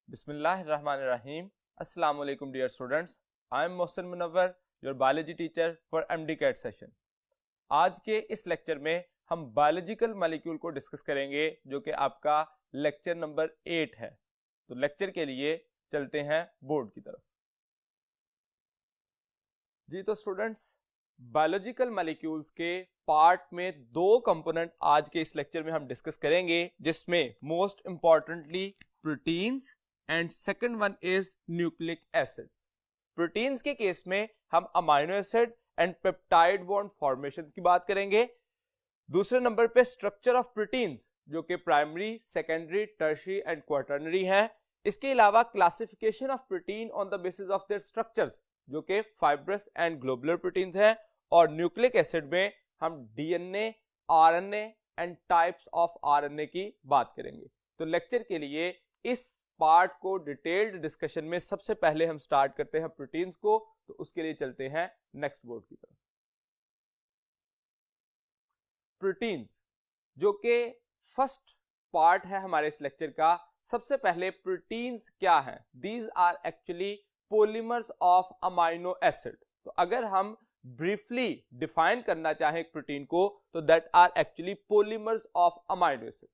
Bismillahirrahmanirrahim. Assalamu alaikum dear students. I am Mohsin Munawwar, your biology teacher for MD-CAT session. आज के इस lecture में हम biological molecule को डिस्कस करेंगे जो कि आपका लेक्चर नंबर 8 है। तो लेक्चर के लिए चलते हैं बोर्ड की तरफ। जी तो स्टूडेंट्स, बायोलॉजिकल मॉलिक्यूल्स के पार्ट में दो कंपोनेंट आज के इस लेक्चर में हम डिस्कस करेंगे, जिसमें most importantly proteins and second one is nucleic acids. Proteins के केस में हम amino acid and peptide bond formations की बात करेंगे। दूसरे नंबर पे स्ट्रक्चर ऑफ प्रोटीन्स जो कि primary, secondary, tertiary and quaternary है। इसके अलावा classification of protein on the basis of their structures जो कि फाइब्रस एंड ग्लोबुलर प्रोटीन्स हैं। और न्यूक्लिक एसिड में हम DNA, RNA and types of RNA की बात करेंगे। तो लेक्चर के लिए इस पार्ट को डिटेल्ड डिस्कशन में सबसे पहले हम स्टार्ट करते हैं प्रोटीन्स को। तो उसके लिए चलते हैं नेक्स्ट बोर्ड की तरफ। प्रोटीन्स जो कि फर्स्ट पार्ट है हमारे इस लेक्चर का। सबसे पहले प्रोटीन्स क्या हैं? These are actually polymers of amino acid. तो अगर हम ब्रीफली डिफाइन करना चाहें एक प्रोटीन को तो that are actually polymers of amino acid.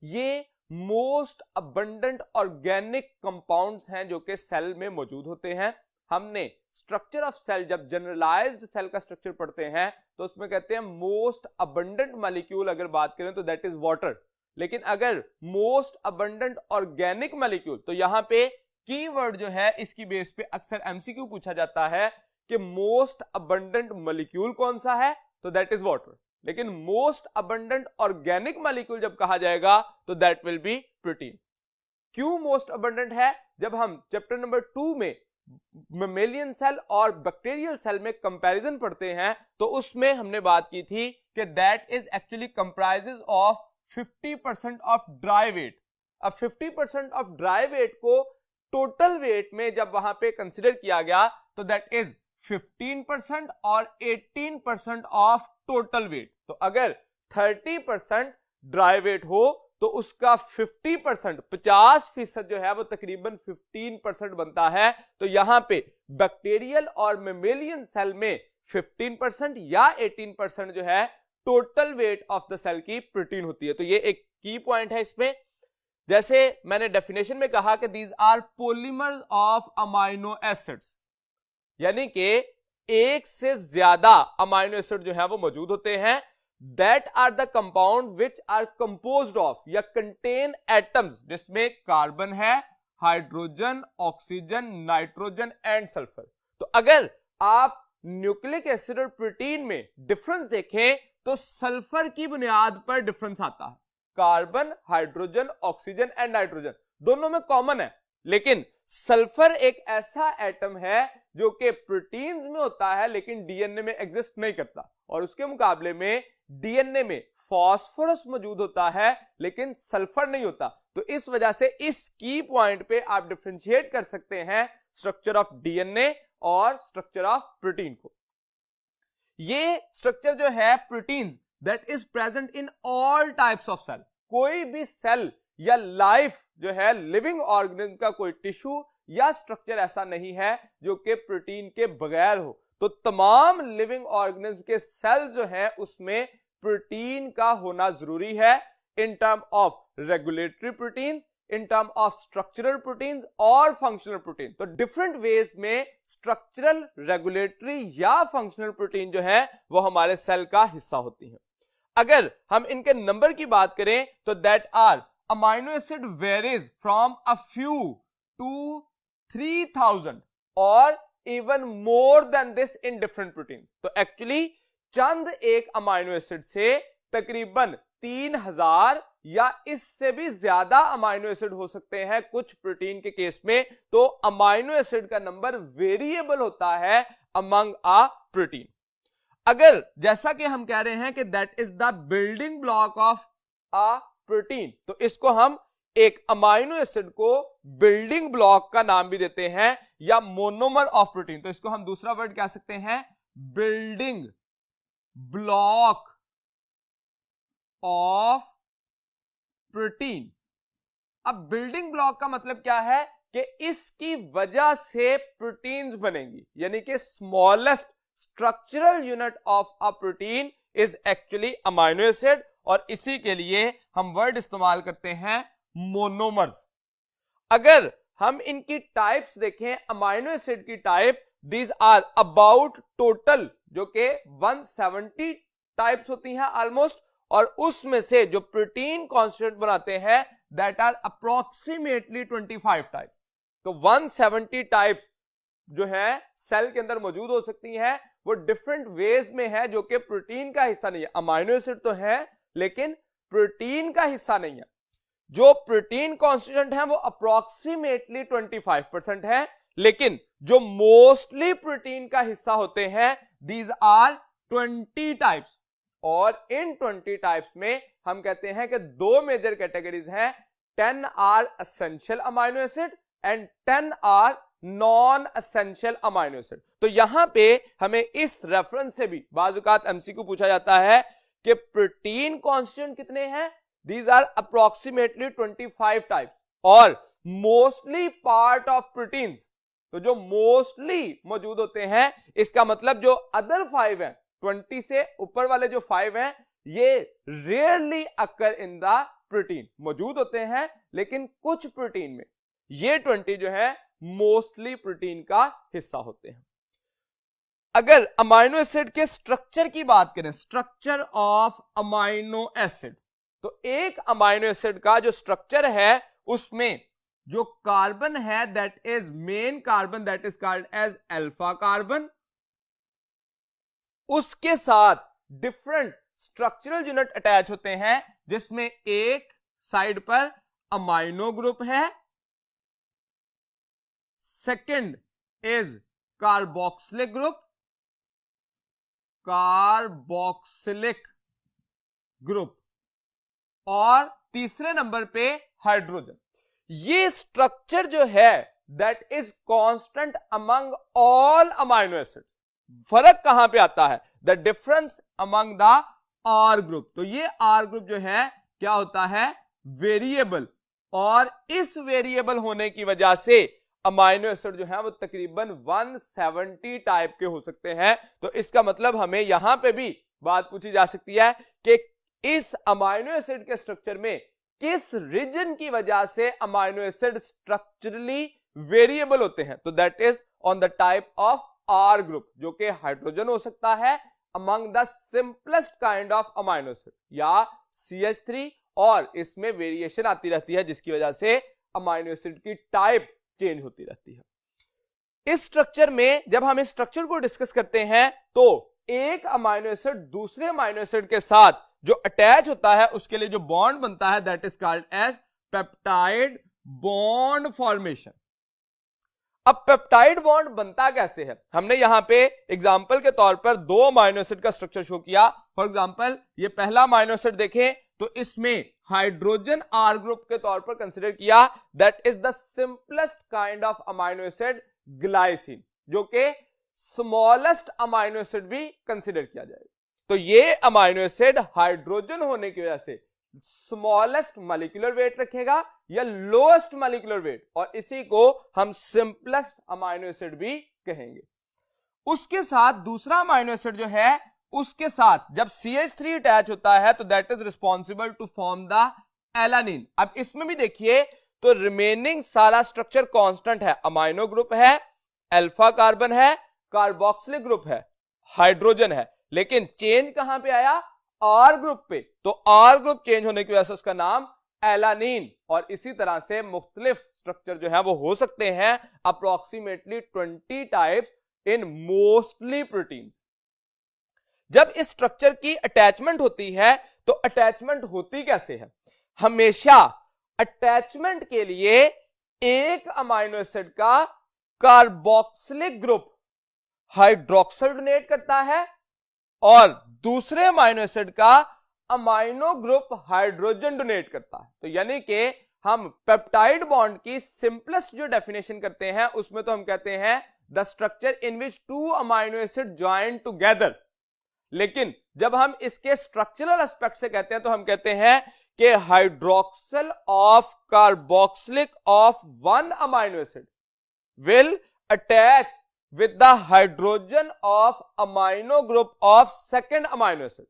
ये मोस्ट अबंडेंट ऑर्गेनिक कंपाउंड्स हैं जो कि सेल में मौजूद होते हैं। हमने स्ट्रक्चर ऑफ सेल, जब जनरलाइज्ड सेल का स्ट्रक्चर पढ़ते हैं तो उसमें कहते हैं मोस्ट अबंडेंट मॉलिक्यूल अगर बात करें तो दैट इज वाटर। लेकिन अगर मोस्ट अबंडेंट ऑर्गेनिक मॉलिक्यूल, तो यहां पे कीवर्ड जो है इसकी बेस पे अक्सर एमसीक्यू पूछा जाता है कि मोस्ट अबंडेंट मॉलिक्यूल कौन सा है, तो दैट इज वाटर। लेकिन मोस्ट अबंडेंट ऑर्गेनिक मॉलिक्यूल जब कहा जाएगा तो दैट विल बी प्रोटीन। क्यों मोस्ट अबंडेंट है? जब हम चैप्टर नंबर 2 में मेमेलियन सेल और बैक्टीरियल सेल में कंपैरिजन पढ़ते हैं तो उसमें हमने बात की थी कि that is actually comprises of 50% of dry weight. अब 50% ऑफ ड्राई वेट को टोटल वेट में जब वहां पे कंसिडर किया गया तो दैट इज 15% और 18% ऑफ टोटल वेट। तो अगर 30% ड्राई वेट हो तो उसका 50%, 50% जो है वो तकरीबन 15% बनता है। तो यहां पे बैक्टीरियल और मेमेलियन सेल में 15% या 18% जो है total weight of the cell की प्रोटीन होती है। तो ये एक की पॉइंट है इसमें। जैसे मैंने डेफिनेशन में कहा कि these are polymers of amino acids, यानी कि एक से ज्यादा अमाइनो एसिड जो है वो मौजूद होते हैं। That are the compound which are composed of या कंटेन एटम्स जिसमें कार्बन है, hydrogen, oxygen, nitrogen and sulphur. तो अगर आप न्यूक्लिक एसिड और प्रोटीन में डिफरेंस देखें तो सल्फर की बुनियाद पर डिफरेंस आता है। Carbon, hydrogen, oxygen and nitrogen दोनों में कॉमन है, लेकिन सल्फर एक ऐसा एटम है जो कि प्रोटीन्स में होता है लेकिन डीएनए में एग्जिस्ट नहीं करता। और उसके मुकाबले में डीएनए में फास्फोरस मौजूद होता है लेकिन सल्फर नहीं होता। तो इस वजह से इस की पॉइंट पे आप डिफरेंशिएट कर सकते हैं स्ट्रक्चर ऑफ डीएनए और स्ट्रक्चर ऑफ प्रोटीन को। ये स्ट्रक्चर जो है proteins that is present in all types of cell. कोई भी सेल या लाइफ जो है लिविंग ऑर्गेनिज्म का कोई टिश्यू या स्ट्रक्चर ऐसा नहीं है जो कि प्रोटीन के बगैर हो। तो तमाम लिविंग ऑर्गेनिज्म के सेल जो हैं उसमें प्रोटीन का होना जरूरी है in term of regulatory proteins, in term of structural proteins और फंक्शनल प्रोटीन। तो डिफरेंट वेज में स्ट्रक्चरल, रेगुलेटरी या फंक्शनल प्रोटीन जो है वो हमारे सेल का हिस्सा होती है। अगर हम इनके नंबर की बात करें तो that are amino acid varies from a few to 3000 और even more than this in different proteins. तो एक्चुअली चंद एक अमाइनो एसिड से तकरीबन 3000 या इससे भी ज्यादा अमाइनो एसिड हो सकते हैं कुछ प्रोटीन के केस में। तो अमाइनो एसिड का नंबर वेरिएबल होता है अमंग अ प्रोटीन। अगर जैसा कि हम कह रहे हैं कि that is the building block of a protein, तो इसको हम एक अमाइनो एसिड को बिल्डिंग ब्लॉक का नाम भी देते हैं या मोनोमर ऑफ प्रोटीन। तो इसको हम दूसरा वर्ड कह सकते हैं बिल्डिंग ब्लॉक ऑफ प्रोटीन। अब बिल्डिंग ब्लॉक का मतलब क्या है? कि इसकी वजह से प्रोटीन्स बनेंगी, यानी कि smallest structural unit of a protein is actually amino acid, और इसी के लिए हम वर्ड इस्तेमाल करते हैं मोनोमर्स। अगर हम इनकी टाइप्स देखें, अमाइनो एसिड की type, these are about total जो कि 170 टाइप्स होती हैं ऑलमोस्ट, और उसमें से जो प्रोटीन कॉन्स्टिट्यूएंट बनाते हैं दैट आर अप्रोक्सीमेटली 25 टाइप्स। तो 170 टाइप्स जो है सेल के अंदर मौजूद हो सकती हैं, वो डिफरेंट वेज में है, जो कि प्रोटीन का हिस्सा नहीं है। अमाइनो एसिड तो है लेकिन प्रोटीन का हिस्सा नहीं है। जो प्रोटीन कॉन्स्टिट्यूएंट है वो अप्रोक्सीमेटली 25% है, लेकिन जो मोस्टली प्रोटीन का हिस्सा होते हैं दीज आर 20 टाइप्स। और इन 20 टाइप्स में हम कहते हैं कि दो मेजर कैटेगरीज हैं, 10 are essential amino acid and 10 are non essential amino acid. तो यहां पे हमें इस रेफरेंस से भी बाजुकात एमसीक्यू पूछा जाता है कि प्रोटीन कॉन्स्टिट्यूएंट कितने हैं, दीज आर अप्रोक्सीमेटली 25 टाइप्स, और मोस्टली पार्ट ऑफ प्रोटीन्स, तो जो मोस्टली मौजूद होते हैं, इसका मतलब जो अदर 5 हैं, 20 से ऊपर वाले जो 5 हैं, ये rarely occur in the protein, मौजूद होते हैं लेकिन कुछ प्रोटीन में। ये 20 जो है मोस्टली प्रोटीन का हिस्सा होते हैं। अगर अमाइनो एसिड के स्ट्रक्चर की बात करें, स्ट्रक्चर ऑफ अमाइनो एसिड, तो एक अमाइनो एसिड का जो स्ट्रक्चर है उसमें जो कार्बन है that is main carbon, that is called as alpha carbon, उसके साथ डिफरेंट स्ट्रक्चरल यूनिट अटैच होते हैं, जिसमें एक साइड पर अमाइनो ग्रुप है, second is carboxylic group, carboxylic group, और तीसरे नंबर पे हाइड्रोजन। ये स्ट्रक्चर जो है that is constant among all amino acid. फर्क कहां पे आता है, the difference among the R group. तो ये आर ग्रुप जो है क्या होता है, वेरिएबल, और इस वेरिएबल होने की वजह से अमाइनो एसिड जो है वो तकरीबन 170 टाइप के हो सकते हैं। तो इसका मतलब हमें यहां पे भी बात पूछी जा सकती है कि इस अमाइनो एसिड के स्ट्रक्चर में किस रीजन की वजह से अमाइनो एसिड स्ट्रक्चरली वेरिएबल होते हैं। तो that is on the type of R group, जो कि हाइड्रोजन हो सकता है among the simplest kind of amino acid, या CH3, और इसमें वेरिएशन आती रहती है जिसकी वजह से अमाइनो एसिड की टाइप चेंज होती रहती है। इस स्ट्रक्चर में जब हम इस स्ट्रक्चर को डिस्कस करते हैं तो एक अमाइनो एसिड दूसरे अमाइनो एसिड के साथ जो अटैच होता है उसके लिए जो बॉन्ड बनता है that is called as peptide bond formation. अब पेप्टाइड बॉन्ड बनता कैसे है, हमने यहां पे एग्जांपल के तौर पर दो अमाइनो एसिड का स्ट्रक्चर शो किया। फॉर एग्जांपल ये पहला अमाइनो एसिड देखें तो इसमें हाइड्रोजन आर ग्रुप के तौर पर कंसीडर किया, that is the simplest kind of amino acid glycine, जो कि स्मॉलेस्ट अमाइनो एसिड भी कंसीडर किया जाएगा। तो ये अमाइनो एसिड हाइड्रोजन होने की वजह से स्मॉलेस्ट मॉलिक्यूलर वेट रखेगा या लोएस्ट मॉलिक्यूलर वेट, और इसी को हम सिंपलेस्ट अमाइनो एसिड भी कहेंगे। उसके साथ दूसरा अमाइनो एसिड जो है उसके साथ जब CH3 अटैच होता है तो that is responsible to form the alanine. अब इसमें भी देखिए तो रिमेनिंग सारा स्ट्रक्चर कांस्टेंट है, अमाइनो ग्रुप है, अल्फा कार्बन है, कार्बोक्सिलिक ग्रुप है, हाइड्रोजन है, लेकिन चेंज कहां पे आया, आर ग्रुप पे। तो आर ग्रुप चेंज होने की वजह से उसका नाम एलानिन, और इसी तरह से मुख्तलिफ स्ट्रक्चर जो है वो हो सकते हैं, approximately 20 types in mostly proteins. जब इस स्ट्रक्चर की अटैचमेंट होती है तो अटैचमेंट होती कैसे है, हमेशा अटैचमेंट के लिए एक अमाइनो एसिड का कार्बोक्सिलिक ग्रुप हाइड्रोक्सिल डोनेट करता है और दूसरे अमाइनो एसिड का अमाइनो ग्रुप हाइड्रोजन डोनेट करता है। तो यानी कि हम पेप्टाइड बॉन्ड की सिंपलेस्ट जो डेफिनेशन करते हैं उसमें तो हम कहते हैं the structure in which two amino acid join together, लेकिन जब हम इसके स्ट्रक्चरल एस्पेक्ट से कहते हैं तो हम कहते हैं कि hydroxyl of carboxylic of one amino acid will attach with the hydrogen of amino group of second amino acid।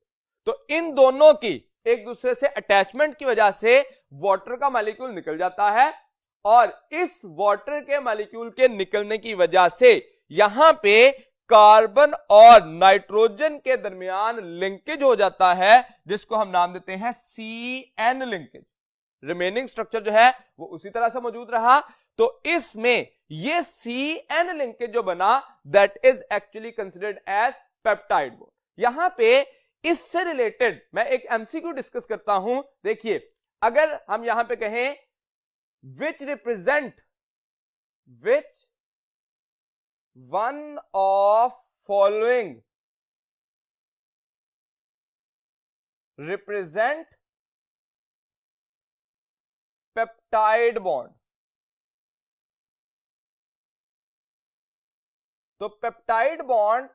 तो इन दोनों की एक दूसरे से अटैचमेंट की वजह से वाटर का मॉलिक्यूल निकल जाता है, और इस वाटर के मॉलिक्यूल के निकलने की वजह से यहां पे कार्बन और नाइट्रोजन के दरमियान लिंकेज हो जाता है, जिसको हम नाम देते हैं CN लिंकेज। रिमेनिंग स्ट्रक्चर जो है वो उसी तरह से मौजूद रहा। तो इसमें ये CN लिंकेज जो बना that is actually considered as peptide bond. यहां पे इससे रिलेटेड मैं एक MCQ डिस्कस करता हूं। देखिए, अगर हम यहां पे कहें विच one of following represent peptide bond, तो पेप्टाइड बॉन्ड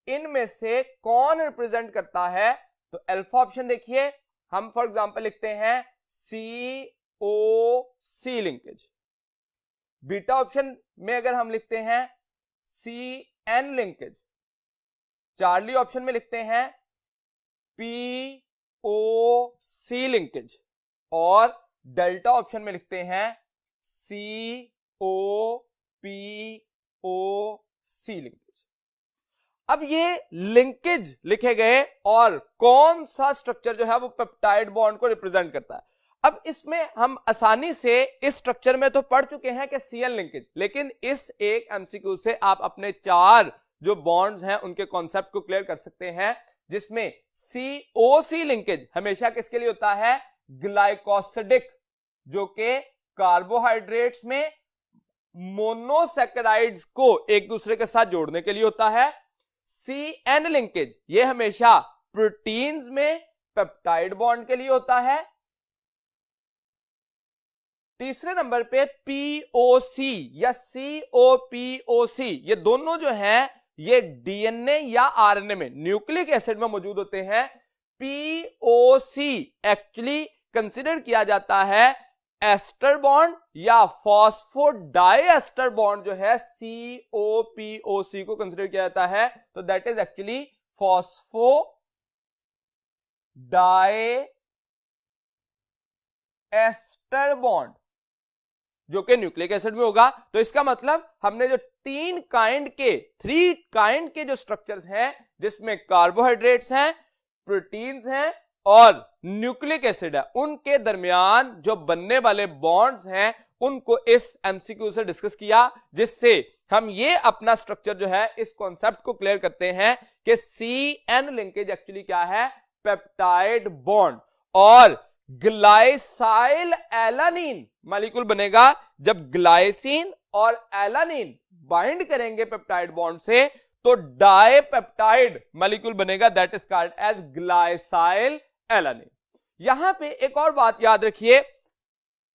इनमें से कौन रिप्रेजेंट करता है? तो अल्फा ऑप्शन देखिए, हम फॉर एग्जांपल लिखते हैं COC लिंकेज। बीटा ऑप्शन में अगर हम लिखते हैं CN लिंकेज, चार्ली ऑप्शन में लिखते हैं POC लिंकेज, और डेल्टा ऑप्शन में लिखते हैं COPOC लिंकेज। अब ये लिंकेज लिखे गए और कौन सा स्ट्रक्चर जो है वो पेप्टाइड बॉन्ड को रिप्रेजेंट करता है। अब इसमें हम आसानी से इस स्ट्रक्चर में तो पढ़ चुके हैं कि CN लिंकेज, लेकिन इस एक MCQ से आप अपने 4 जो बॉन्ड्स हैं उनके कॉन्सेप्ट को क्लियर कर सकते हैं, जिसमें COC लिंकेज हमेशा किसके लिए होता है? ग्लाइकोसिडिक, जो कि कार्बोहाइड्रेट्स में मोनोसैकेराइड्स को एक दूसरे के साथ जोड़ने के लिए होता है। CN लिंकेज ये हमेशा प्रोटीन्स में पेप्टाइड बॉन्ड के लिए होता है। तीसरे नंबर पे POC या COPOC, ये दोनों जो हैं ये DNA या RNA में न्यूक्लिक एसिड में मौजूद होते हैं। POC एक्चुअली कंसिडर किया जाता है एस्टर बॉन्ड या फॉस्फोडाइएस्टर बॉन्ड जो है COPOC को कंसिडर किया जाता है, तो that is actually phosphodiester bond जो कि न्यूक्लिक एसिड में होगा। तो इसका मतलब हमने जो 3 काइंड के जो स्ट्रक्चर्स हैं, जिसमें कार्बोहाइड्रेट्स हैं, प्रोटीन्स हैं और न्यूक्लिक एसिड है, उनके दरमियान जो बनने वाले बॉन्ड्स हैं उनको इस MCQ से डिस्कस किया, जिससे हम ये अपना स्ट्रक्चर जो है इस कॉन्सेप्ट को क्लियर करते हैं कि CN लिंकेज एक्चुअली क्या है? Peptide bond. और ग्लाइसाइल एलानीन मॉलिक्यूल बनेगा जब ग्लाइसिन और एलानीन बाइंड करेंगे पेप्टाइड बॉन्ड से, तो डाइपेप्टाइड मॉलिक्यूल बनेगा, that is called as glycyl alanine. यहां पे एक और बात याद रखिए,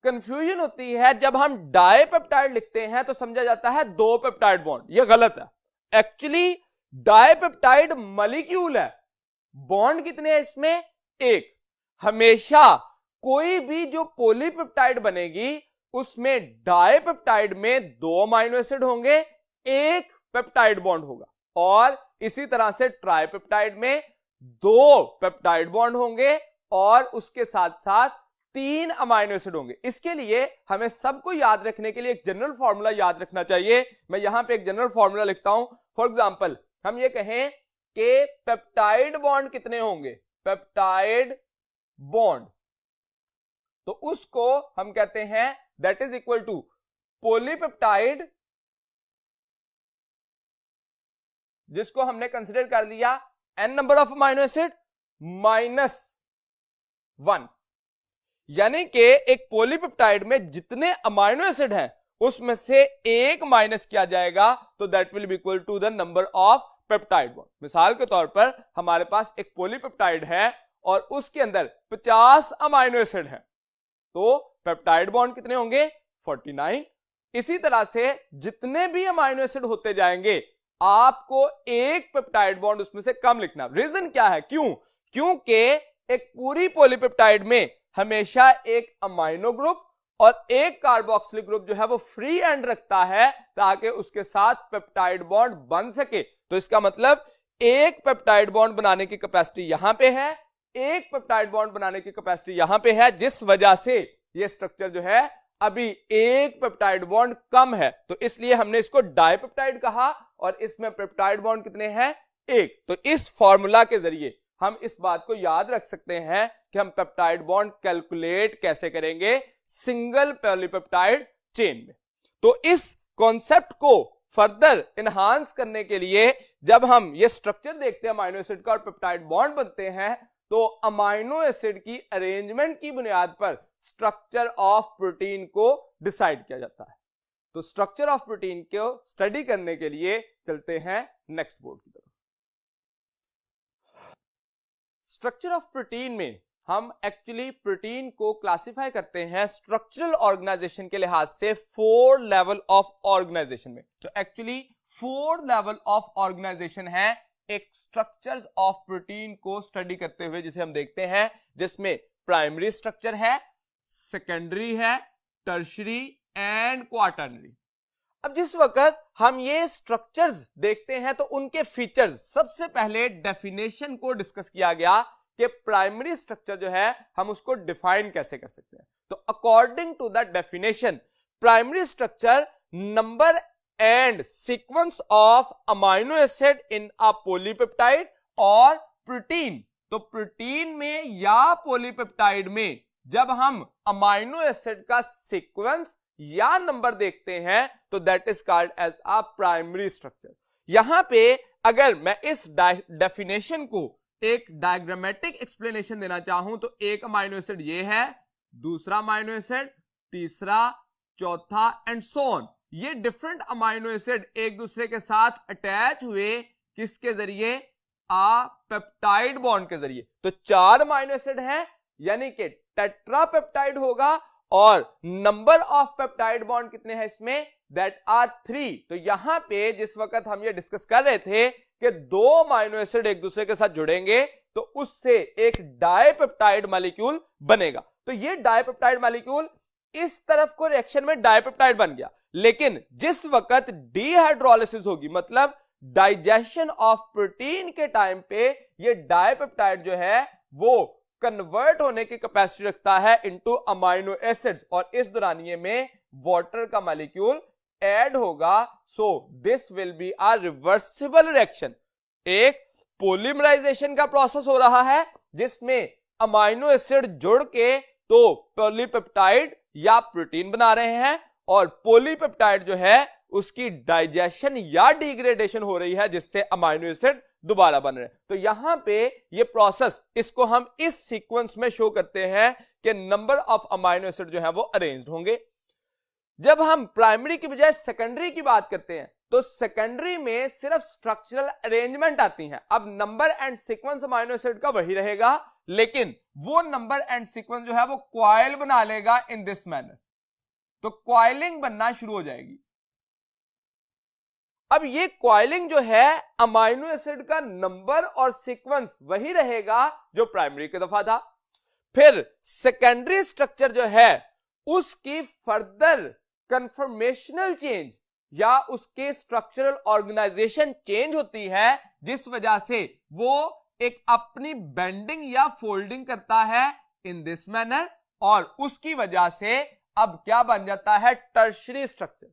कंफ्यूजन होती है जब हम डाइपेप्टाइड लिखते हैं तो समझा जाता है 2 पेप्टाइड बॉन्ड, ये गलत है। एक्चुअली डाइपेप्टाइड मॉलिक्यूल है, बॉन्ड कितने हैं इसमें? 1। हमेशा कोई भी जो पॉलीपेप्टाइड बनेगी उसमें डाइपेप्टाइड में 2 अमाइनो एसिड होंगे, 1 पेप्टाइड बॉन्ड होगा, और इसी तरह से ट्राइपेप्टाइड में 2 पेप्टाइड बॉन्ड होंगे और उसके साथ साथ 3 अमाइनो एसिड होंगे। इसके लिए हमें सबको याद रखने के लिए एक जनरल फॉर्मूला याद रखना चाहिए। मैं यहां पे एक जनरल फॉर्मूला लिखता हूं। फॉर एग्जांपल हम ये कहें कि पेप्टाइड बॉन्ड कितने होंगे? पेप्टाइड बॉन्ड, तो उसको हम कहते हैं that is equal to polypeptide, जिसको हमने कंसिडर कर लिया n number of amino acid -1, यानी कि एक पॉलीपेप्टाइड में जितने अमाइनो एसिड हैं उसमें से 1 माइनस किया जाएगा, तो that will be equal to the number of peptide bond. मिसाल के तौर पर हमारे पास एक पॉलीपेप्टाइड है और उसके अंदर 50 अमाइनो एसिड है, तो पेप्टाइड बॉन्ड कितने होंगे? 49। इसी तरह से जितने भी अमाइनो एसिड होते जाएंगे आपको एक पेप्टाइड बॉन्ड उसमें से कम लिखना। रीजन क्या है? क्योंकि एक पूरी पॉलीपेप्टाइड में हमेशा एक अमाइनो ग्रुप और एक कार्बोक्सिलिक ग्रुप जो है वो फ्री एंड रखता है ताकि उसके साथ पेप्टाइड बॉन्ड बन सके। तो इसका मतलब एक पेप्टाइड बॉन्ड बनाने की कैपेसिटी यहां पे है, एक पेप्टाइड बॉन्ड बनाने की कैपेसिटी यहां पे है, जिस वजह से ये स्ट्रक्चर जो है अभी एक पेप्टाइड बॉन्ड कम है। तो इसलिए हमने इसको डाइपेप्टाइड कहा और इसमें पेप्टाइड बॉन्ड कितने हैं? एक। तो इस फॉर्मूला के जरिए हम इस बात को याद रख सकते हैं कि हम पेप्टाइड बॉन्ड कैलकुलेट कैसे करेंगे सिंगल पॉलीपेप्टाइड चेन में। तो इस कॉन्सेप्ट को फर्दर एनहांस करने के लिए जब हम ये स्ट्रक्चर देखते हैं अमाइनो एसिड का और पेप्टाइड बॉन्ड बनते हैं, तो अमाइनो एसिड की अरेंजमेंट की बुनियाद पर स्ट्रक्चर ऑफ प्रोटीन को डिसाइड किया जाता है। तो स्ट्रक्चर ऑफ प्रोटीन को स्टडी करने के लिए चलते हैं नेक्स्ट बोर्ड की तरफ। स्ट्रक्चर ऑफ प्रोटीन में हम एक्चुअली प्रोटीन को क्लासिफाई करते हैं स्ट्रक्चरल ऑर्गेनाइजेशन के लिहाज से 4 लेवल ऑफ ऑर्गेनाइजेशन में। तो एक्चुअली 4 लेवल ऑफ ऑर्गेनाइजेशन है एक स्ट्रक्चर्स ऑफ प्रोटीन को स्टडी करते हुए, जिसे हम देखते हैं, जिसमें प्राइमरी स्ट्रक्चर है, सेकेंडरी है, टर्शरी एंड क्वाटर्नरी। अब जिस वक्त हम ये स्ट्रक्चर्स देखते हैं तो उनके फीचर्स, सबसे पहले डेफिनेशन को डिस्कस किया गया कि प्राइमरी स्ट्रक्चर जो है हम उसको डिफाइन कैसे कर सकते हैं। तो according to the definition, primary structure number and sequence of amino acid in a polypeptide और प्रोटीन। तो प्रोटीन में या पॉलीपेप्टाइड में जब हम अमाइनो एसिड का सीक्वेंस या नंबर देखते हैं तो that is called as a primary structure. यहां पे अगर मैं इस डेफिनेशन को एक डायग्रामेटिक एक्सप्लेनेशन देना चाहूं तो एक अमाइनो एसिड ये है, दूसरा अमाइनो एसिड, तीसरा, चौथा एंड सो ऑन। ये डिफरेंट अमाइनो एसिड एक दूसरे के साथ अटैच हुए किसके जरिए? आ पेप्टाइड बॉन्ड के जरिए। तो 4 अमाइनो एसिड हैं, यानी कि टेट्रापेप्टाइड होगा और नंबर ऑफ पेप्टाइड बॉन्ड कितने हैं इसमें? That are 3। तो यहां पे जिस वक्त हम ये डिस्कस कर रहे थे कि 2 अमाइनो एसिड एक दूसरे के साथ जुड़ेंगे तो उससे एक डाइपेप्टाइड मॉलिक्यूल बनेगा। तो ये डाइपेप्टाइड मॉलिक्यूल इस तरफ को रिएक्शन में डाइपेप्टाइड बन गया, लेकिन जिस वक्त डिहाइड्रोलिसिस होगी, मतलब डाइजेशन ऑफ प्रोटीन के टाइम पे, ये डाइपेप्टाइड जो है वो कन्वर्ट होने की कैपेसिटी रखता है इनटू अमाइनो एसिड्स और इस दौरानिये में वाटर का मॉलिक्यूल ऐड होगा। So this will be a reversible reaction. एक पॉलीमराइजेशन का प्रोसेस हो रहा है जिसमें अमाइनो एसिड जुड़ के तो पॉलीपेप्टाइड या प्रोटीन बना रहे हैं और पॉलीपेप्टाइड जो है उसकी डाइजेशन या डिग्रेडेशन हो रही है जिससे अमाइनो एसिड दोबारा बन रहे हैं। तो यहां पे ये प्रोसेस, इसको हम इस सीक्वेंस में शो करते हैं कि नंबर ऑफ अमाइनो एसिड जो है वो अरेंज्ड होंगे। जब हम प्राइमरी की बजाय सेकेंडरी की बात करते हैं तो सेकेंडरी में सिर्फ स्ट्रक्चरल अरेंजमेंट आती है। अब number and sequence amino acid का वही रहेगा, लेकिन वो नंबर एंड सीक्वेंस जो है वो क्वाइल बना लेगा इन दिस मैनर। तो क्वाइलिंग बनना शुरू हो जाएगी। अब ये क्वाइलिंग जो है अमाइनो एसिड का नंबर और सीक्वेंस वही रहेगा जो प्राइमरी के दफा था। फिर सेकेंडरी स्ट्रक्चर जो है उसकी फर्दर कंफर्मेशनल चेंज या उसके स्ट्रक्चरल ऑर्गेनाइजेशन चेंज होती है, जिस वजह से वो एक अपनी बेंडिंग या फोल्डिंग करता है इन दिस मैनर और उसकी वजह से अब क्या बन जाता है? Tertiary structure.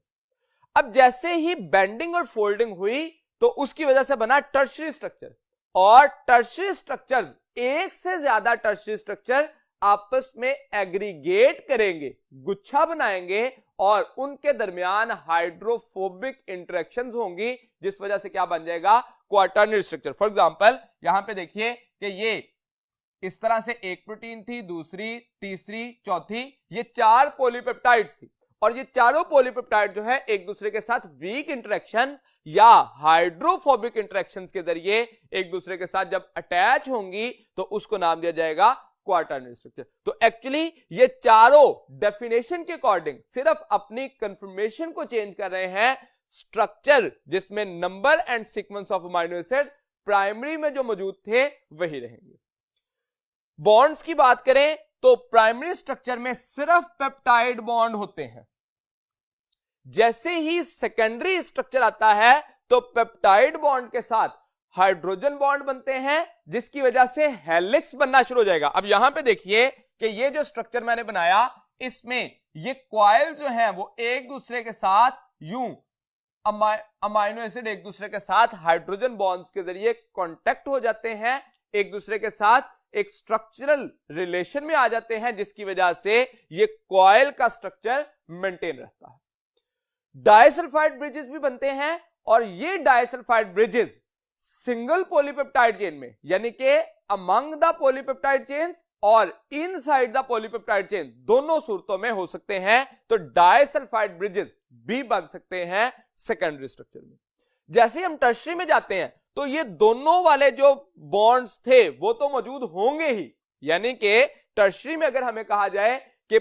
अब जैसे ही बेंडिंग और फोल्डिंग हुई तो उसकी वजह से बना टर्शरी स्ट्रक्चर और टर्शरी स्ट्रक्चर्स, एक से ज्यादा टर्शरी स्ट्रक्चर आपस में एग्रीगेट करेंगे, गुच्छा बनाएंगे और उनके दरमियान हाइड्रोफोबिक इंटरेक्शंस होंगी, जिस वजह से क्या बन जाएगा? Quaternary structure. फॉर एग्जांपल यहां पे देखिए कि ये इस तरह से एक प्रोटीन थी, दूसरी, तीसरी, चौथी, ये 4 पॉलीपेप्टाइड्स थी और ये चारों पॉलीपेप्टाइड जो है एक दूसरे के साथ वीक इंटरेक्शन या हाइड्रोफोबिक इंटरेक्शंस के जरिए एक दूसरे के साथ जब अटैच होंगी तो उसको नाम दिया जाएगा क्वाटर्नरी स्ट्रक्चर। तो एक्चुअली ये चारों डेफिनेशन के अकॉर्डिंग सिर्फ अपनी कंफर्मेशन को चेंज कर रहे हैं। स्ट्रक्चर जिसमें number and sequence of amino acid primary में जो मौजूद थे वही रहेंगे। बॉन्ड्स की बात करें तो प्राइमरी स्ट्रक्चर में सिर्फ पेप्टाइड बॉन्ड होते हैं। जैसे ही सेकेंडरी स्ट्रक्चर आता है तो पेप्टाइड बॉन्ड के साथ हाइड्रोजन बॉन्ड बनते हैं, जिसकी वजह से हेलिक्स बनना शुरू हो जाएगा। अब यहां पे देखिए कि ये जो स्ट्रक्चर मैंने बनाया, इसमें ये कॉइल जो है वो एक दूसरे के साथ यूं अमाइनो एसिड एक दूसरे के साथ हाइड्रोजन बॉन्ड्स के जरिए कांटेक्ट हो जाते हैं, एक दूसरे के साथ एक स्ट्रक्चरल रिलेशन में आ जाते हैं, जिसकी वजह से ये कॉइल का स्ट्रक्चर मेंटेन रहता है। डाइसल्फाइड ब्रिजेस भी बनते हैं, और ये disulphide bridges single polypeptide chain में, यानी कि अमंग द पॉलीपेप्टाइड चेन्स और इनसाइड द पॉलीपेप्टाइड चेन, दोनों सूरतों में हो सकते हैं। तो डाइसल्फाइड ब्रिजेस भी बन सकते हैं सेकेंडरी स्ट्रक्चर में। जैसे हम टर्शरी में जाते हैं तो ये दोनों वाले जो बॉन्ड्स थे वो तो मौजूद होंगे ही, यानी कि टर्शरी में अगर हमें कहा जाए कि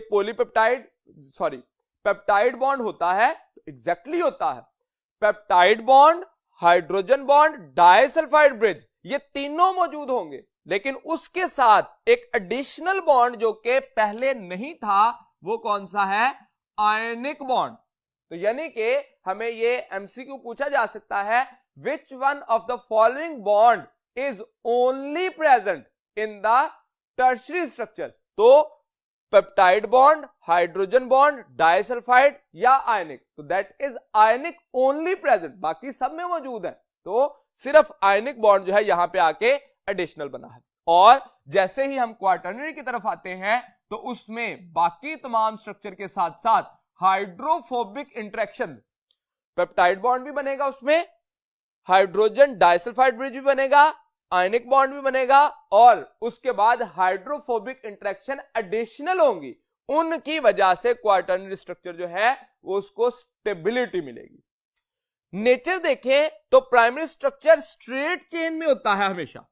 पेप्टाइड बॉन्ड होता है, तो एग्जैक्टली होता है peptide bond, hydrogen bond, disulphide bridge, ये तीनों मौजूद होंगे। लेकिन उसके साथ एक एडिशनल बॉन्ड जो कि पहले नहीं था, वो कौन सा है? Ionic bond. तो यानी कि हमें ये एमसीक्यू पूछा जा सकता है, which one of the following bond is only present in the tertiary structure? तो peptide bond, hydrogen bond, disulphide या आयनिक, तो that is ionic only present, बाकी सब में मौजूद है। तो सिर्फ आयनिक बॉन्ड जो है यहां पे आके एडिशनल बना है। और जैसे ही हम क्वाटर्नरी की तरफ आते हैं तो उसमें बाकी तमाम स्ट्रक्चर के साथ साथ हाइड्रोफोबिक इंटरेक्शन, पेप्टाइड बॉन्ड भी बनेगा उसमें, हाइड्रोजन डाइसल्फाइड ब्रिज भी बनेगा, आयनिक बॉन्ड भी बनेगा, और उसके बाद हाइड्रोफोबिक इंटरेक्शन एडिशनल होंगी। उनकी वजह से क्वाटर्नरी स्ट्रक्चर जो है वो उसको स्टेबिलिटी मिलेगी। नेचर देखें तो प्राइमरी स्ट्रक्चर स्ट्रेट चेन में होता है हमेशा,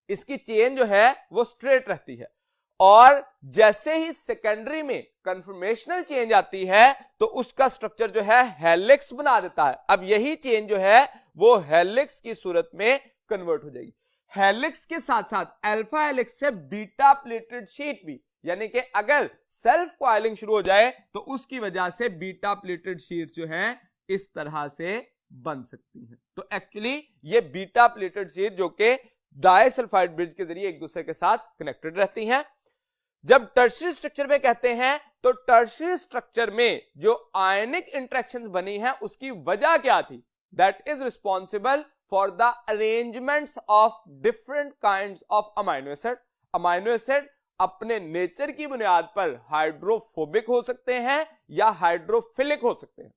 इसकी चेन जो है वो स्ट्रेट रहती है। और जैसे ही सेकेंडरी में कन्फर्मेशनल चेंज आती है तो उसका स्ट्रक्चर जो है हेलिक्स बना देता है। अब यही चेन जो है वो हेलिक्स की सूरत में कन्वर्ट हो जाएगी। हेलिक्स के साथ साथ अल्फा हेलिक्स से बीटा प्लेटेड शीट भी, यानी कि अगर सेल्फ कॉइलिंग शुरू हो जाए तो उसकी वजह से बीटा प्लेटेड शीट जो है इस तरह से बन सकती है। तो एक्चुअली ये बीटा प्लेटेड शीट जो कि डाइसल्फाइड ब्रिज के जरिए एक दूसरे के साथ कनेक्टेड रहती हैं। जब टर्शरी स्ट्रक्चर में कहते हैं तो टर्शरी स्ट्रक्चर में जो आयनिक इंटरेक्शंस बनी हैं उसकी वजह क्या थी? That is responsible for the arrangements of different kinds of amino acid. Amino acid अपने नेचर की बुनियाद पर हाइड्रोफोबिक हो सकते हैं या हाइड्रोफिलिक हो सकते हैं।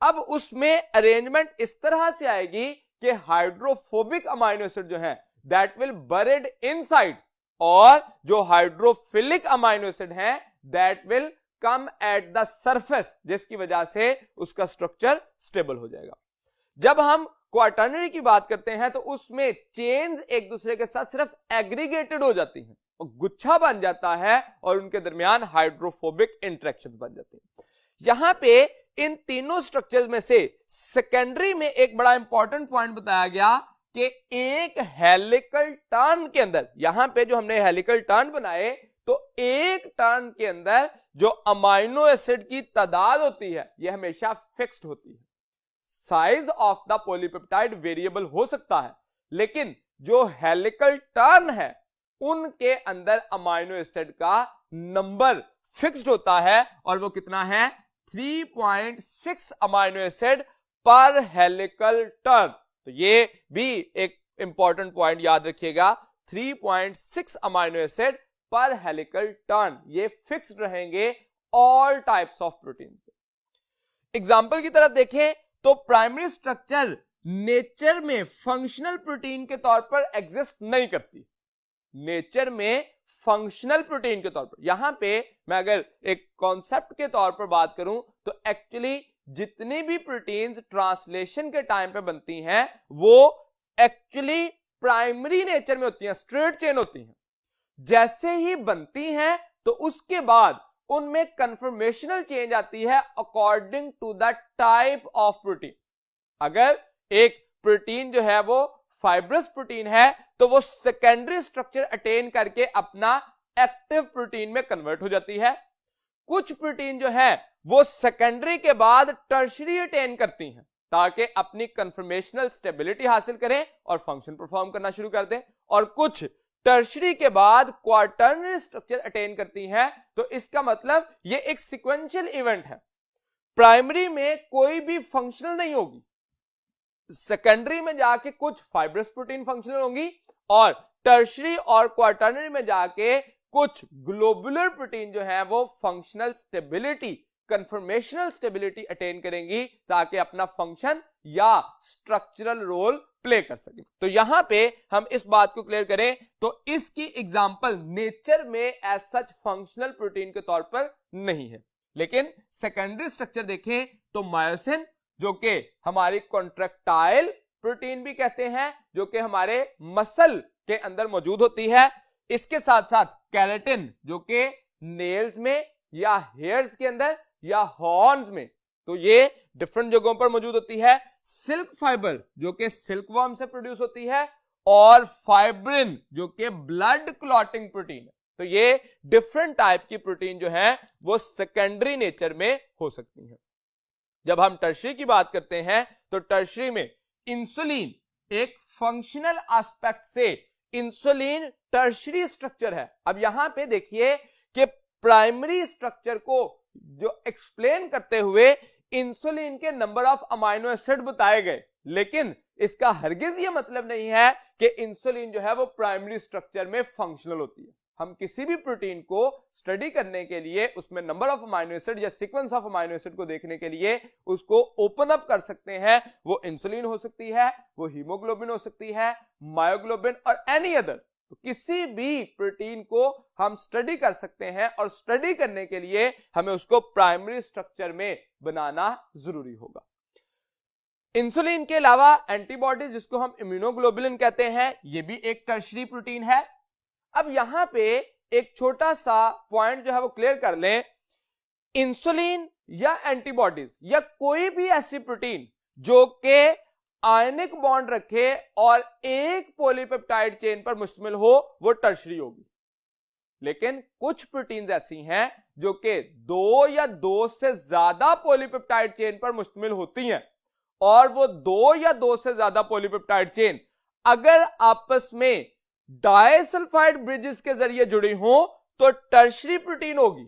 अब उसमें अरेंजमेंट इस तरह से आएगी कि हाइड्रोफोबिक अमाइनो एसिड जो है दैट विल बरीड इनसाइड, और जो हाइड्रोफिलिक अमाइनो एसिड है that will come at the surface, जिसकी वजह से उसका स्ट्रक्चर स्टेबल हो जाएगा। जब हम क्वाटर्नरी की बात करते हैं तो उसमें चेन्स एक दूसरे के साथ सिर्फ एग्रीगेटेड हो जाती हैं और गुच्छा बन जाता है और उनके दरमियान हाइड्रोफोबिक इंटरेक्शन बन जाते हैं। यहां पे इन तीनों स्ट्रक्चर्स में से सेकेंडरी में एक बड़ा इंपॉर्टेंट पॉइंट बताया गया कि एक हेलिकल टर्न के अंदर, यहां पे जो हमने हेलिकल टर्न बनाए तो एक टर्न के अंदर जो अमाइनो एसिड की तादाद होती है यह हमेशा फिक्स्ड होती है। Size of the polypeptide variable हो सकता है, लेकिन जो हेलिकल टर्न है उनके अंदर अमाइनो एसिड का नंबर फिक्स्ड होता है, और वो कितना है? 3.6 अमाइनो एसिड पर हेलिकल टर्न। तो ये भी एक इंपॉर्टेंट पॉइंट याद रखिएगा, 3.6 अमाइनो एसिड पर हेलिकल टर्न ये फिक्स्ड रहेंगे all types of protein. Example की तरफ देखें तो प्राइमरी स्ट्रक्चर नेचर में फंक्शनल प्रोटीन के तौर पर एग्जिस्ट नहीं करती। नेचर में फंक्शनल प्रोटीन के तौर पर, यहां पे मैं अगर एक कॉन्सेप्ट के तौर पर बात करूं तो एक्चुअली जितनी भी प्रोटीन्स ट्रांसलेशन के टाइम पे बनती हैं वो एक्चुअली प्राइमरी नेचर में होती हैं, स्ट्रेट चेन होती हैं। जैसे ही बनती हैं तो उसके बाद उनमें कन्फर्मेशनल चेंज आती है according to the type of protein. अगर एक प्रोटीन जो है वो फाइब्रस प्रोटीन है तो वो सेकेंडरी स्ट्रक्चर अटेन करके अपना एक्टिव प्रोटीन में कन्वर्ट हो जाती है। कुछ प्रोटीन जो है वो सेकेंडरी के बाद टर्शरी अटेन करती हैं ताकि अपनी कंफर्मेशनल स्टेबिलिटी हासिल करें और फंक्शन परफॉर्म करना शुरू कर दें, और कुछ टर्शरी के बाद क्वार्टरनरी स्ट्रक्चर अटेन करती हैं। तो इसका मतलब ये एक सीक्वेंशियल इवेंट है। प्राइमरी में कोई भी फंक्शनल नहीं होगी, सेकेंडरी में जाके कुछ फाइब्रस प्रोटीन फंक्शनल होंगी और टर्शरी और क्वार्टरनरी में जाके कुछ ग्लोबुलर प्रोटीन जो है वो functional stability, conformational stability attain करेंगी ताकि अपना फंक्शन या स्ट्रक्चरल रोल प्ले कर सके। तो यहां पे हम इस बात को क्लियर करें तो इसकी एग्जांपल नेचर में एज सच फंक्शनल प्रोटीन के तौर पर नहीं है, लेकिन सेकेंडरी स्ट्रक्चर देखें तो मायोसिन जो कि हमारी कॉन्ट्रैक्टाइल प्रोटीन भी कहते हैं, जो कि हमारे मसल के अंदर मौजूद होती है। इसके साथ साथ केराटिन जो कि नेल्स में या हेयर्स के अंदर या हॉर्न्स में, तो ये डिफरेंट जगहों पर मौजूद होती है। सिल्क फाइबर जो कि सिल्क वर्म से प्रोड्यूस होती है, और फाइब्रिन जो कि ब्लड क्लॉटिंग प्रोटीन है। तो ये डिफरेंट टाइप की प्रोटीन जो है वो सेकेंडरी नेचर में हो सकती है। जब हम टर्शरी की बात करते हैं तो टर्शरी में इंसुलिन एक फंक्शनल एस्पेक्ट से इंसुलिन टर्शरी स्ट्रक्चर है। अब यहां पे देखिए कि प्राइमरी स्ट्रक्चर को जो एक्सप्लेन करते हुए इंसुलिन के नंबर ऑफ अमाइनो एसिड बताए गए, लेकिन इसका हरगिज ये मतलब नहीं है कि इंसुलिन जो है वो प्राइमरी स्ट्रक्चर में फंक्शनल होती है। हम किसी भी प्रोटीन को स्टडी करने के लिए उसमें नंबर ऑफ अमाइनो एसिड या सीक्वेंस ऑफ अमाइनो एसिड को देखने के लिए उसको ओपन अप कर सकते हैं। वो इंसुलिन हो सकती है, वो हीमोग्लोबिन हो सकती है, मायोग्लोबिन और एनी अदर। तो किसी भी प्रोटीन को हम स्टडी कर सकते हैं और स्टडी करने के लिए हमें उसको प्राइमरी स्ट्रक्चर में बनाना जरूरी होगा। इंसुलिन के अलावा एंटीबॉडीज जिसको हम इम्यूनोग्लोबुलिन कहते हैं, ये भी एक टर्शरी प्रोटीन है। अब यहां पे एक छोटा सा पॉइंट जो है वो क्लियर कर लें, इंसुलिन या एंटीबॉडीज या कोई भी ऐसी प्रोटीन जो कि आयनिक बॉन्ड रखे और एक पॉलीपेप्टाइड चेन पर मुश्तमिल हो, वो टर्शरी होगी। लेकिन कुछ प्रोटीन्स ऐसी हैं जो कि दो या दो से ज्यादा पॉलीपेप्टाइड चेन पर मुश्तमिल होती हैं, और वो दो या दो से ज्यादा पॉलीपेप्टाइड चेन अगर आपस में डाइसल्फाइड ब्रिजेस के जरिए जुड़ी हो तो टर्शरी प्रोटीन होगी,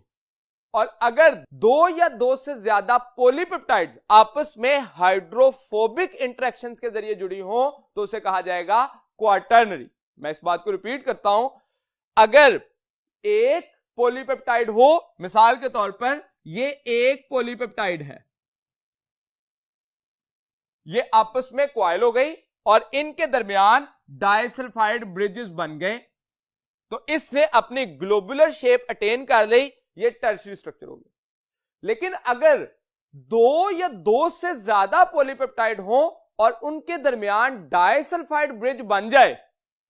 और अगर दो या दो से ज्यादा पॉलीपेप्टाइड्स आपस में हाइड्रोफोबिक इंटरेक्शंस के जरिए जुड़ी हो तो उसे कहा जाएगा क्वार्टरनरी। मैं इस बात को रिपीट करता हूं, अगर एक पॉलीपेप्टाइड हो, मिसाल के तौर पर ये एक पॉलीपेप्टाइड है, ये आपस में क्वाइल हो गई और इनके दरमियान डाइसल्फाइड ब्रिजेस बन गए, तो इसने अपनी ग्लोबुलर शेप अटेन कर ली, ये टर्शरी स्ट्रक्चर हो गया। लेकिन अगर दो या दो से ज्यादा पॉलीपेप्टाइड हो और उनके दरमियान डाइसल्फाइड ब्रिज बन जाए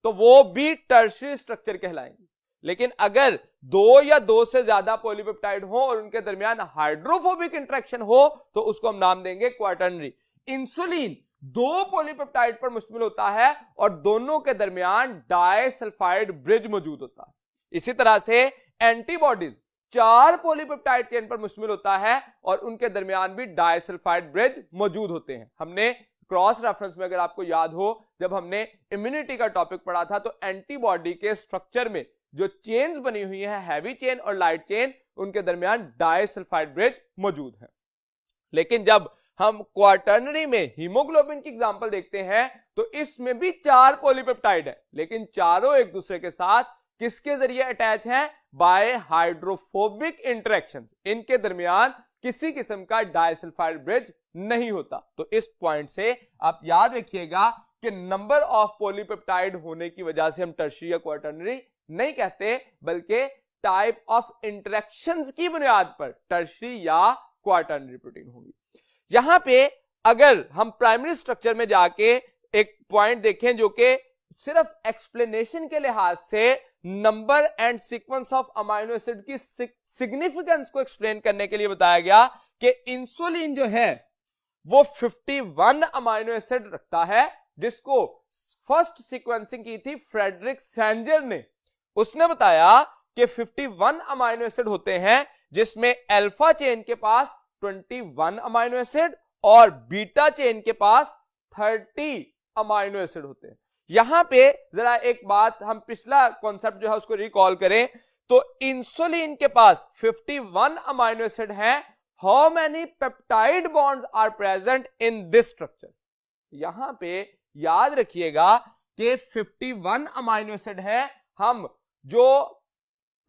तो वो भी टर्शरी स्ट्रक्चर कहलाएंगे। लेकिन अगर दो या दो से ज्यादा पॉलीपेप्टाइड हो और उनके दरमियान हाइड्रोफोबिक इंटरेक्शन हो तो उसको हम नाम देंगे क्वार्टरनरी। इंसुलिन दो पॉलीपेप्टाइड पर मुश्तमिल होता है और दोनों के दरमियान डाइसल्फाइड ब्रिज मौजूद होता है। इसी तरह से एंटीबॉडीज चार पॉलीपेप्टाइड चेन पर मुश्तमिल होता है और उनके दरमियान भी डाइसल्फाइड ब्रिज मौजूद होते हैं। हमने क्रॉस रेफरेंस में अगर आपको याद हो, जब हमने इम्यूनिटी का टॉपिक पढ़ा था तो एंटीबॉडी के स्ट्रक्चर में जो चेन्स बनी हुई है, हैवी चेन और लाइट चेन, उनके दरमियान डाइसल्फाइड ब्रिज मौजूद है। लेकिन जब हम क्वार्टरनरी में हीमोग्लोबिन की एग्जांपल देखते हैं तो इसमें भी चार पॉलीपेप्टाइड है, लेकिन चारों एक दूसरे के साथ किसके जरिए अटैच हैं? By hydrophobic interactions. इनके दरमियान किसी किस्म का डाइसल्फाइड ब्रिज नहीं होता। तो इस पॉइंट से आप याद रखिएगा कि नंबर ऑफ पॉलीपेप्टाइड होने की वजह से हम टर्शरी या क्वार्टरनरी नहीं कहते, बल्कि टाइप ऑफ इंटरेक्शंस की बुनियाद पर टर्शरी या क्वार्टरनरी प्रोटीन होगी। यहां पे अगर हम प्राइमरी स्ट्रक्चर में जाके एक पॉइंट देखें जो कि सिर्फ एक्सप्लेनेशन के लिहाज से number and sequence of amino acid की सिग्निफिकेंस को एक्सप्लेन करने के लिए बताया गया कि इंसुलिन जो है वो 51 अमाइनो एसिड रखता है, जिसको फर्स्ट सीक्वेंसिंग की थी फ्रेडरिक सेंजर ने। उसने बताया कि 51 अमाइनो एसिड होते हैं, जिसमें अल्फा चेन के पास 21 अमाइनो एसिड और बीटा चेन के पास 30 अमाइनो एसिड होते हैं। यहां पे जरा एक बात, हम पिछला कॉन्सेप्ट जो है उसको रिकॉल करें, तो इंसुलिन के पास 51 अमाइनो एसिड हैं। How many peptide bonds are present in this structure? यहां पे याद रखिएगा कि 51 अमाइनो एसिड है। हम जो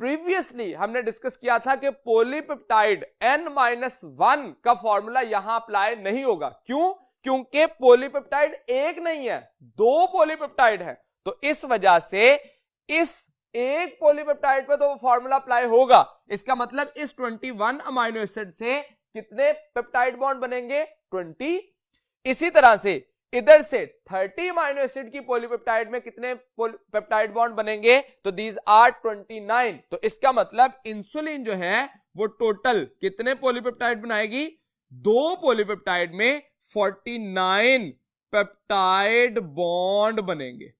प्रीवियसली हमने डिस्कस किया था कि पॉलीपेप्टाइड N-1 का फॉर्मूला यहां अप्लाई नहीं होगा। क्यों? क्योंकि पॉलीपेप्टाइड एक नहीं है, दो पॉलीपेप्टाइड है। तो इस वजह से इस एक पॉलीपेप्टाइड पे तो वो फॉर्मूला अप्लाई होगा। इसका मतलब इस 21 अमाइनो एसिड से कितने पेप्टाइड बॉन्ड बनेंगे? 20। इसी तरह से इधर से 30 अमाइनो एसिड की पॉलीपेप्टाइड में कितने पेप्टाइड बॉन्ड बनेंगे? तो दीज आर 29। तो इसका मतलब इंसुलिन जो है वो टोटल कितने पॉलीपेप्टाइड बनाएगी? दो पॉलीपेप्टाइड में 49 पेप्टाइड बॉन्ड बनेंगे।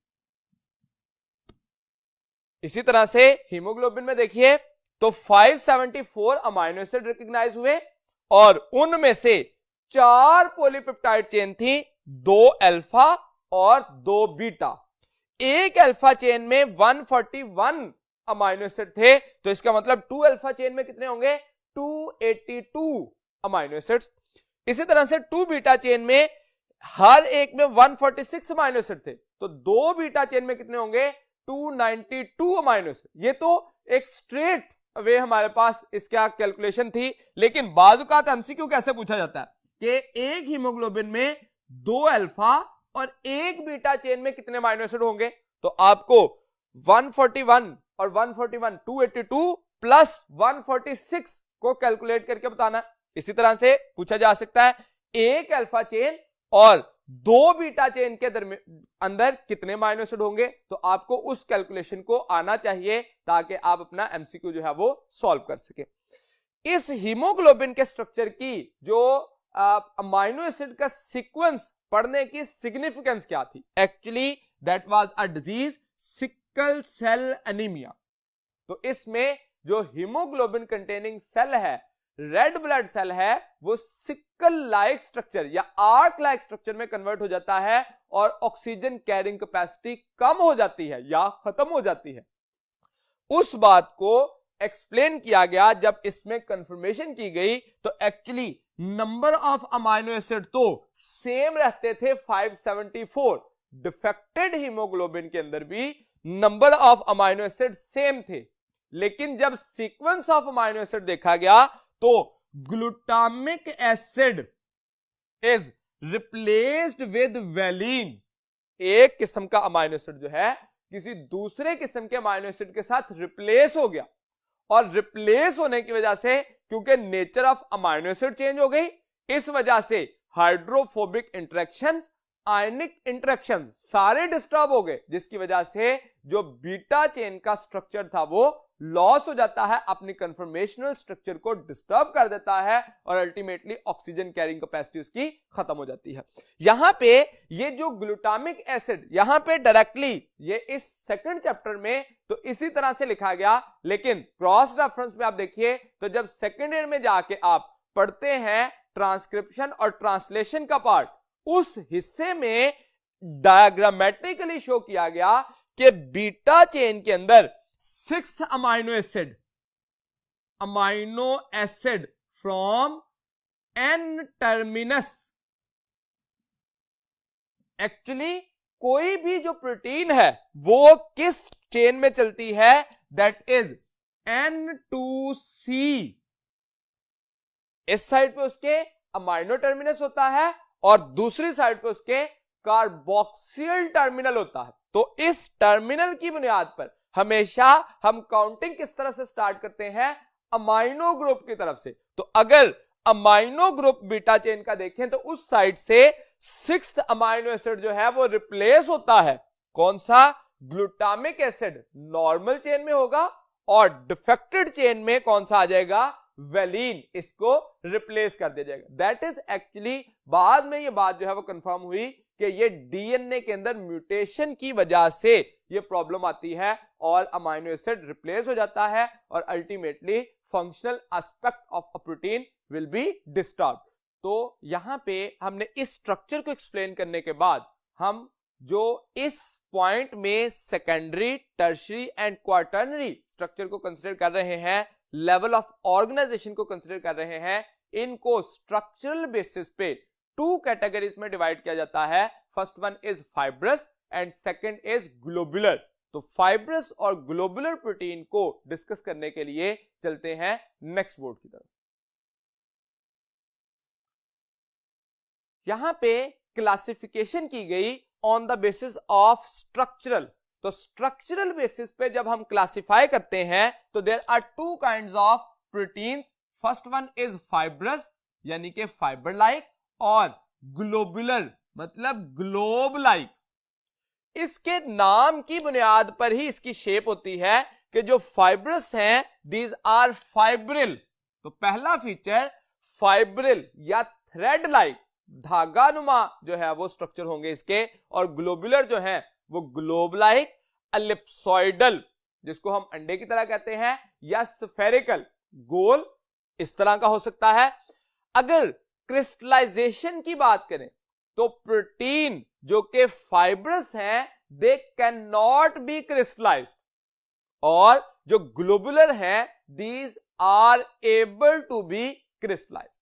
इसी तरह से हीमोग्लोबिन में देखिए तो 574 अमाइनो एसिड रिकॉग्नाइज हुए और उनमें से 4 पॉलीपेप्टाइड चेन थी, 2 अल्फा और 2 बीटा। एक अल्फा चेन में 141 अमाइनो एसिड थे, तो इसका मतलब 2 अल्फा चेन में कितने होंगे? 282 अमाइनो एसिड्स। इसी तरह से 2 बीटा चेन में हर एक में 146 अमाइनो एसिड थे, तो 2 बीटा चेन में कितने होंगे? 292 अमाइनो एसिड। ये तो एक स्ट्रेट वे हमारे पास इसका कैलकुलेशन थी, लेकिन बाज़ औक़ात एमसीक्यू कैसे पूछा जाता है कि एक हीमोग्लोबिन में 2 अल्फा और एक बीटा चेन में कितने अमाइनो एसिड होंगे? तो आपको 141 और 141 282 प्लस 146 को कैलकुलेट करके बताना। इसी तरह से पूछा जा सकता है एक अल्फा चेन और 2 बीटा चेन के अंदर कितने अमाइनो एसिड होंगे? तो आपको उस कैलकुलेशन को आना चाहिए ताकि आप अपना एमसीक्यू जो है वो सॉल्व कर सके। इस हीमोग्लोबिन के स्ट्रक्चर की जो अमाइनो एसिड का सीक्वेंस पढ़ने की सिग्निफिकेंस क्या थी? Actually that was a disease, sickle cell anaemia. तो इसमें जो हीमोग्लोबिन कंटेनिंग सेल है, रेड ब्लड सेल है, वो सिकल लाइक स्ट्रक्चर या आर्क लाइक स्ट्रक्चर में कन्वर्ट हो जाता है और ऑक्सीजन कैरिंग कैपेसिटी कम हो जाती है या खत्म हो जाती है। उस बात को एक्सप्लेन किया गया जब इसमें कंफर्मेशन की गई, तो actually number of amino acid तो सेम रहते थे 574। डिफेक्टेड हीमोग्लोबिन के अंदर भी number of amino acid same थे, लेकिन जब सीक्वेंस ऑफ अमाइनो एसिड देखा गया तो glutamic acid is replaced with valine. एक किस्म का अमाइनो एसिड जो है किसी दूसरे किस्म के अमाइनो एसिड के साथ रिप्लेस हो गया, और रिप्लेस होने की वजह से क्योंकि nature of amino acid change हो गई, इस वजह से हाइड्रोफोबिक इंटरेक्शंस, आयनिक इंटरेक्शंस सारे डिस्टर्ब हो गए, जिसकी वजह से जो बीटा चेन का स्ट्रक्चर था वो लॉस हो जाता है, अपनी कंफर्मेशनल स्ट्रक्चर को डिस्टर्ब कर देता है और अल्टीमेटली ऑक्सीजन कैरिंग कैपेसिटी उसकी खत्म हो जाती है। यहां पे ये जो ग्लूटामिक एसिड यहां पे डायरेक्टली ये इस सेकंड चैप्टर में तो इसी तरह से लिखा गया, लेकिन क्रॉस रेफरेंस में आप देखिए तो जब सेकंड ईयर में जाके आप पढ़ते हैं ट्रांसक्रिप्शन और ट्रांसलेशन का पार्ट, उस हिस्से में डायग्रामेटिकली शो किया गया कि बीटा चेन के अंदर 6th amino acid from N terminus. Actually कोई भी जो प्रोटीन है वो किस चेन में चलती है? That is N2C। इस साइड पे उसके अमाइनो टर्मिनस होता है और दूसरी साइड पे उसके कार्बोक्सिल टर्मिनल होता है। तो इस टर्मिनल की बुनियाद पर हमेशा हम काउंटिंग किस तरह से स्टार्ट करते हैं? अमाइनो ग्रुप की तरफ से। तो अगर अमाइनो ग्रुप बीटा चेन का देखें तो उस साइड से 6th अमाइनो एसिड जो है वो रिप्लेस होता है। कौन सा? ग्लूटामिक एसिड नॉर्मल चेन में होगा और डिफेक्टेड चेन में कौन सा आ जाएगा? वेलिन। इसको रिप्लेस कर दिया जाएगा। दैट इज एक्चुअली बाद में ये बात जो है वो कंफर्म हुई कि ये डीएनए के अंदर म्यूटेशन की वजह से ये प्रॉब्लम आती है और अमाइनो एसिड रिप्लेस हो जाता है और ultimately functional aspect of a protein will be disturb. तो यहां पे हमने इस स्ट्रक्चर को एक्सप्लेन करने के बाद हम जो इस पॉइंट में secondary, tertiary and quaternary structure को कंसीडर कर रहे हैं, लेवल ऑफ ऑर्गेनाइजेशन को कंसीडर कर रहे हैं, इनको स्ट्रक्चरल बेसिस पे टू कैटेगरीज में डिवाइड किया जाता है। First one is fibrous and second is globular. तो फाइब्रस और ग्लोबुलर प्रोटीन को डिस्कस करने के लिए चलते हैं नेक्स्ट बोर्ड की तरफ। यहां पे क्लासिफिकेशन की गई on the basis of structural. तो स्ट्रक्चरल बेसिस पे जब हम क्लासिफाई करते हैं तो there are two kinds of protein. First one is fibrous यानी कि फाइबर लाइक, और ग्लोबुलर मतलब ग्लोब लाइक। इसके नाम की बुनियाद पर ही इसकी शेप होती है कि जो फाइब्रस हैं दीज आर फाइब्रिल। तो पहला फीचर फाइब्रिल या थ्रेड लाइक, धागा नुमा जो है वो स्ट्रक्चर होंगे इसके, और ग्लोबुलर जो है वो ग्लोब लाइक, एलिप्सॉइडल जिसको हम अंडे की तरह कहते हैं, या स्फेरिकल गोल इस तरह का हो सकता है। अगर क्रिस्टलाइजेशन की बात करें तो प्रोटीन जो कि फाइब्रस हैं they can not be crystallised, और जो ग्लोबुलर हैं these are able to be crystallised.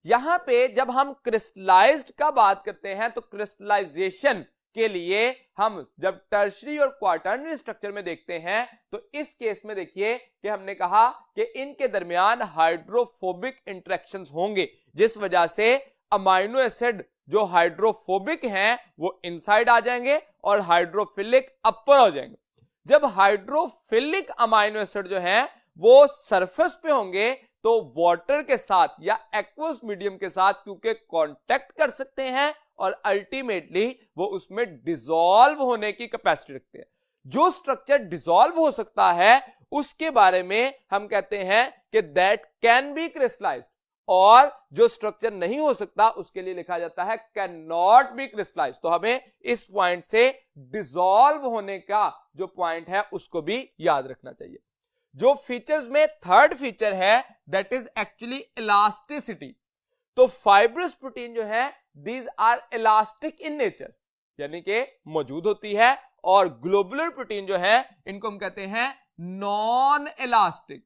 यहां पे जब हम क्रिस्टलाइज्ड का बात करते हैं तो क्रिस्टलाइजेशन के लिए हम जब टर्शियरी और क्वार्टरनरी स्ट्रक्चर में देखते हैं तो इस केस में देखिए कि हमने कहा कि इनके दरमियान हाइड्रोफोबिक इंटरेक्शंस होंगे, जिस वजह से अमाइनो एसिड जो हाइड्रोफोबिक हैं वो इनसाइड आ जाएंगे और हाइड्रोफिलिक अपर हो जाएंगे। जब हाइड्रोफिलिक अमाइनो एसिड जो है वो सरफेस पे होंगे तो वाटर के साथ या एक्वस मीडियम के साथ क्योंकि कांटेक्ट कर सकते हैं और अल्टीमेटली वो उसमें डिसॉल्व होने की कैपेसिटी रखते हैं। जो स्ट्रक्चर डिसॉल्व हो सकता है उसके बारे में हम कहते हैं कि दैट कैन बी क्रिस्टलाइज्ड, और जो स्ट्रक्चर नहीं हो सकता उसके लिए लिखा जाता है कैन नॉट बी क्रिस्टलाइज्ड। तो हमें इस पॉइंट से डिसॉल्व होने का जो पॉइंट है उसको भी याद रखना चाहिए। जो फीचर्स में थर्ड फीचर है दैट इज एक्चुअली इलास्टिसिटी। तो फाइब्रस प्रोटीन जो है these are elastic in nature यानी कि मौजूद होती है, और ग्लोबुलर प्रोटीन जो है इनको हम कहते हैं नॉन इलास्टिक।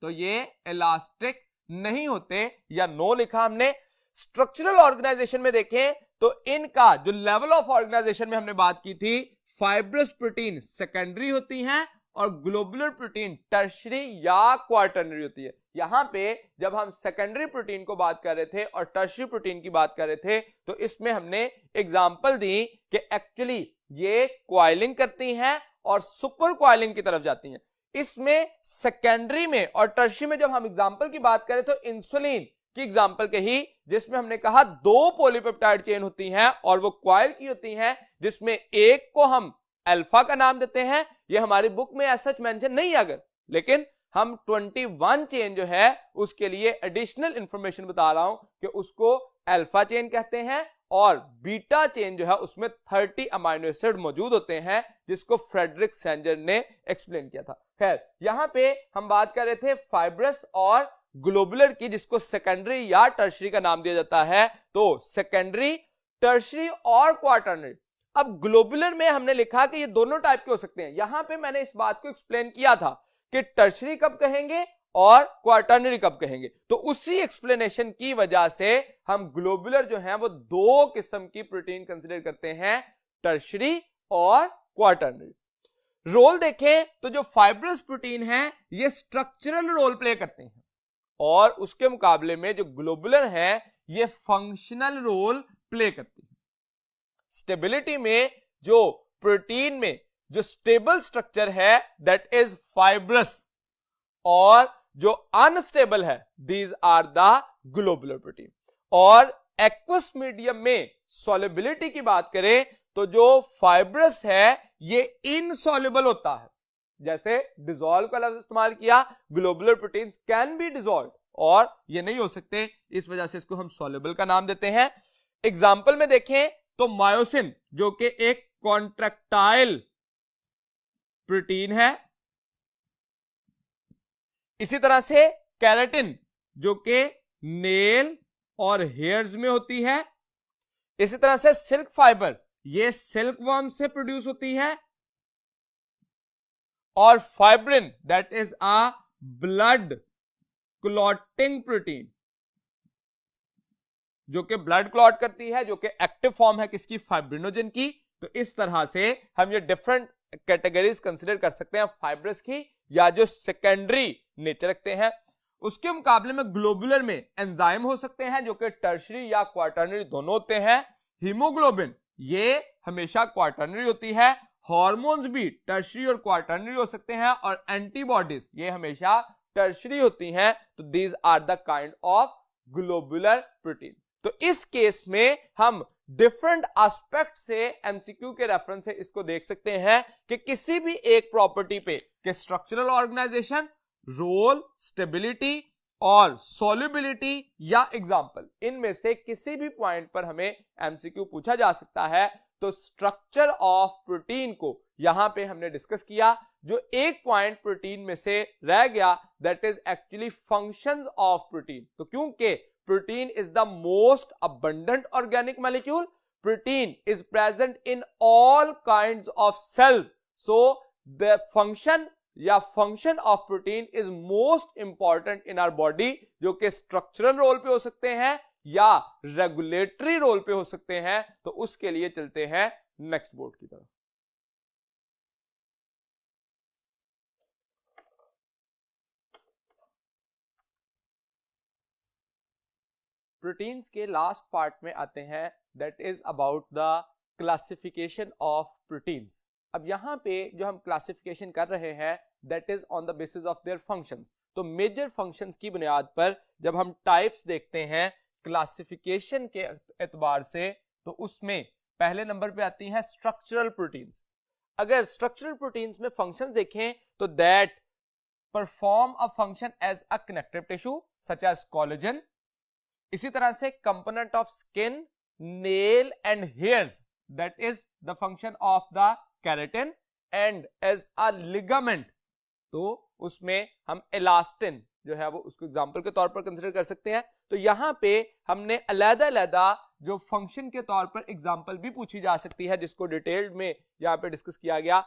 तो ये इलास्टिक नहीं होते, या नो लिखा हमने। स्ट्रक्चरल ऑर्गेनाइजेशन में देखें तो इनका जो लेवल ऑफ ऑर्गेनाइजेशन में हमने बात की थी, फाइब्रस प्रोटीन सेकेंडरी होती हैं और ग्लोबुलर प्रोटीन टर्शियरी या क्वार्टरनरी होती है। यहां पे जब हम सेकेंडरी प्रोटीन को बात कर रहे थे और टर्शियरी प्रोटीन की बात कर रहे थे तो इसमें हमने एग्जांपल दी कि एक्चुअली ये क्वाइलिंग करती हैं और सुपर क्वाइलिंग की तरफ जाती हैं। इसमें सेकेंडरी में और टर्शियरी में जब हम एग्जांपल की बात करें तो इंसुलिन की एग्जांपल कही, जिसमें हमने कहा दो पॉलीपेप्टाइड चेन होती हैं और वो क्वाइल की होती हैं, जिसमें एक को हम अल्फा का नाम देते हैं। ये हमारी बुक में ऐसा मेंशन नहीं है अगर, लेकिन हम 21 चेन जो है उसके लिए एडिशनल इंफॉर्मेशन बता रहा हूं कि उसको अल्फा चेन कहते हैं, और बीटा चेन जो है उसमें 30 अमाइनो एसिड मौजूद होते हैं, जिसको फ्रेडरिक सेंजर ने एक्सप्लेन किया था। खैर यहां पे हम बात कर रहे थे फाइब्रस और ग्लोबुलर की, जिसको सेकेंडरी या टर्शियरी का नाम दिया जाता है। तो सेकेंडरी, टर्शियरी और क्वार्टरनरी। अब ग्लोबुलर में हमने लिखा कि ये दोनों टाइप के हो सकते हैं। यहां पे मैंने इस बात को एक्सप्लेन किया था कि टर्शियरी कब कहेंगे और क्वार्टरनरी कब कहेंगे, तो उसी एक्सप्लेनेशन की वजह से हम ग्लोबुलर जो है वो दो किस्म की प्रोटीन कंसीडर करते हैं, टर्शियरी और क्वार्टरनरी। रोल देखें तो जो फाइब्रस प्रोटीन है ये स्ट्रक्चरल रोल प्ले करते हैं, और उसके मुकाबले में जो ग्लोबुलर है ये फंक्शनल रोल प्ले करती है। स्टेबिलिटी में जो प्रोटीन में जो स्टेबल स्ट्रक्चर है दैट इज फाइब्रस, और जो अनस्टेबल है these are the globular protein. और एक्वस मीडियम में सॉल्युबिलिटी की बात करें तो जो फाइब्रस है ये इनसॉल्युबल होता है, जैसे डिसॉल्व का लफ्ज इस्तेमाल किया, globular protein can be dissolve, और ये नहीं हो सकते, इस वजह से इसको हम सॉल्युबल का नाम देते हैं। एग्जाम्पल में देखें तो मायोसिन जो कि एक कॉन्ट्रैक्टाइल प्रोटीन है। इसी तरह से केराटिन जो कि नेल और हेयर्स में होती है। इसी तरह से सिल्क फाइबर, ये सिल्क वर्म से प्रोड्यूस होती है। और fibrin that is a blood clotting protein, जो कि ब्लड क्लॉट करती है, जो कि एक्टिव फॉर्म है किसकी, फाइब्रिनोजन की। तो इस तरह से हम ये डिफरेंट कैटेगरीज कंसिडर कर सकते हैं फाइब्रस की, या जो सेकेंडरी नेचर रखते हैं। उसके मुकाबले में ग्लोबुलर में एंजाइम हो सकते हैं जो कि टर्शरी या क्वार्टरनरी दोनों होते हैं। हीमोग्लोबिन ये हमेशा क्वार्टरनरी होती है। हार्मोन्स भी टर्शरी और क्वार्टरनरी हो सकते हैं, और एंटीबॉडीज ये हमेशा टर्शरी होती हैं। तो these are the kind of globular protein. तो इस केस में हम डिफरेंट एस्पेक्ट से एमसीक्यू के रेफरेंस से इसको देख सकते हैं कि किसी भी एक प्रॉपर्टी पे कि स्ट्रक्चरल ऑर्गेनाइजेशन, रोल, स्टेबिलिटी और सॉल्युबिलिटी या एग्जाम्पल, इनमें से किसी भी पॉइंट पर हमें एमसीक्यू पूछा जा सकता है। तो स्ट्रक्चर ऑफ प्रोटीन को यहां पे हमने डिस्कस किया। जो एक पॉइंट प्रोटीन में से रह गया that is actually functions of protein. तो क्योंकि protein is the most abundant organic molecule, protein is present in all kinds of cells, so the function या function of protein is most important in our body, जो कि structural role पे हो सकते हैं या रेगुलेटरी रोल पे हो सकते हैं। तो उसके लिए चलते हैं नेक्स्ट बोर्ड की तरफ। प्रोटीन्स के लास्ट पार्ट में आते हैं, that is about the classification of proteins. अब यहां पे जो हम क्लासिफिकेशन कर रहे हैं that is on the basis of their functions. तो मेजर फंक्शंस की बुनियाद पर जब हम टाइप्स देखते हैं क्लासिफिकेशन के एतबार से, तो उसमें पहले नंबर पे आती हैं स्ट्रक्चरल प्रोटीन्स। अगर स्ट्रक्चरल प्रोटीन्स में फंक्शंस देखें तो that perform a function as a connective tissue such as collagen. इसी तरह से component of skin, nail and hairs that is the function of the keratin. And as a ligament, तो उसमें हम elastin जो है वो उसको एग्जांपल के तौर पर कंसीडर कर सकते हैं। तो यहां पे हमने अलग-अलग जो फंक्शन के तौर पर एग्जांपल भी पूछी जा सकती है, जिसको डिटेल्ड में यहां पे डिस्कस किया गया।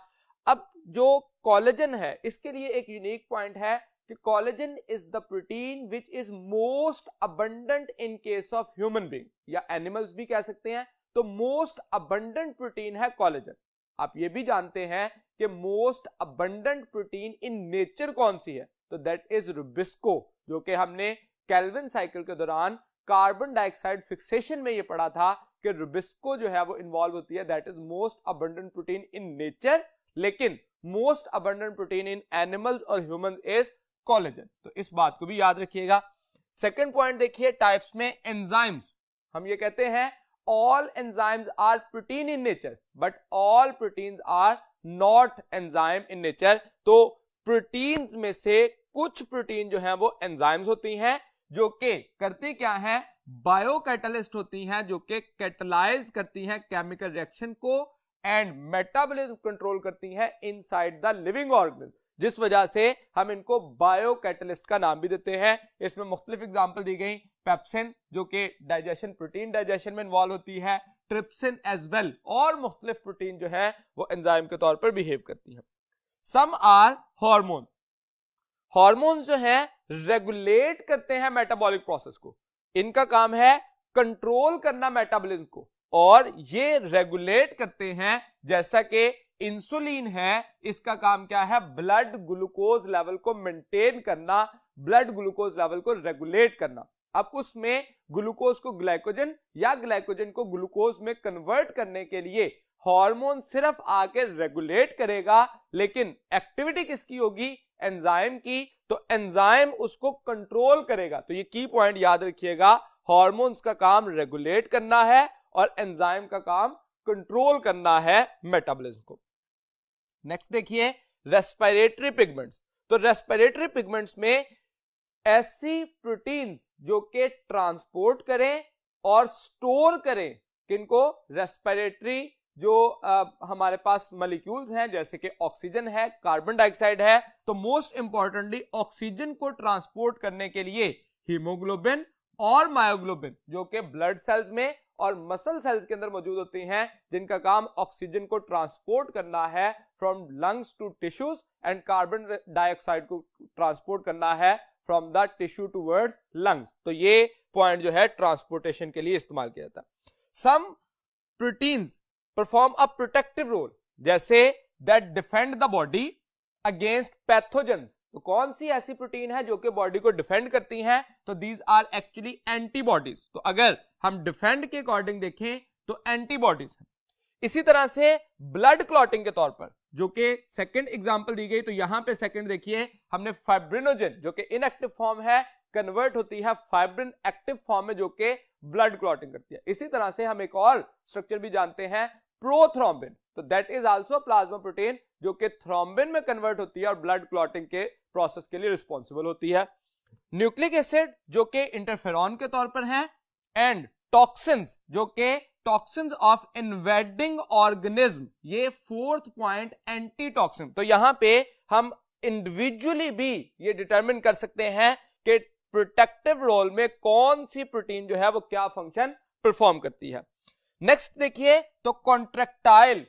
अब जो कोलेजन है, इसके लिए एक यूनिक पॉइंट है कि collagen is the protein which is most abundant in case of human being या एनिमल्स भी कह सकते हैं। तो मोस्ट अबंडेंट प्रोटीन है कोलेजन। आप ये भी जानते हैं कि most abundant protein in nature कौन सी है, तो दैट इज रुबिस्को, जो कि हमने केल्विन साइकिल के दौरान कार्बन डाइऑक्साइड फिक्सेशन में ये पढ़ा था कि रुबिस्को जो है वो इन्वॉल्व होती है, that is most abundant protein in nature. लेकिन most abundant protein in animals और ह्यूमंस इज कोलेजन। तो इस बात को भी याद रखिएगा। सेकंड पॉइंट देखिए टाइप्स में एंजाइम्स। हम ये कहते हैं all enzymes are protein in nature but all proteins are not enzyme in nature. तो प्रोटीन्स में से कुछ प्रोटीन जो है वो एंजाइम्स होती हैं, जो कि करती क्या है, बायो कैटलिस्ट होती हैं, जो कि कैटलाइज करती हैं केमिकल रिएक्शन को एंड मेटाबॉलिज्म कंट्रोल करती हैं इनसाइड द लिविंग ऑर्गेनिज्म, जिस वजह से हम इनको बायो कैटलिस्ट का नाम भी देते हैं। इसमें मुख्तलिफ एग्जांपल दी गई, पेप्सिन जो कि डाइजेशन, प्रोटीन डाइजेशन में इन्वॉल्व होती है, ट्रिप्सिन एज वेल, और मुख्तलिफ प्रोटीन जो है वो एंजाइम के तौर पर बिहेव करती हैं। Some are hormone. हार्मोन्स जो है रेगुलेट करते हैं मेटाबॉलिक प्रोसेस को, इनका काम है कंट्रोल करना मेटाबॉलिज्म को, और ये रेगुलेट करते हैं। जैसा कि इंसुलिन है, इसका काम क्या है, ब्लड ग्लूकोज लेवल को मेंटेन करना, ब्लड ग्लूकोज लेवल को रेगुलेट करना। अब उसमें ग्लूकोज को ग्लाइकोजन या ग्लाइकोजन को ग्लूकोज में कन्वर्ट करने के लिए हार्मोन सिर्फ आके रेगुलेट करेगा, लेकिन एक्टिविटी किसकी होगी, एंजाइम की। तो एंजाइम उसको कंट्रोल करेगा। तो ये की पॉइंट याद रखिएगा, हार्मोन्स का काम रेगुलेट करना है और एंजाइम का काम कंट्रोल करना है मेटाबॉलिज्म को। नेक्स्ट देखिए रेस्पिरेटरी पिगमेंट्स। तो रेस्पिरेटरी पिगमेंट्स में ऐसी प्रोटीन्स जो कि ट्रांसपोर्ट करें और स्टोर करें किनको, रेस्पिरेटरी जो हमारे पास मॉलिक्यूल्स हैं जैसे कि ऑक्सीजन है, कार्बन डाइऑक्साइड है, तो मोस्ट इंपॉर्टेंटली ऑक्सीजन को ट्रांसपोर्ट करने के लिए हीमोग्लोबिन और मायोग्लोबिन जो कि ब्लड सेल्स में और मसल सेल्स के अंदर मौजूद होती हैं, जिनका काम ऑक्सीजन को ट्रांसपोर्ट करना है from lungs to tissues and carbon dioxide को ट्रांसपोर्ट करना है from the tissue towards lungs. तो ये पॉइंट जो है ट्रांसपोर्टेशन के लिए इस्तेमाल किया जाता है। Some proteins perform a protective role जैसे that defend the body against pathogens. तो कौन सी ऐसी प्रोटीन है जो कि बॉडी को डिफेंड करती हैं? तो दीज आर एक्चुअली एंटीबॉडीज। तो अगर हम डिफेंड के अकॉर्डिंग देखें तो एंटीबॉडीज हैं। इसी तरह से ब्लड क्लॉटिंग के तौर पर जो कि सेकंड एग्जांपल दी गई, तो यहां पे सेकंड देखिए, हमने फाइब्रिनोजन जो कि इनएक्टिव फॉर्म है कन्वर्ट होती है फाइब्रिन एक्टिव फॉर्म में जो कि ब्लड क्लॉटिंग करती है। इसी तरह से हम एक और स्ट्रक्चर भी जानते हैं, प्रोथ्रोम्बिन। तो that is also plasma protein जो कि थ्रोम्बिन में कन्वर्ट होती है और ब्लड क्लॉटिंग के प्रोसेस के लिए रिस्पॉन्सिबल होती है। न्यूक्लिक एसिड जो कि इंटरफेरॉन के तौर पर है, एंड टॉक्सिन्स जो कि टॉक्सिन्स ऑफ इन्वेडिंग ऑर्गेनिज्म, ये फोर्थ पॉइंट एंटी टॉक्सिन। तो यहां पे हम इंडिविजुअली भी ये डिटरमिन कर सकते हैं कि प्रोटेक्टिव रोल में कौन सी प्रोटीन जो है वो क्या फंक्शन परफॉर्म करती है। नेक्स्ट देखिए, तो कॉन्ट्रैक्टाइल,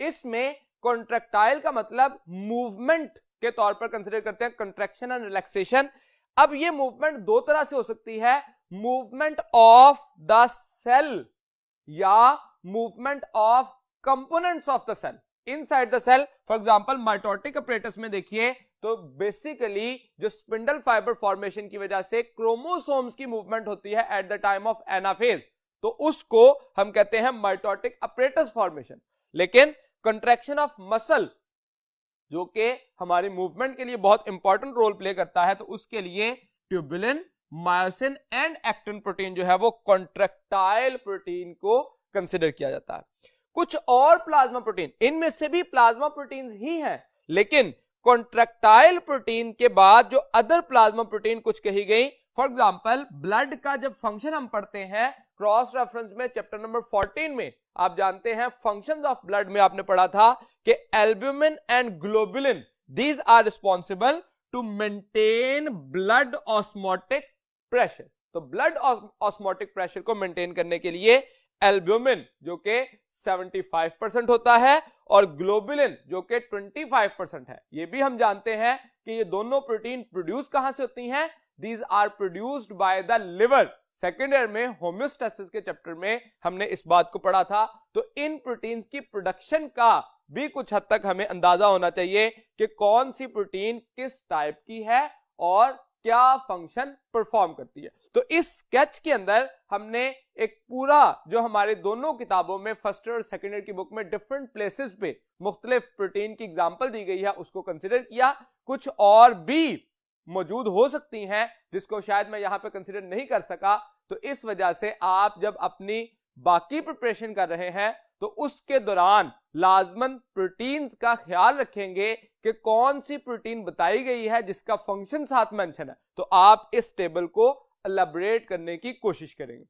इसमें कॉन्ट्रैक्टाइल का मतलब मूवमेंट के तौर पर कंसीडर करते हैं, कंट्रैक्शन एंड रिलैक्सेशन। अब ये मूवमेंट दो तरह से हो सकती है, मूवमेंट ऑफ द सेल या movement of components of the cell inside the cell. For example mitotic apparatus में देखिए तो बेसिकली जो स्पिंडल फाइबर फॉर्मेशन की वजह से क्रोमोसोम्स की मूवमेंट होती है at the time of anaphase, तो उसको हम कहते हैं माइटोटिक अपरेटस फॉर्मेशन। लेकिन कंट्रैक्शन ऑफ मसल जो कि हमारी मूवमेंट के लिए बहुत इंपॉर्टेंट रोल प्ले करता है, तो उसके लिए tubulin, myosin and actin protein जो है वो कॉन्ट्रैक्टाइल प्रोटीन को कंसीडर किया जाता है। कुछ और प्लाज्मा प्रोटीन, इनमें से भी प्लाज्मा प्रोटीन्स ही हैं, लेकिन कॉन्ट्रैक्टाइल प्रोटीन के बाद जो अदर प्लाज्मा प्रोटीन कुछ कही गई, फॉर एग्जांपल ब्लड का जब फंक्शन हम पढ़ते हैं क्रॉस रेफरेंस में चैप्टर नंबर 14 में, आप जानते हैं फंक्शंस ऑफ ब्लड में आपने पढ़ा था कि albumin and globulin these are responsible to maintain blood osmotic pressure. तो ब्लड ऑस्मोटिक प्रेशर को मेंटेन करने के लिए एल्ब्यूमिन जो कि 75% होता है और ग्लोबुलिन जो कि 25% है। ये भी हम जानते हैं कि ये दोनों प्रोटीन प्रोड्यूस कहां से होती हैं, these are produced by the liver. Second year में होम्योस्टेसिस के चैप्टर में हमने इस बात को पढ़ा था। तो इन प्रोटीन्स की प्रोडक्शन का भी कुछ हद तक हमें अंदाजा होना चाहिए कि कौन सी प्रोटीन किस टाइप की है और क्या फंक्शन परफॉर्म करती है। तो इस स्केच के अंदर हमने एक पूरा जो हमारे दोनों किताबों में फर्स्ट ईयर और सेकेंड ईयर की बुक में डिफरेंट प्लेसेस पे मुख्तलिफ प्रोटीन की एग्जांपल दी गई है उसको कंसिडर किया। कुछ और भी मौजूद हो सकती हैं जिसको शायद मैं यहां पे कंसिडर नहीं कर सका, तो इस वजह से आप जब अपनी बाकी प्रिपरेशन कर रहे हैं तो उसके दौरान लाजमन प्रोटीन्स का ख्याल रखेंगे कि कौन सी प्रोटीन बताई गई है जिसका फंक्शन साथ मेंशन है, तो आप इस टेबल को एलैबोरेट करने की कोशिश करेंगे।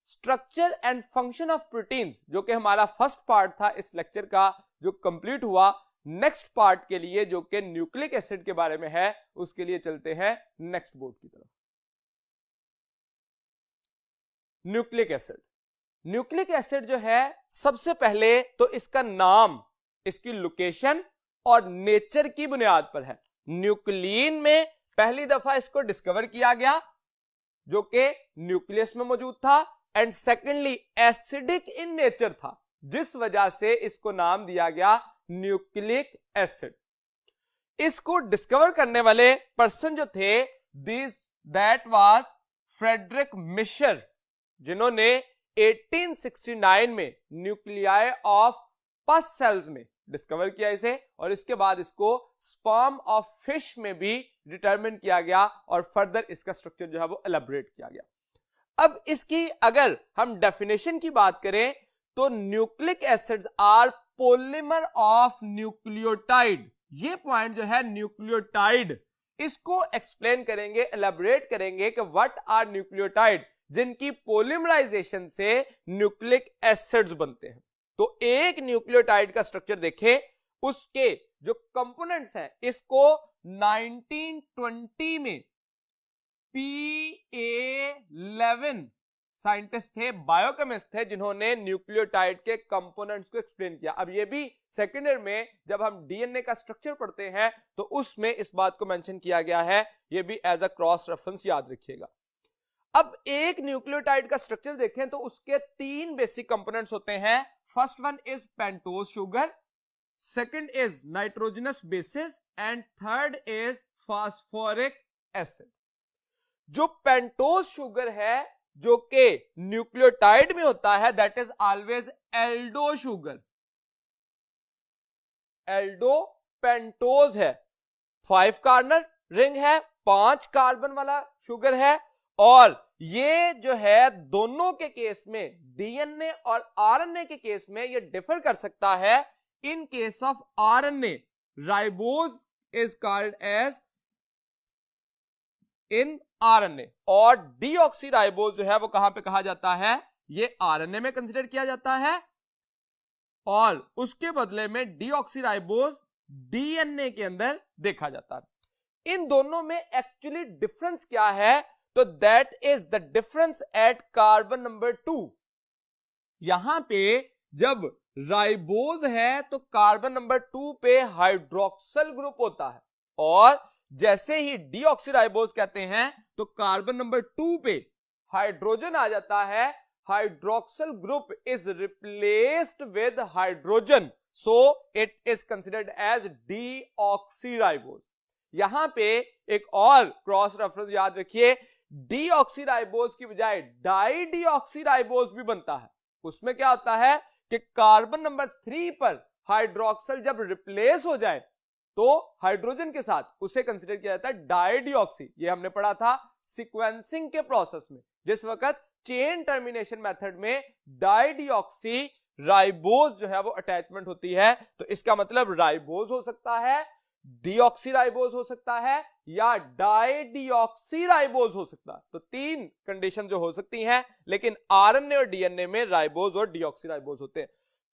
Structure and function of proteins जो कि हमारा फर्स्ट पार्ट था इस लेक्चर का जो कंप्लीट हुआ, नेक्स्ट पार्ट के लिए जो कि न्यूक्लिक एसिड के बारे में है उसके लिए चलते हैं नेक्स्ट बोर्ड की तरफ। न्यूक्लिक एसिड, न्यूक्लिक एसिड जो है सबसे पहले तो इसका नाम इसकी लोकेशन और नेचर की बुनियाद पर है। न्यूक्लियन में पहली दफा इसको डिस्कवर किया गया जो कि न्यूक्लियस में मौजूद था, and secondly acidic in nature था जिस वजह से इसको नाम दिया गया न्यूक्लिक एसिड। इसको डिस्कवर करने वाले पर्सन जो थे दैट वाज फ्रेडरिक मिशर, जिन्होंने 1869 में न्यूक्लियाई ऑफ पस सेल्स में डिस्कवर किया इसे, और इसके बाद इसको स्पर्म ऑफ फिश में भी डिटरमिन किया गया और फर्दर इसका स्ट्रक्चर जो है वो एलैबोरेट किया गया। अब इसकी अगर हम डेफिनेशन की बात करें तो nucleic acids are polymer of nucleotide. ये पॉइंट जो है न्यूक्लियोटाइड, इसको एक्सप्लेन करेंगे, एलैबोरेट करेंगे कि व्हाट आर न्यूक्लियोटाइड, जिनकी पॉलीमराइजेशन से न्यूक्लिक एसिड्स बनते हैं। तो एक न्यूक्लियोटाइड का स्ट्रक्चर देखें, उसके जो कंपोनेंट्स हैं, इसको 1920 में PA11 साइंटिस्ट थे, बायोकेमिस्ट थे, जिन्होंने न्यूक्लियोटाइड के कंपोनेंट्स को एक्सप्लेन किया। अब ये भी सेकेंड ईयर में जब हम डीएनए का स्ट्रक्चर पढ़ते हैं तो उसमें इस बात को मेंशन किया गया है, ये भी एज अ क्रॉस रेफरेंस याद रखिएगा। अब एक न्यूक्लियोटाइड का स्ट्रक्चर देखें तो उसके 3 बेसिक कंपोनेंट्स होते हैं। First one is pentose sugar, second is nitrogenous bases and third is phosphoric acid. जो पेंटोज शुगर है जो कि न्यूक्लियोटाइड में होता है, that is always Aldo sugar. Aldo pentose है, 5 कार्बन रिंग है, 5 कार्बन वाला शुगर है। और ये जो है दोनों के केस में, डीएनए और आरएनए के केस में ये डिफर कर सकता है। In case of RNA, ribose is called as in RNA, और डीऑक्सीराइबोज जो है वो कहां पे कहा जाता है, ये आरएनए में कंसीडर किया जाता है, और उसके बदले में डीऑक्सीराइबोज डीएनए के अंदर देखा जाता है। इन दोनों में एक्चुअली डिफरेंस क्या है, तो that is the difference at carbon number 2। यहां पे जब राइबोज है तो कार्बन नंबर 2 पे हाइड्रोक्सल ग्रुप होता है, और जैसे ही डीऑक्सीराइबोज कहते हैं तो कार्बन नंबर 2 पे हाइड्रोजन आ जाता है, hydroxyl group is replaced with hydrogen, so it is considered as deoxyribose. यहां पे एक और क्रॉस रेफरेंस याद रखिए, डीऑक्सीराइबोज की बजाय डाई डीऑक्सीराइबोज भी बनता है। उसमें क्या होता है कि कार्बन नंबर 3 पर हाइड्रोक्सल जब रिप्लेस हो जाए तो हाइड्रोजन के साथ उसे कंसीडर किया जाता है डाईडीऑक्सी। ये हमने पढ़ा था सीक्वेंसिंग के प्रोसेस में, जिस वक्त चेन टर्मिनेशन मेथड में डाईडीऑक्सी राइबोज जो है वो अटैचमेंट होती है, तो इसका मतलब राइबोज हो सकता है, डीऑक्सीराइबोज हो सकता है, या डाईडीऑक्सीराइबोज हो सकता है। तो 3 कंडीशन जो हो सकती हैं, लेकिन आरएनए और डीएनए में राइबोज और डीऑक्सीराइबोज होते हैं।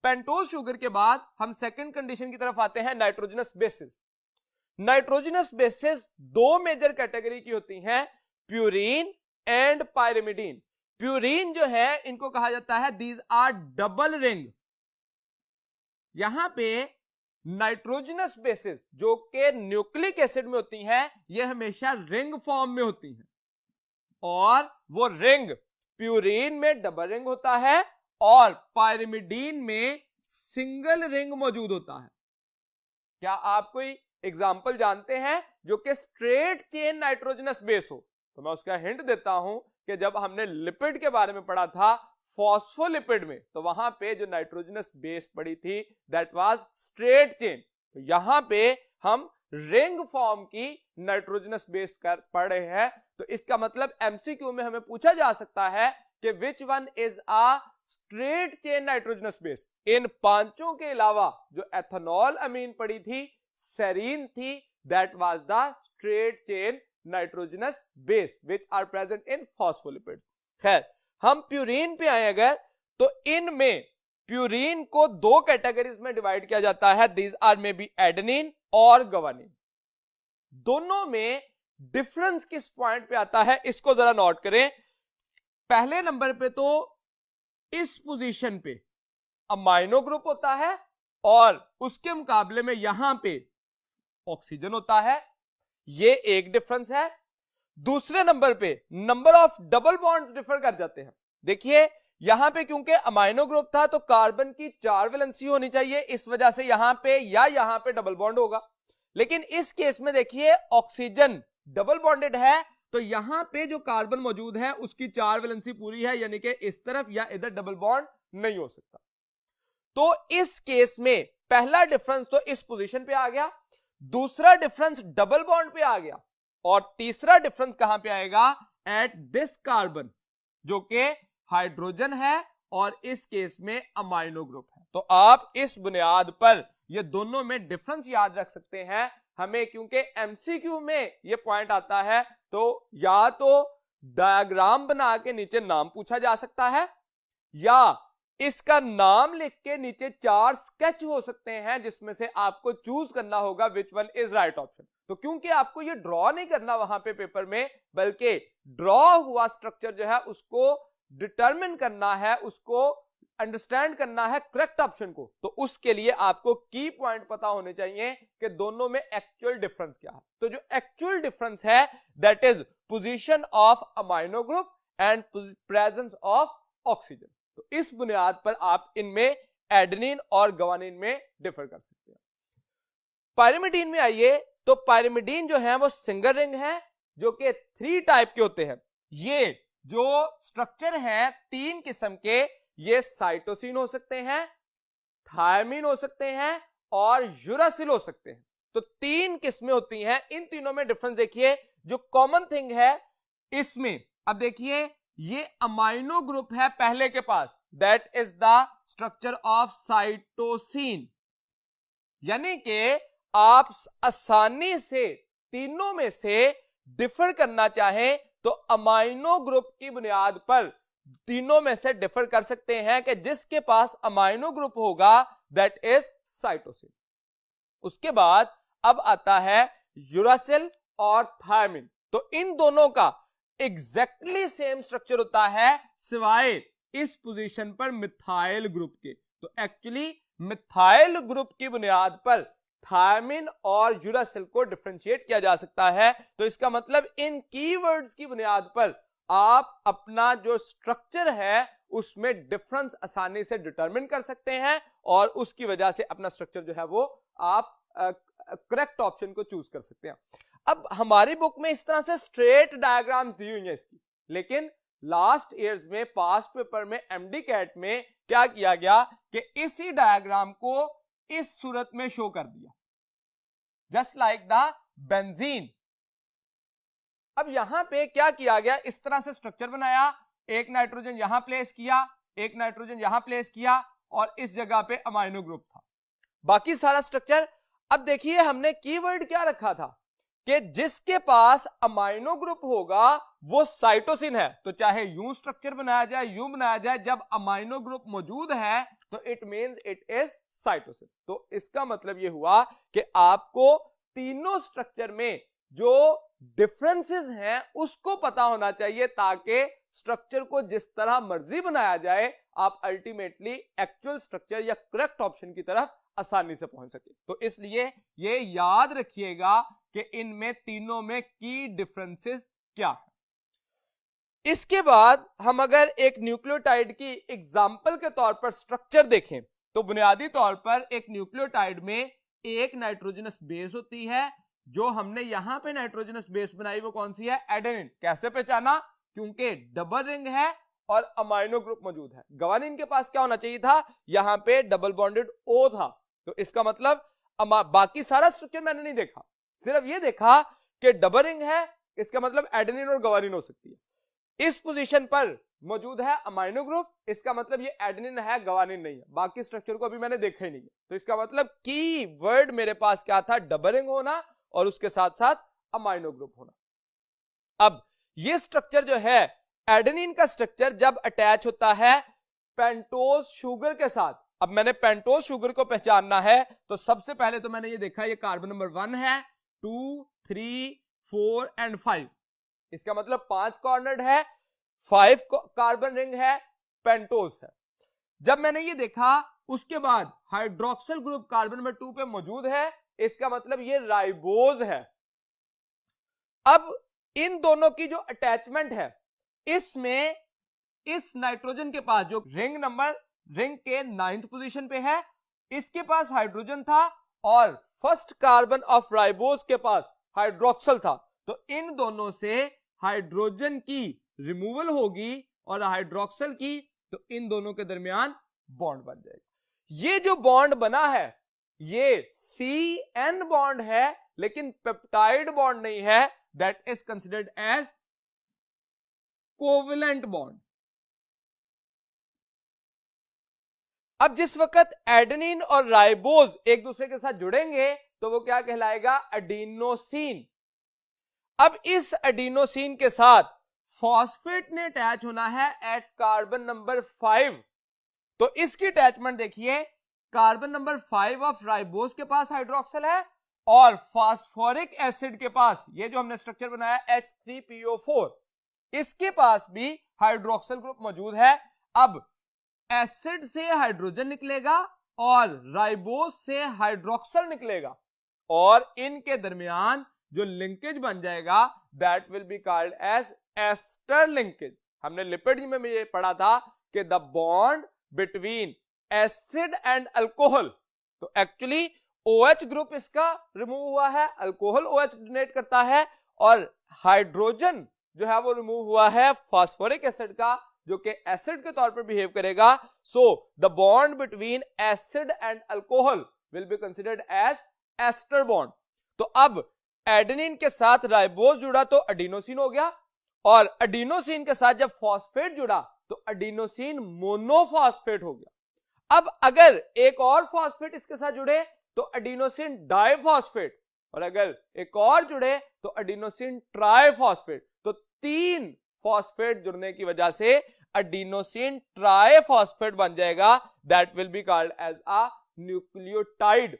पेंटोज शुगर के बाद हम सेकंड कंडीशन की तरफ आते हैं, nitrogenous bases. Nitrogenous bases 2 major category की होती हैं, प्यूरीन एंड पायरिमिडीन। प्यूरीन जो है इनको कहा जाता है दीज आर डबल रिंग। यहां पे नाइट्रोजनस बेसिस जो कि न्यूक्लिक एसिड में होती हैं, ये हमेशा रिंग फॉर्म में होती हैं, और वो रिंग प्यूरीन में डबल रिंग होता है और पायरिमिडीन में सिंगल रिंग मौजूद होता है। क्या आप कोई एग्जाम्पल जानते हैं जो कि स्ट्रेट चेन नाइट्रोजनस बेस हो? तो मैं उसका हिंट देता हूं कि जब हमने लिपिड के बारे में पढ़ा था फॉस्फोलिपिड में, तो वहां पे जो नाइट्रोजनस बेस पड़ी थी दैट वाज स्ट्रेट चेन। तो यहां पे हम रिंग फॉर्म की नाइट्रोजनस बेस कर पढ़ रहे हैं, तो इसका मतलब एमसीक्यू में हमें पूछा जा सकता है कि which one is a straight chain nitrogenous base. इन 5 के अलावा जो एथेनॉल अमीन पड़ी थी, सेरीन थी, that was the straight chain nitrogenous base which are present in phospholipids. खैर, हम प्यूरीन पे आए अगर, तो इनमें प्यूरीन को 2 कैटेगरीज में डिवाइड किया जाता है, these are may be adenine और गवानिन। दोनों में डिफरेंस किस पॉइंट पे आता है, इसको जरा नोट करें। पहले नंबर पे तो इस पोजीशन पे अमाइनो ग्रुप होता है, और उसके मुकाबले में यहां पे ऑक्सीजन होता है, ये एक डिफरेंस है। दूसरे नंबर पे number of double bonds differ कर जाते हैं। देखिए यहां पे क्योंकि अमाइनो ग्रुप था तो कार्बन की 4 वैलेंसी होनी चाहिए, इस वजह से यहां पे या यहां पे डबल बॉन्ड होगा। लेकिन इस केस में देखिए ऑक्सीजन डबल बॉन्डेड है, तो यहां पे जो कार्बन मौजूद है उसकी 4 वैलेंसी पूरी है, यानी कि इस तरफ या इधर डबल बॉन्ड नहीं हो सकता। तो इस केस में पहला डिफरेंस तो इस पोजीशन पे आ गया, दूसरा डिफरेंस डबल बॉन्ड पे आ गया, और तीसरा डिफरेंस कहां पे आएगा, एट दिस कार्बन जो कि हाइड्रोजन है और इस केस में अमाइनो ग्रुप है। तो आप इस बुनियाद पर ये दोनों में डिफरेंस याद रख सकते हैं। हमें क्योंकि एमसीक्यू में ये पॉइंट आता है, तो या तो डायग्राम बना के नीचे नाम पूछा जा सकता है, या इसका नाम लिख के नीचे 4 स्केच हो सकते हैं जिसमें से आपको चूज करना होगा विच वन इज राइट ऑप्शन। तो क्योंकि आपको ये ड्रॉ नहीं करना वहां पे पेपर में, बल्कि ड्रॉ हुआ स्ट्रक्चर जो है उसको डिटरमिन करना है, उसको अंडरस्टैंड करना है करेक्ट ऑप्शन को, तो उसके लिए आपको की पॉइंट पता होने चाहिए कि दोनों में एक्चुअल डिफरेंस क्या है। तो जो एक्चुअल डिफरेंस है that is position of amino group and presence of oxygen. तो इस बुनियाद पर आप इनमें एडेनिन और ग्वानिन में डिफर कर सकते हैं। पायरिमिडीन में आइए, तो पायरिमिडीन जो है वो सिंगल रिंग है जो कि 3 टाइप के होते हैं। ये जो स्ट्रक्चर है 3 किस्म के, ये साइटोसिन हो सकते हैं, थायमिन हो सकते हैं और यूरासिल हो सकते हैं। तो 3 किस्में होती हैं। इन तीनों में डिफरेंस देखिए। जो कॉमन थिंग है इसमें, अब देखिए ये अमाइनो ग्रुप है पहले के पास, that is the structure of cytosine, यानी कि आप आसानी से तीनों में से डिफर करना चाहें तो अमाइनो ग्रुप की बुनियाद पर तीनों में से डिफर कर सकते हैं कि जिसके पास अमाइनो ग्रुप होगा दैट इज साइटोसिन। उसके बाद अब आता है यूरासिल और थायमिन। तो इन दोनों का एग्जैक्टली सेम स्ट्रक्चर होता है सिवाय इस पोजीशन पर मिथाइल ग्रुप के। तो एक्चुअली मिथाइल ग्रुप की बुनियाद पर थायमिन और यूरासिल को डिफरेंशिएट किया जा सकता है। तो इसका मतलब इन कीवर्ड्स की बुनियाद पर आप अपना जो स्ट्रक्चर है उसमें डिफरेंस आसानी से डिटरमिन कर सकते हैं और उसकी वजह से अपना स्ट्रक्चर जो है वो आप करेक्ट ऑप्शन को चूज कर सकते हैं। अब हमारी बुक में इस तरह से स्ट्रेट डायग्राम्स दी हुई हैं इसकी, लेकिन लास्ट ईयर्स में पास्ट पेपर में एमडी कैट में क्या किया गया कि इसी डायग्राम को इस सूरत में शो कर दिया, जस्ट लाइक द बेंजीन। अब यहां पे क्या किया गया, इस तरह से स्ट्रक्चर बनाया, एक नाइट्रोजन यहां प्लेस किया, एक नाइट्रोजन यहां प्लेस किया और इस जगह पे अमाइनो ग्रुप था, बाकी सारा स्ट्रक्चर। अब देखिए हमने कीवर्ड क्या रखा था कि जिसके पास अमाइनो ग्रुप होगा वो साइटोसिन है। तो चाहे यूं स्ट्रक्चर बनाया जाए, यूं बनाया जाए, जब अमाइनो ग्रुप मौजूद है तो it means it is cytosine. तो इसका मतलब ये हुआ कि आपको तीनों स्ट्रक्चर में जो डिफरेंसेस हैं उसको पता होना चाहिए ताकि स्ट्रक्चर को जिस तरह मर्जी बनाया जाए आप अल्टीमेटली एक्चुअल स्ट्रक्चर या करेक्ट ऑप्शन की तरफ आसानी से पहुंच सके। तो इसलिए ये याद रखिएगा कि इनमें तीनों में की डिफरेंसेस क्या है। इसके बाद हम अगर एक न्यूक्लियोटाइड की एग्जांपल के तौर पर स्ट्रक्चर देखें तो बुनियादी तौर पर एक न्यूक्लियोटाइड में एक नाइट्रोजनस बेस होती है। जो हमने यहां पे नाइट्रोजनस बेस बनाई वो कौन सी है, एडेनिन। कैसे पहचाना, क्योंकि डबल रिंग है और अमाइनो ग्रुप मौजूद है। ग्वानिन के पास क्या होना चाहिए था, यहां पे डबल बॉन्डेड ओ था। तो इसका मतलब बाकी सारा स्ट्रक्चर मैंने नहीं देखा, सिर्फ ये देखा कि डबल रिंग है, इसका मतलब एडेनिन और ग्वानिन हो सकती है। इस पोजीशन पर मौजूद है अमाइनो ग्रुप, इसका मतलब ये एडेनिन है, ग्वानिन नहीं है। बाकी स्ट्रक्चर को अभी मैंने देखा ही नहीं है। तो इसका मतलब की वर्ड मेरे पास क्या था, डबल रिंग होना और उसके साथ साथ अमाइनो ग्रुप होना। अब ये स्ट्रक्चर जो है एडेनिन का स्ट्रक्चर जब अटैच होता है पेंटोज शुगर के साथ, अब मैंने पेंटोज शुगर को पहचानना है तो सबसे पहले तो मैंने ये देखा ये कार्बन नंबर 1 है, 2, 3, 4 एंड 5। इसका मतलब 5 कॉर्नर्ड है, 5 कार्बन रिंग है, पेंटोज है। जब मैंने ये देखा उसके बाद हाइड्रोक्सिल ग्रुप कार्बन नंबर 2 पे मौजूद है, इसका मतलब ये राइबोज है। अब इन दोनों की जो अटैचमेंट है इसमें इस नाइट्रोजन के पास जो रिंग के 9th पोजीशन पे है, इसके पास हाइड्रोजन था और फर्स्ट कार्बन ऑफ राइबोज के पास हाइड्रोक्सिल था। तो इन दोनों से हाइड्रोजन की रिमूवल होगी और हाइड्रोक्सिल की, तो इन दोनों के दरमियान बॉन्ड बन जाएगा। ये जो बॉन्ड बना है ये CN बॉन्ड है लेकिन पेप्टाइड बॉन्ड नहीं है, that is considered as covalent bond. अब जिस वक्त एडेनिन और राइबोज एक दूसरे के साथ जुड़ेंगे तो वो क्या कहलाएगा, एडिनोसिन। अब इस एडिनोसिन के साथ फॉस्फेट ने अटैच होना है एट कार्बन नंबर 5। तो इसकी अटैचमेंट देखिए, कार्बन नंबर 5 ऑफ राइबोस के पास हाइड्रोक्सिल है और फास्फोरिक एसिड के पास ये जो हमने स्ट्रक्चर बनाया H3PO4, इसके पास भी हाइड्रोक्सिल ग्रुप मौजूद है। अब एसिड से हाइड्रोजन निकलेगा और राइबोस से हाइड्रोक्सिल निकलेगा और इनके दरमियान जो लिंकेज बन जाएगा that will be called as ester linkage. हमने लिपिड में भी ये पढ़ा था कि the bond between acid and alcohol, तो एक्चुअली OH ग्रुप इसका रिमूव हुआ है, अल्कोहल OH डोनेट करता है और हाइड्रोजन जो है वो रिमूव हुआ है फास्फोरिक एसिड का, जो कि एसिड के तौर पर बिहेव करेगा। So the bond between acid and alcohol will be considered as ester bond. तो अब एडेनिन के साथ राइबोस जुड़ा तो एडिनोसिन हो गया और एडिनोसिन के साथ जब फॉस्फेट जुड़ा तो एडिनोसिन मोनोफॉस्फेट हो गया। अब अगर एक और फॉस्फेट इसके साथ जुड़े तो एडिनोसिन डाइफॉस्फेट और अगर एक और जुड़े तो एडिनोसिन ट्राइफॉस्फेट। तो 3 फॉस्फेट जुड़ने की वजह से एडिनोसिन ट्राइफॉस्फेट बन जाएगा, that will be called as a nucleotide.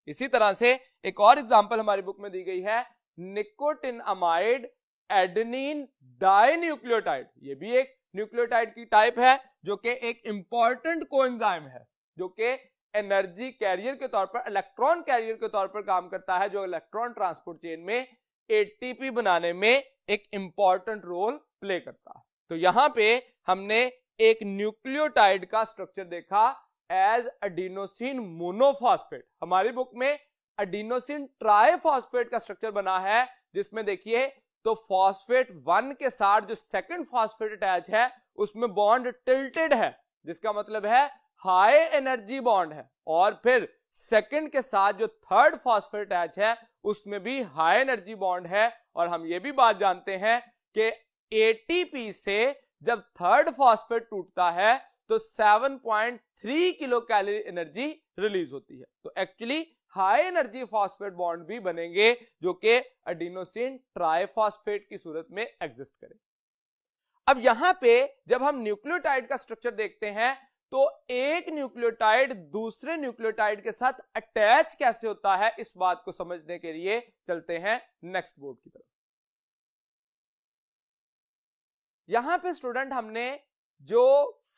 इसी तरह से एक और एग्जांपल हमारी बुक में दी गई है, निकोटिनामाइड एडेनिन डाइन्यूक्लियोटाइड। ये भी एक न्यूक्लियोटाइड की टाइप है जो कि एक इंपॉर्टेंट कोएंजाइम है, जो कि एनर्जी कैरियर के तौर पर, इलेक्ट्रॉन कैरियर के तौर पर काम करता है, जो इलेक्ट्रॉन ट्रांसपोर्ट चेन में एटीपी बनाने में एक इंपॉर्टेंट रोल प्ले करता है। तो यहां पे हमने एक न्यूक्लियोटाइड का स्ट्रक्चर देखा एज एडिनोसिन मोनोफॉस्फेट। हमारी बुक में एडिनोसिन ट्राइफॉस्फेट का स्ट्रक्चर बना है, जिसमें देखिए तो फॉस्फेट 1 के साथ जो सेकंड फॉस्फेट अटैच है उसमें बॉन्ड टिल्टेड है, जिसका मतलब है हाई एनर्जी बॉन्ड है, और फिर सेकंड के साथ जो थर्ड फॉस्फेट अटैच है उसमें भी हाई एनर्जी बॉन्ड है। और हम ये भी बात जानते हैं कि एटीपी से जब थर्ड फॉस्फेट टूटता है तो 7.3 किलो कैलोरी एनर्जी रिलीज होती है। तो actually high energy phosphate bond भी बनेंगे जो कि एडिनोसिन ट्राइफॉस्फेट की सूरत में एग्जिस्ट करें। अब यहां पे जब हम न्यूक्लियोटाइड का स्ट्रक्चर देखते हैं तो एक न्यूक्लियोटाइड दूसरे न्यूक्लियोटाइड के साथ अटैच कैसे होता है, इस बात को समझने के लिए चलते हैं नेक्स्ट बोर्ड की तरफ। यहां पे स्टूडेंट हमने जो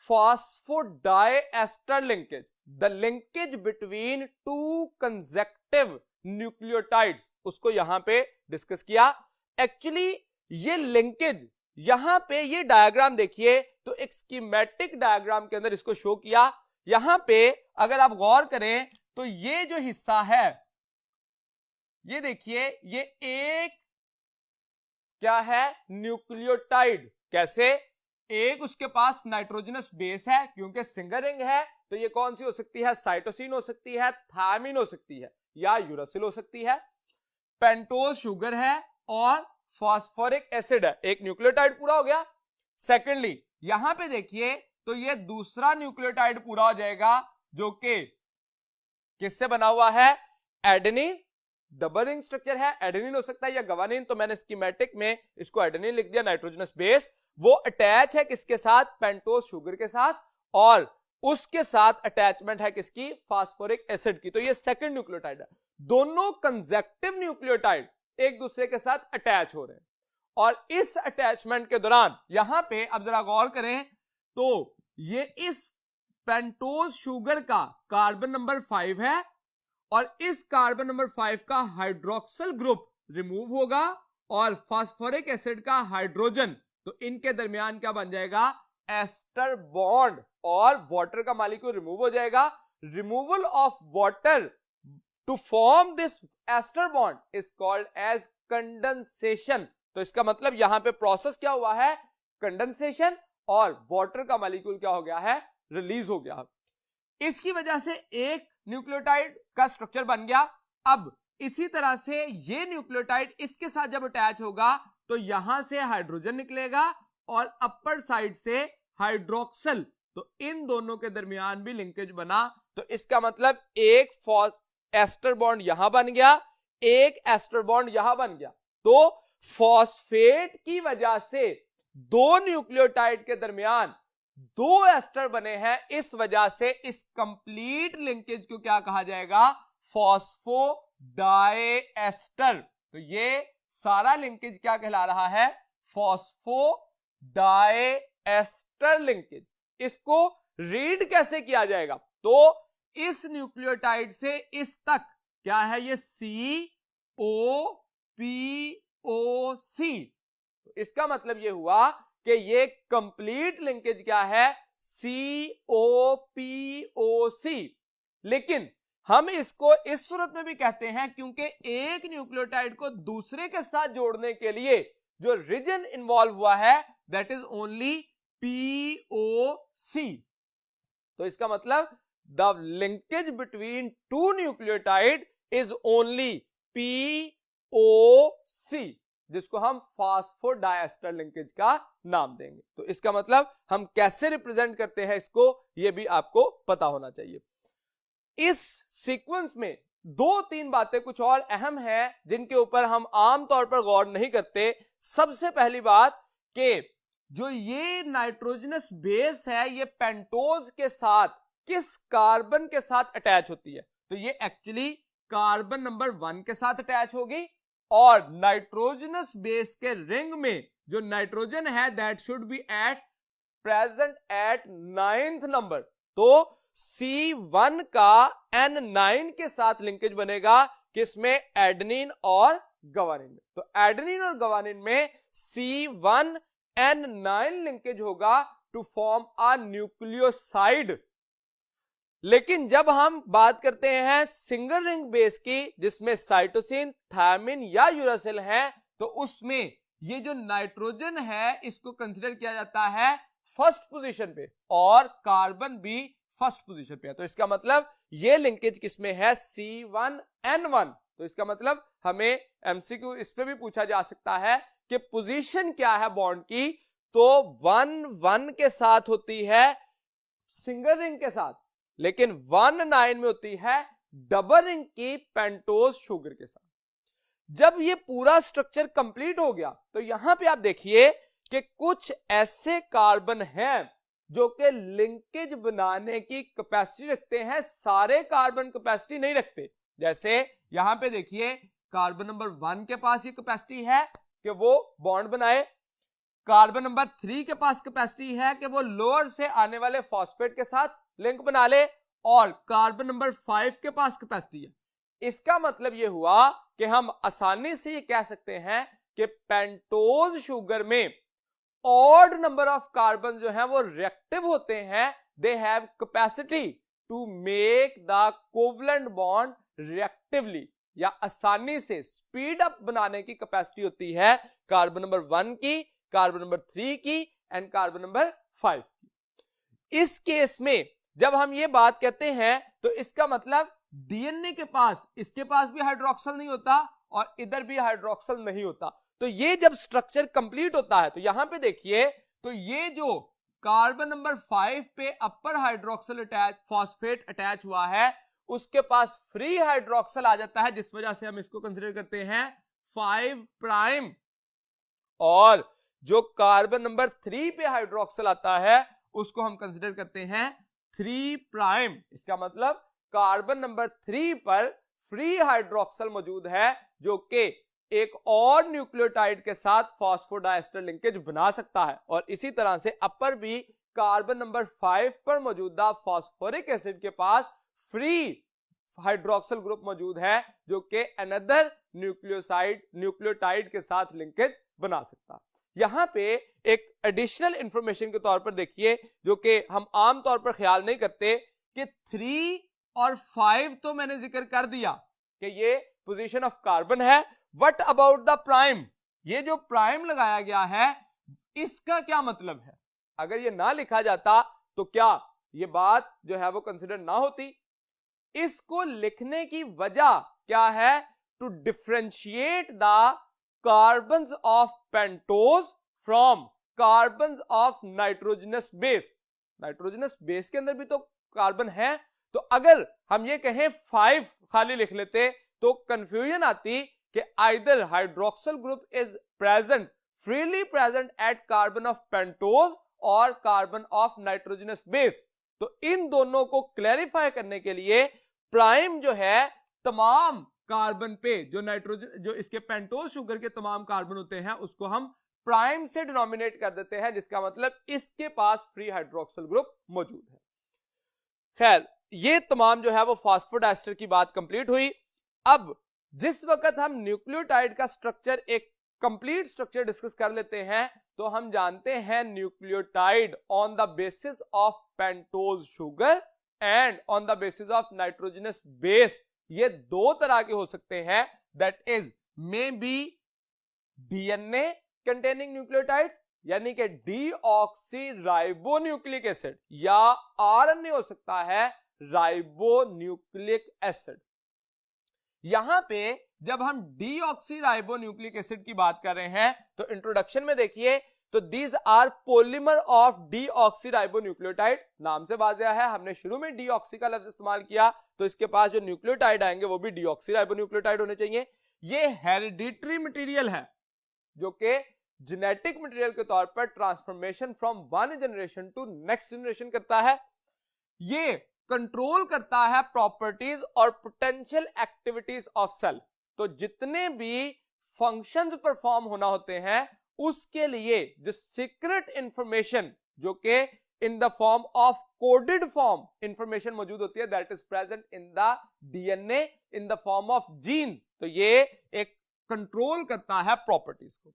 phosphodiester linkage, the linkage between 2 consecutive nucleotides, उसको यहां पे डिस्कस किया। एक्चुअली ये लिंकेज, यहां पे ये डायग्राम देखिए तो एक स्कीमेटिक डायग्राम के अंदर इसको शो किया। यहां पे अगर आप गौर करें तो ये जो हिस्सा है, ये देखिए ये एक क्या है, न्यूक्लियोटाइड। कैसे? एक उसके पास नाइट्रोजनस बेस है क्योंकि सिंगल रिंग है, तो ये कौन सी हो सकती है, साइटोसिन हो सकती है, थायमिन हो सकती है या यूरासिल हो सकती है। पेंटोज शुगर है और फॉस्फोरिक एसिड है, एक न्यूक्लियोटाइड पूरा हो गया। सेकेंडली यहां पे देखिए तो ये दूसरा न्यूक्लियोटाइड पूरा हो जाएगा जो कि किससे बना हुआ है, एडेनिन। डबल रिंग स्ट्रक्चर है, एडेनिन हो सकता है या गवानिन, तो मैंने स्कीमेटिक में इसको एडेनिन लिख दिया, नाइट्रोजनस बेस। वो अटैच है किसके साथ, पेंटोज शुगर के साथ, और उसके साथ अटैचमेंट है किसकी, फास्फोरिक एसिड की। तो ये सेकंड न्यूक्लियोटाइड है। दोनों कंसेक्टिव न्यूक्लियोटाइड एक दूसरे के साथ अटैच हो रहे हैं, और इस अटैचमेंट के दौरान यहां पे अब जरा गौर करें तो ये इस पेंटोज शुगर का कार्बन नंबर 5 है और इस कार्बन नंबर 5 का हाइड्रोक्सिल ग्रुप रिमूव होगा और फास्फोरिक एसिड का हाइड्रोजन, तो इनके दरमियान क्या बन जाएगा, एस्टर बॉन्ड, और वाटर का मॉलिक्यूल रिमूव हो जाएगा। Removal of water to form this ester bond is called as condensation. तो इसका मतलब यहां पे प्रोसेस क्या हुआ है, कंडेंसेशन, और वाटर का मॉलिक्यूल क्या हो गया है, रिलीज हो गया। इसकी वजह से एक न्यूक्लियोटाइड का स्ट्रक्चर बन गया। अब इसी तरह से ये न्यूक्लियोटाइड इसके साथ जब अटैच होगा तो यहां से हाइड्रोजन निकलेगा और अपर साइड से हाइड्रोक्सिल, तो इन दोनों के दरमियान भी लिंकेज बना। तो इसका मतलब एक एस्टर बॉन्ड यहां बन गया, एक एस्टर बॉन्ड यहां बन गया। तो फॉस्फेट की वजह से दो न्यूक्लियोटाइड के दरमियान दो एस्टर बने हैं, इस वजह से इस कंप्लीट लिंकेज को क्या कहा जाएगा? फॉस्फोडाइएस्टर। तो ये सारा लिंकेज क्या कहला रहा है? Phosphodiester linkage. इसको रीड कैसे किया जाएगा? तो इस न्यूक्लियोटाइड से इस तक क्या है? ये COPOC। इसका मतलब ये हुआ कि ये कंप्लीट लिंकेज क्या है? COPOC। लेकिन हम इसको इस सूरत में भी कहते हैं क्योंकि एक न्यूक्लियोटाइड को दूसरे के साथ जोड़ने के लिए जो रीजन इन्वॉल्व हुआ है दैट इज ओनली POC। तो इसका मतलब the linkage between two nucleotide is only POC, जिसको हम फॉस्फोडाइएस्टर लिंकेज का नाम देंगे। तो इसका मतलब हम कैसे रिप्रेजेंट करते हैं इसको, यह भी आपको पता होना चाहिए। इस सीक्वेंस में दो तीन बातें कुछ और अहम हैं जिनके ऊपर हम आमतौर पर गौर नहीं करते। सबसे पहली बात कि जो ये नाइट्रोजनस बेस है ये पेंटोज के साथ किस कार्बन के साथ अटैच होती है? तो ये एक्चुअली कार्बन नंबर 1 के साथ अटैच होगी और नाइट्रोजनस बेस के रिंग में जो नाइट्रोजन है that should be at present at 9th number. तो C1 का N9 के साथ लिंकेज बनेगा, किसमें? एडेनिन और गवानिन में। तो एडेनिन और गवानिन में C1N9 लिंकेज होगा टू फॉर्म अ न्यूक्लियोसाइड। लेकिन जब हम बात करते हैं सिंगल रिंग बेस की जिसमें साइटोसिन, थायमिन या यूरासिल है, तो उसमें ये जो नाइट्रोजन है इसको कंसीडर किया जाता है फर्स्ट पोजीशन पे और कार्बन भी फर्स्ट पोजीशन पे है। तो इसका मतलब ये लिंकेज किसमें है? C1N1। तो इसका मतलब हमें MCQ इस पे भी पूछा जा सकता है कि पोजीशन क्या है बॉन्ड की। तो 1-1 के साथ होती है सिंगल रिंग के साथ, लेकिन 1-9 में होती है डबल रिंग की पेंटोज शुगर के साथ। जब ये पूरा स्ट्रक्चर कंप्लीट हो गया तो यहां पे आप देखिए कि कुछ ऐसे कार्बन हैं जो कि लिंकेज बनाने की कैपेसिटी रखते हैं, सारे कार्बन कैपेसिटी नहीं रखते। जैसे यहां पे देखिए कार्बन नंबर 1 के पास ये कैपेसिटी है कि वो बॉन्ड बनाए, कार्बन नंबर 3 के पास कैपेसिटी है कि वो लोअर से आने वाले फॉस्फेट के साथ लिंक बना ले, और कार्बन नंबर 5 के पास कैपेसिटी है। इसका मतलब ये हुआ कि हम आसानी से ये कह सकते हैं कि पेंटोज शुगर में ऑड नंबर ऑफ कार्बन जो हैं वो रिएक्टिव होते हैं, they have capacity to make the covalent bond reactively, या आसानी से स्पीड अप बनाने की कैपेसिटी होती है कार्बन नंबर 1 की, कार्बन नंबर 3 की एंड कार्बन नंबर 5 की। इस केस में जब हम ये बात कहते हैं तो इसका मतलब डीएनए के पास, इसके पास भी हाइड्रोक्सल नहीं होता और इधर भी हाइड्रोक्सल नहीं होता। तो ये जब स्ट्रक्चर कंप्लीट होता है तो यहां पे देखिए, तो ये जो कार्बन नंबर 5 पे अपर हाइड्रोक्सल अटैच फॉस्फेट अटैच हुआ है उसके पास फ्री हाइड्रोक्सल आ जाता है, जिस वजह से हम इसको कंसीडर करते हैं 5'। और जो कार्बन नंबर 3 पे हाइड्रोक्सल आता है उसको हम कंसीडर करते हैं 3'। इसका मतलब कार्बन नंबर 3 पर फ्री हाइड्रोक्सल मौजूद है जो कि एक और न्यूक्लियोटाइड के साथ फॉस्फोडाइएस्टर लिंकेज बना सकता है। और इसी तरह से अपर भी कार्बन नंबर 5 पर मौजूदा फॉस्फोरिक एसिड के पास फ्री हाइड्रोक्सल ग्रुप मौजूद है जो कि अनदर न्यूक्लियोटाइड के साथ लिंकेज बना सकता है। यहां पे एक एडिशनल इंफॉर्मेशन के तौर पर देखिए जो कि हम आमतौर पर ख्याल नहीं करते कि 3 और 5 तो मैंने जिक्र कर दिया कि ये पोजीशन ऑफ कार्बन है। What about the prime? ये जो प्राइम लगाया गया है इसका क्या मतलब है? अगर ये ना लिखा जाता तो क्या ये बात जो है वो कंसिडर ना होती? इसको लिखने की वजह क्या है? To differentiate the carbons of pentose from carbons of nitrogenous base. Nitrogenous base के अंदर भी तो कार्बन है, तो अगर हम ये कहें 5 खाली लिख लेते तो कंफ्यूजन आती कि either hydroxyl group is present freely present at carbon of pentose और कार्बन ऑफ नाइट्रोजनस बेस। तो इन दोनों को क्लैरिफाई करने के लिए प्राइम जो है तमाम कार्बन पे जो नाइट्रोजन जो इसके पेंटोज शुगर के तमाम कार्बन होते हैं उसको हम प्राइम से डिनोमिनेट कर देते हैं, जिसका मतलब इसके पास फ्री हाइड्रोक्सिल ग्रुप मौजूद है। खैर, ये तमाम जो है वो फास्फोडाइस्टर की बात कंप्लीट हुई। अब जिस वक्त हम न्यूक्लियोटाइड का स्ट्रक्चर, एक कंप्लीट स्ट्रक्चर डिस्कस कर लेते हैं, तो हम जानते हैं nucleotide on the basis of pentose sugar and on the basis of nitrogenous base, ये दो तरह के हो सकते हैं। That is may be DNA containing nucleotides, यानी कि डीऑक्सी राइबोन्यूक्लिक एसिड, या आरएनए हो सकता है राइबोन्यूक्लिक एसिड। यहां पे जब हम डीऑक्सी राइबोन्यूक्लिक एसिड की बात कर रहे हैं तो इंट्रोडक्शन में देखिए, तो these are polymer of deoxyribonucleotide. नाम से वाज़ेह है, हमने शुरू में डीऑक्सी का लफ्ज इस्तेमाल किया, तो इसके पास जो न्यूक्लियोटाइड आएंगे वो भी डीऑक्सी राइबोन्यूक्लियोटाइड होने चाहिए। ये हेरिडिटरी मटेरियल है जो कि जेनेटिक मटेरियल के तौर पर transformation from one generation to next generation करता है। ये कंट्रोल करता है प्रॉपर्टीज और पोटेंशियल एक्टिविटीज ऑफ सेल। तो जितने भी फंक्शंस परफॉर्म होना होते हैं उसके लिए जो सीक्रेट इंफॉर्मेशन जो कि in the form of coded form information मौजूद होती है, that is present in the DNA in the form of genes. तो ये एक कंट्रोल करता है प्रॉपर्टीज को।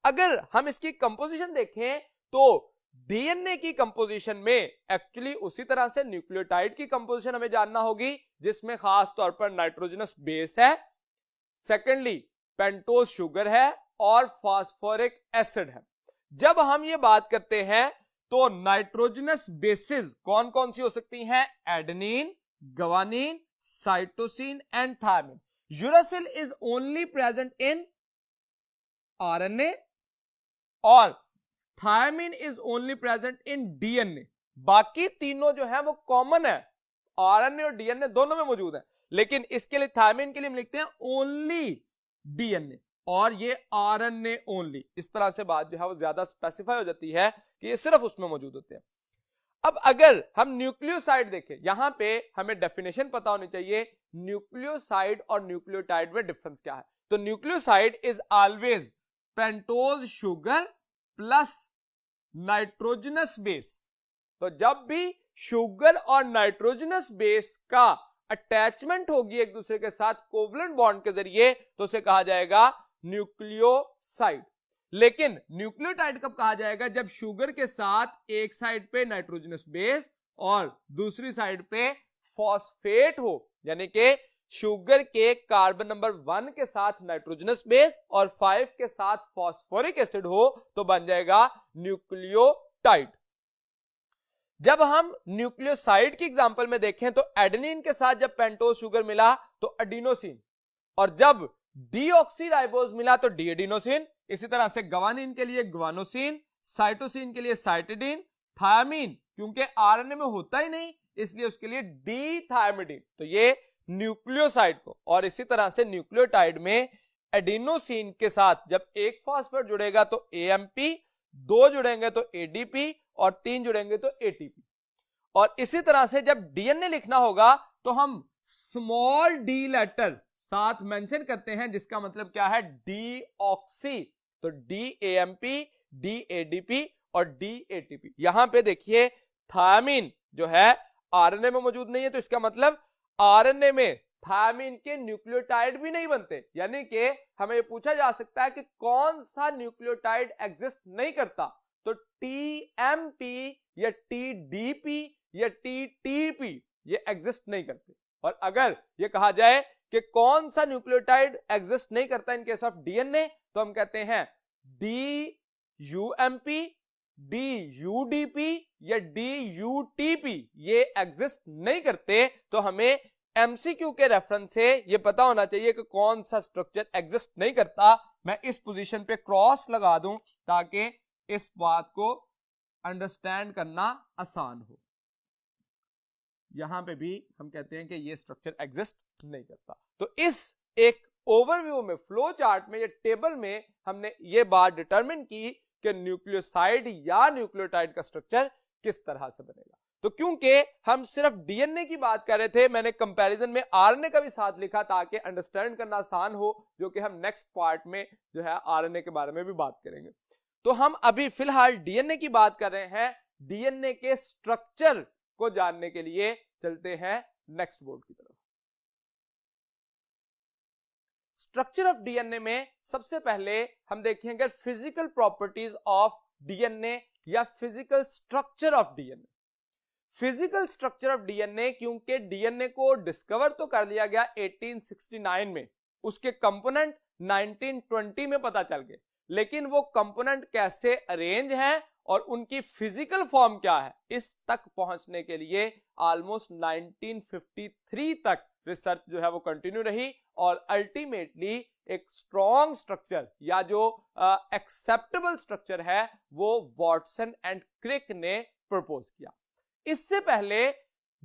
अगर हम इसकी कंपोजिशन देखें तो डीएनए की कंपोजिशन में एक्चुअली उसी तरह से न्यूक्लियोटाइड की कंपोजिशन हमें जानना होगी, जिसमें खास तौर पर नाइट्रोजनस बेस है, सेकेंडली पेंटोज शुगर है और फास्फोरिक एसिड है। जब हम ये बात करते हैं तो नाइट्रोजनस बेसिस कौन कौन सी हो सकती हैं? Adenine, guanine, cytosine and thymine. Uracil is only present in RNA और thymine is only present in DNA. बाकी तीनों जो है वो कॉमन है, आरएनए और डीएनए दोनों में मौजूद है, लेकिन इसके लिए थायमिन के लिए हम लिखते हैं ओनली डीएनए और ये आरएनए ओनली। इस तरह से बात जो है वो ज्यादा स्पेसिफाई हो जाती है कि ये सिर्फ उसमें मौजूद होते हैं। अब अगर हम न्यूक्लियोसाइड देखें, यहां पे हमें डेफिनेशन पता होनी चाहिए न्यूक्लियोसाइड और न्यूक्लियोटाइड में डिफरेंस क्या है। तो nucleoside is always pentose sugar plus nitrogenous base. तो जब भी शुगर और नाइट्रोजनस बेस का अटैचमेंट होगी एक दूसरे के साथ कोवलेंट बॉन्ड के जरिए, तो उसे कहा जाएगा न्यूक्लियोसाइड। लेकिन न्यूक्लियोटाइड कब कहा जाएगा? जब शुगर के साथ एक साइड पे नाइट्रोजनस बेस और दूसरी साइड पे फॉस्फेट हो, यानी कि शुगर के कार्बन नंबर 1 के साथ नाइट्रोजनस बेस और 5 के साथ फॉस्फोरिक एसिड हो, तो बन जाएगा न्यूक्लियोटाइड। जब हम न्यूक्लियोसाइड की एग्जांपल में देखें तो एडेनिन के साथ जब पेंटोज शुगर मिला तो एडिनोसिन, और जब डीऑक्सीराइबोज मिला तो डीएडिनोसिन। इसी तरह से ग्वानिन के लिए ग्वानोसिन, साइटोसिन के लिए साइटिडीन, थायमिन क्योंकि आरएनए में होता ही नहीं इसलिए उसके लिए डीथायमिडीन। तो ये न्यूक्लियोसाइड को, और इसी तरह से न्यूक्लियोटाइड में एडिनोसिन के साथ जब एक फॉस्फेट जुड़ेगा तो एएमपी, 2 जुड़ेंगे तो एडीपी और 3 जुड़ेंगे तो एटीपी। और इसी तरह से जब डीएनए लिखना होगा तो हम स्मॉल डी लेटर साथ मेंशन करते हैं, जिसका मतलब क्या है? डीऑक्सी। तो डीएएमपी, डीएडीपी और डीएटीपी। यहां पे देखिए थायमिन जो है आरएनए में मौजूद नहीं है, तो इसका मतलब आरएनए में थायमिन के न्यूक्लियोटाइड भी नहीं बनते। यानी कि हमें ये पूछा जा सकता है कि कौन सा न्यूक्लियोटाइड एग्जिस्ट नहीं करता, तो टीएमपी या टीडीपी या टीटीपी ये एग्जिस्ट नहीं करते। और अगर ये कहा जाए कि कौन सा न्यूक्लियोटाइड एग्जिस्ट नहीं करता इन केस ऑफ डीएनए, तो हम कहते हैं डीयूएमपी, डीयूडीपी या डीयूटीपी ये एग्जिस्ट नहीं करते। तो हमें एमसीक्यू के रेफरेंस से ये पता होना चाहिए कि कौन सा स्ट्रक्चर एग्जिस्ट नहीं करता। मैं इस पोजीशन पे क्रॉस लगा दूं ताकि इस बात को अंडरस्टैंड करना आसान हो। यहां पे भी हम कहते हैं कि ये स्ट्रक्चर एग्जिस्ट नहीं करता। तो इस एक ओवरव्यू में, फ्लो चार्ट में, ये टेबल में हमने ये बात डिटरमिन की कि न्यूक्लियोसाइड या न्यूक्लियोटाइड का स्ट्रक्चर किस तरह से बनेगा। तो क्योंकि हम सिर्फ डीएनए की बात कर रहे थे, मैंने कंपैरिजन में आरएनए का भी साथ लिखा ताकि अंडरस्टैंड करना आसान हो, जो कि हम नेक्स्ट पार्ट में जो है आरएनए के बारे में भी बात करेंगे। तो हम अभी फिलहाल डीएनए की बात कर रहे हैं। डीएनए के स्ट्रक्चर को जानने के लिए चलते हैं नेक्स्ट बोर्ड की तरफ। स्ट्रक्चर ऑफ डीएनए में सबसे पहले हम देखेंगे फिजिकल प्रॉपर्टीज ऑफ डीएनए या physical structure of DNA. Physical structure of DNA, क्योंकि डीएनए को डिस्कवर तो कर लिया गया 1869 में, उसके कंपोनेंट 1920 में पता चल गए, लेकिन वो कंपोनेंट कैसे अरेंज हैं और उनकी फिजिकल फॉर्म क्या है, इस तक पहुंचने के लिए ऑलमोस्ट 1953 तक रिसर्च जो है वो कंटिन्यू रही और अल्टीमेटली एक स्ट्रॉन्ग स्ट्रक्चर या जो एक्सेप्टेबल स्ट्रक्चर है वो वॉटसन एंड क्रिक ने प्रपोज किया। इससे पहले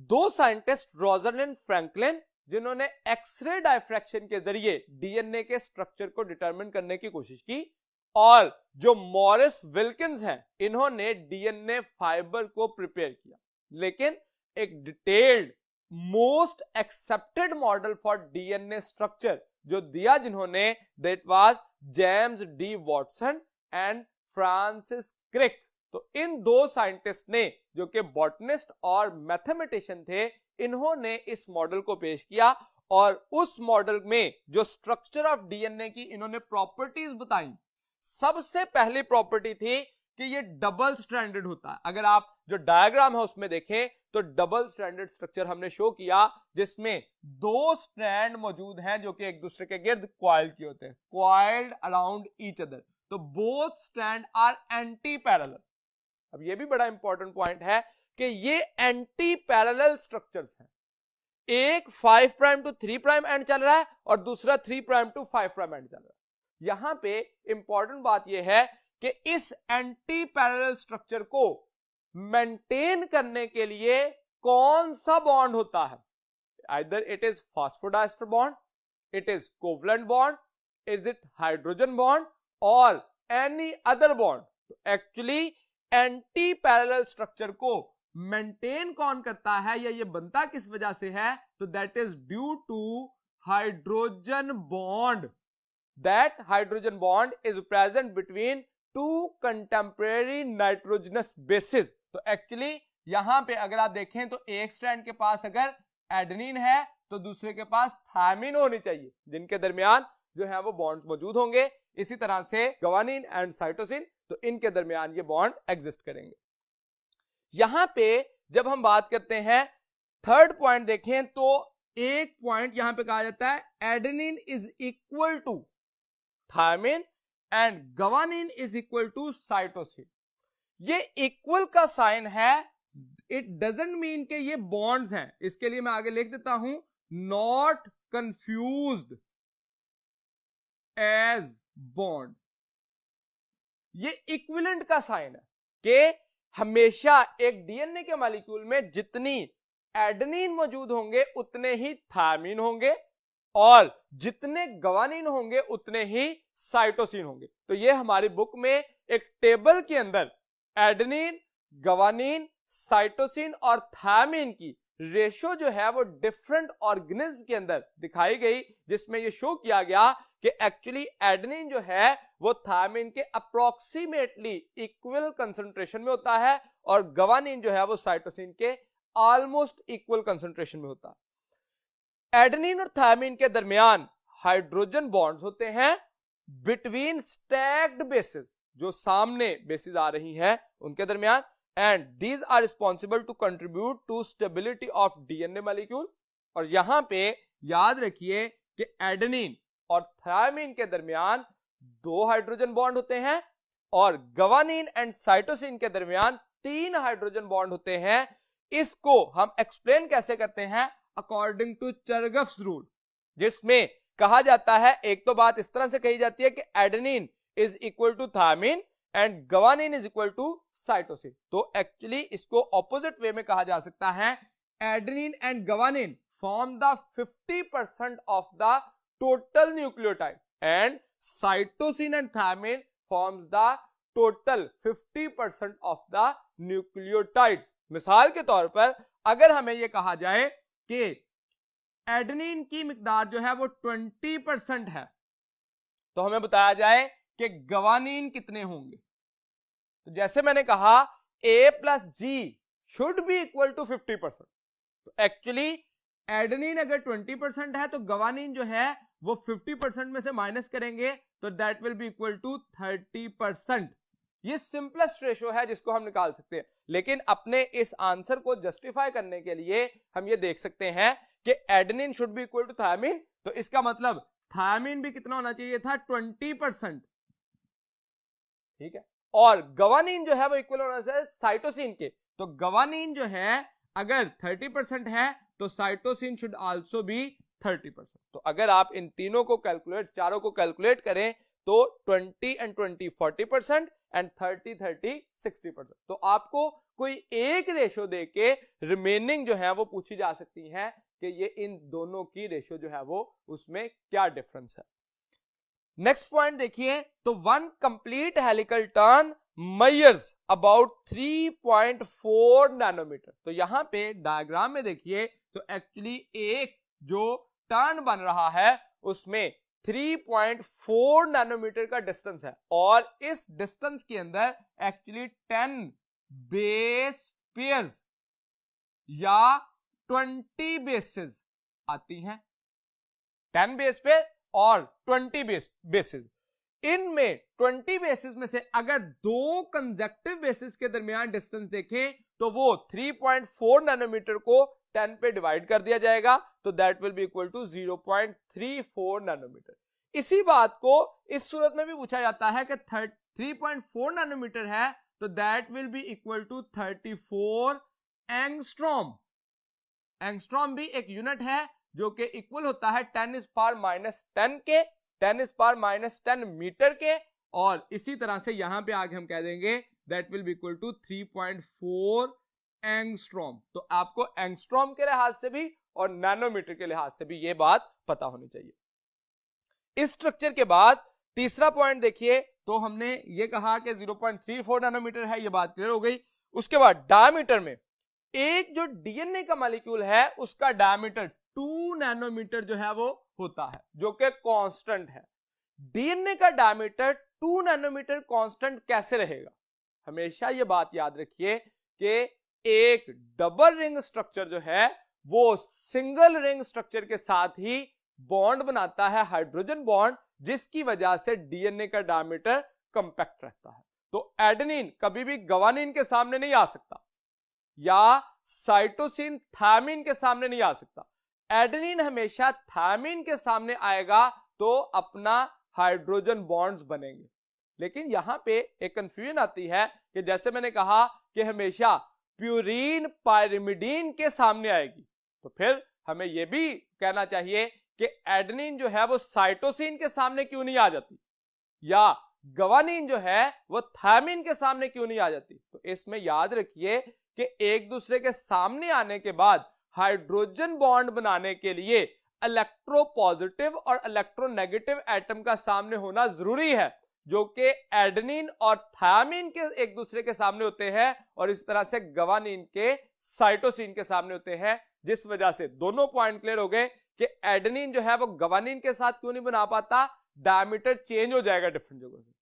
दो साइंटिस्ट रोजरलैंड फ्रैंकलिन, जिन्होंने एक्सरे डायफ्रैक्शन के जरिए डीएनए के स्ट्रक्चर को डिटरमिन करने की कोशिश की, और जो मॉरिस विल्किंस हैं, इन्होंने डीएनए फाइबर को प्रिपेयर किया। लेकिन एक detailed most accepted model for DNA structure जो दिया जिन्होंने, that was James D Watson and Francis Crick. तो इन दो साइंटिस्ट ने, जो कि बॉटनिस्ट और मैथमेटिशियन थे, इन्होंने इस मॉडल को पेश किया और उस मॉडल में जो स्ट्रक्चर ऑफ डीएनए की इन्होंने प्रॉपर्टीज बताई, सबसे पहली प्रॉपर्टी थी कि ये डबल स्ट्रैंडेड होता है। अगर आप जो डायग्राम है उसमें देखें तो डबल स्ट्रैंडेड स्ट्रक्चर हमने शो किया, जिसमें दो स्ट्रैंड मौजूद हैं जो कि एक दूसरे के गिर्द क्वाइल्ड किए होते हैं, क्वाइल्ड अराउंड ईच अदर। तो both strand are antiparallel. अब ये भी बड़ा इंपॉर्टेंट पॉइंट है कि ये एंटी पैरेलल स्ट्रक्चर्स हैं। एक 5 प्राइम टू 3 प्राइम एंड चल रहा है और दूसरा 3 प्राइम टू 5 प्राइम एंड चल रहा है। यहां पे इंपॉर्टेंट बात यह है कि इस एंटी पैरेलल स्ट्रक्चर को मेंटेन करने के लिए कौन सा बॉन्ड होता है? Either it is phosphodiester bond, it is covalent bond, is it hydrogen bond और एनी अदर बॉन्ड। तो एक्चुअली एंटी पैरेलल स्ट्रक्चर को मेंटेन कौन करता है या ये बनता किस वजह से है? तो that is due to hydrogen bond. That hydrogen bond is present between two contemporary nitrogenous bases. तो एक्चुअली यहां पे अगर आप देखें तो एक स्ट्रैंड के पास अगर एडेनिन है तो दूसरे के पास थायमिन होनी चाहिए, जिनके दरमियान जो है वो बॉन्ड्स मौजूद होंगे। इसी तरह से ग्वानिन एंड साइटोसिन, तो इनके दरमियान ये बॉन्ड एग्जिस्ट करेंगे। यहां पे जब हम बात करते हैं थर्ड पॉइंट देखें तो एक पॉइंट यहां पे कहा जाता है adenine is equal to thymine and guanine is equal to cytosine. ये इक्वल का साइन है, इट डजंट मीन कि ये बॉन्ड्स हैं। इसके लिए मैं आगे लिख देता हूं, नॉट कंफ्यूज्ड एज बॉन्ड। ये इक्विवेलेंट का साइन है कि हमेशा एक डीएनए के मॉलिक्यूल में जितनी एडेनिन मौजूद होंगे उतने ही थायमिन होंगे और जितने ग्वानिन होंगे उतने ही साइटोसिन होंगे। तो ये हमारी बुक में एक टेबल के अंदर एडेनिन, ग्वानिन, साइटोसिन और थायमिन की रेशो जो है वो डिफरेंट ऑर्गेनिज्म के अंदर दिखाई गई, जिसमें ये शो किया गया कि एक्चुअली एडेनिन जो है वो थायमिन के अप्रोक्सीमेटली इक्वल कंसंट्रेशन में होता है और ग्वानिन जो है वो साइटोसिन के ऑलमोस्ट इक्वल कंसंट्रेशन में होता है। एडेनिन और थायमिन के दरमियान हाइड्रोजन बॉन्ड्स होते हैं बिटवीन स्टैक्ड बेसिस, जो सामने बेसिस आ रही हैं उनके दरमियान, and these are responsible to contribute to stability of DNA molecule. और यहां पे याद रखिए कि एडेनिन और थायमिन के दरमियान 2 हाइड्रोजन बॉन्ड होते हैं और ग्वानिन एंड साइटोसिन के दरमियान 3 हाइड्रोजन बॉन्ड होते हैं। इसको हम एक्सप्लेन कैसे करते हैं? अकॉर्डिंग टू चरगफ्स रूल, जिसमें कहा जाता है, एक तो बात इस तरह से कही जाती है कि adenine is equal to thymine and guanine is equal to cytosine. तो एक्चुअली इसको ऑपोजिट वे में कहा जा सकता है, adenine and guanine form the 50% of the total nucleotide and cytosine and thymine forms the total 50% of the nucleotides. मिसाल के तौर पर अगर हमें यह कहा जाए कि एडेनिन की मिकदार जो है वो 20% है, तो हमें बताया जाए कि गवानीन कितने होंगे। तो जैसे मैंने कहा A plus G should be equal to 50%। तो एक्चुअली एडेनिन अगर 20% है तो गवानीन जो है वो 50% में से माइनस करेंगे तो that will be equal to 30%। ये सिंपलेस्ट रेशो है जिसको हम निकाल सकते हैं। लेकिन अपने इस आंसर को जस्टिफाई करने के लिए हम ये देख सकते हैं कि adenine should be equal to thymine, तो इसका मतलब थायमिन भी कितना होना चाहिए था 20%, ठीक है। और गवानीन जो है वो इक्वल होना चाहिए साइटोसिन के, तो गवानीन जो है अगर 30% है तो साइटोसिन शुड आल्सो बी 30%। तो अगर आप इन तीनों को कैलकुलेट, चारों को कैलकुलेट करें तो 20 and 20 40% एंड 30 30 60%। तो आपको कोई एक रेशो देके रिमेनिंग जो है वो पूछी जा सकती है कि ये इन दोनों की रेशो जो है वो उसमें क्या डिफरेंस है। नेक्स्ट पॉइंट देखिए, तो one complete helical turn measures about 3.4 nanometre. तो यहां पे डायग्राम में देखिए तो एक्चुअली एक जो टर्न बन रहा है उसमें 3.4 नैनोमीटर का डिस्टेंस है, और इस डिस्टेंस के अंदर एक्चुअली 10 बेस पेयर्स या 20 बेसेस आती हैं, 10 बेस पे और 20 बेसिस। इनमें 20 बेसिस में से अगर दो कंसेक्टिव बेसिस के दरमियान डिस्टेंस देखें तो वो 3.4 नैनोमीटर को 10 पे डिवाइड कर दिया जाएगा, तो that will be equal to 0.34 nanometre. इसी बात को इस सूरत में भी पूछा जाता है कि 3.4 नैनोमीटर है तो that will be equal to 34 angstrom. Angstrom भी एक यूनिट है जो कि इक्वल होता है 10⁻⁻10 के, 10⁻⁻10 मीटर के, और इसी तरह से यहां पे आगे हम कह देंगे that will be equal to 3.4 angstrom. तो आपको एंगस्ट्रॉम के लिहाज से भी और नैनोमीटर के लिहाज से भी ये बात पता होनी चाहिए। इस स्ट्रक्चर के बाद तीसरा पॉइंट देखिए, तो हमने ये कहा कि 0.34 नैनोमीटर है, ये बात क्लियर हो गई। उसके बाद डायमीटर में एक जो डीएनए का मॉलिक्यूल है उसका डायमीटर 2 नैनोमीटर जो है वो होता है, जो कि कांस्टेंट है। डीएनए का डायमीटर 2 नैनोमीटर कांस्टेंट कैसे रहेगा? हमेशा ये बात याद रखिए कि एक डबल रिंग स्ट्रक्चर जो है वो सिंगल रिंग स्ट्रक्चर के साथ ही बॉन्ड बनाता है, हाइड्रोजन बॉन्ड, जिसकी वजह से डीएनए का डायमीटर कंपैक्ट रहता है। तो एडेनिन कभी भी गवानीन के सामने नहीं आ सकता या साइटोसिन थायमिन के सामने नहीं आ सकता। एडेनिन हमेशा थायमिन के सामने आएगा तो अपना हाइड्रोजन बॉन्ड्स बनेंगे। लेकिन यहां पे एक कंफ्यूजन आती है कि जैसे मैंने कहा कि हमेशा प्यूरीन पायरिमिडीन के सामने आएगी, तो फिर हमें यह भी कहना चाहिए कि एडेनिन जो है वो साइटोसिन के सामने क्यों नहीं आ जाती, या गवानीन जो है वो थायमिन के सामने क्यों नहीं आ जाती। तो इसमें याद रखिए कि एक दूसरे के सामने आने के बाद हाइड्रोजन बॉन्ड बनाने के लिए इलेक्ट्रोपॉजिटिव और इलेक्ट्रोनेगेटिव एटम का सामने होना जरूरी है, जो कि एडेनिन और थायमिन के एक दूसरे के सामने होते हैं, और इस तरह से गवानीन के साइटोसिन के सामने होते हैं। जिस वजह से दोनों पॉइंट क्लियर हो गए कि एडेनिन जो है वो गवानीन के साथ क्यों नहीं बना पाता, डायमीटर चेंज हो जाएगा डिफरेंट जगहों से,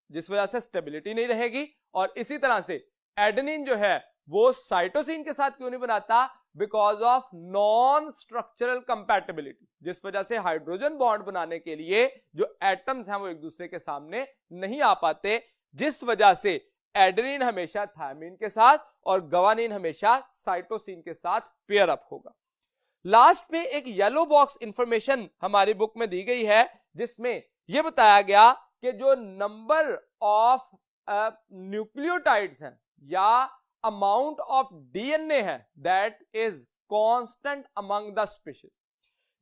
जिस वजह से स्टेबिलिटी नहीं रहेगी। और इसी तरह से एडेनिन जो है वो साइटोसिन के साथ क्यों नहीं बनाता, because of non structural compatibility, जिस वजह से हाइड्रोजन बॉन्ड बनाने के लिए जो एटम्स हैं वो एक दूसरे के सामने नहीं आ पाते, जिस वजह से एडेनिन हमेशा थायमिन के साथ और गवानीन हमेशा साइटोसिन के साथ पेयर अप होगा। लास्ट पे एक येलो बॉक्स इंफॉर्मेशन हमारी बुक में दी गई है, जिसमें यह बताया गया कि जो नंबर ऑफ न्यूक्लियोटाइड्स हैं या अमाउंट ऑफ डीएनए है that is constant among the species,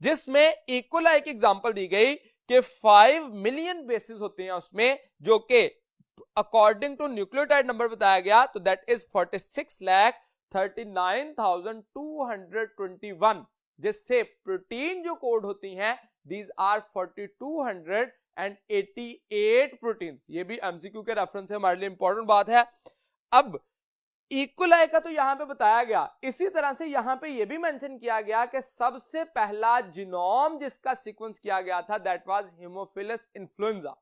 जिसमें इकोला एक एग्जांपल दी गई कि 5 मिलियन बेसिस होते हैं उसमें, जो कि अकॉर्डिंग टू न्यूक्लियोटाइड नंबर बताया गया, तो दैट इज 46,39,221, जिससे प्रोटीन जो कोड होती हैं दीज आर 4200 एंड 88 प्रोटीन्स। ये भी एमसीक्यू के रेफरेंस से हमारे लिए इंपॉर्टेंट बात है। अब इक्वलाई का तो यहां पे बताया गया, इसी तरह से यहां पे ये भी मेंशन किया गया कि सबसे पहला जीनोम जिसका सीक्वेंस किया गया था दैट वाज हीमोफिलस इन्फ्लुएंजा।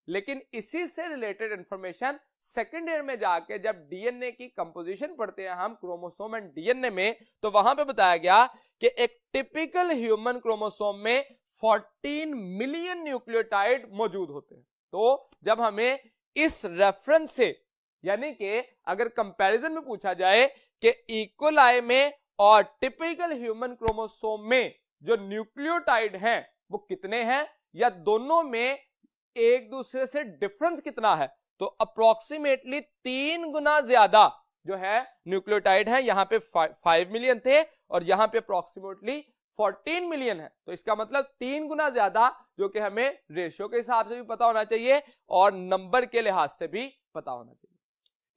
लेकिन इसी से रिलेटेड इंफॉर्मेशन सेकेंड ईयर में जाके जब डीएनए की कंपोजिशन पढ़ते हैं हम क्रोमोसोम एंड डीएनए में, तो वहां पे बताया गया कि एक टिपिकल ह्यूमन क्रोमोसोम में 14 मिलियन न्यूक्लियोटाइड मौजूद होते हैं। तो जब हमें इस रेफरेंस से, यानी कि अगर कंपैरिजन में पूछा जाए कि इकोलाई में और टिपिकल ह्यूमन क्रोमोसोम में जो न्यूक्लियोटाइड हैं वो कितने हैं, या दोनों में एक दूसरे से डिफरेंस कितना है, तो अप्रोक्सीमेटली 3 गुना ज्यादा जो है न्यूक्लियोटाइड है। यहां पे 5 मिलियन थे और यहां पे अप्रोक्सीमेटली 14 मिलियन है। तो इसका मतलब 3 गुना ज्यादा, जो कि हमें रेशियो के हिसाब से भी पता होना चाहिए और नंबर के लिहाज से भी पता होना चाहिए।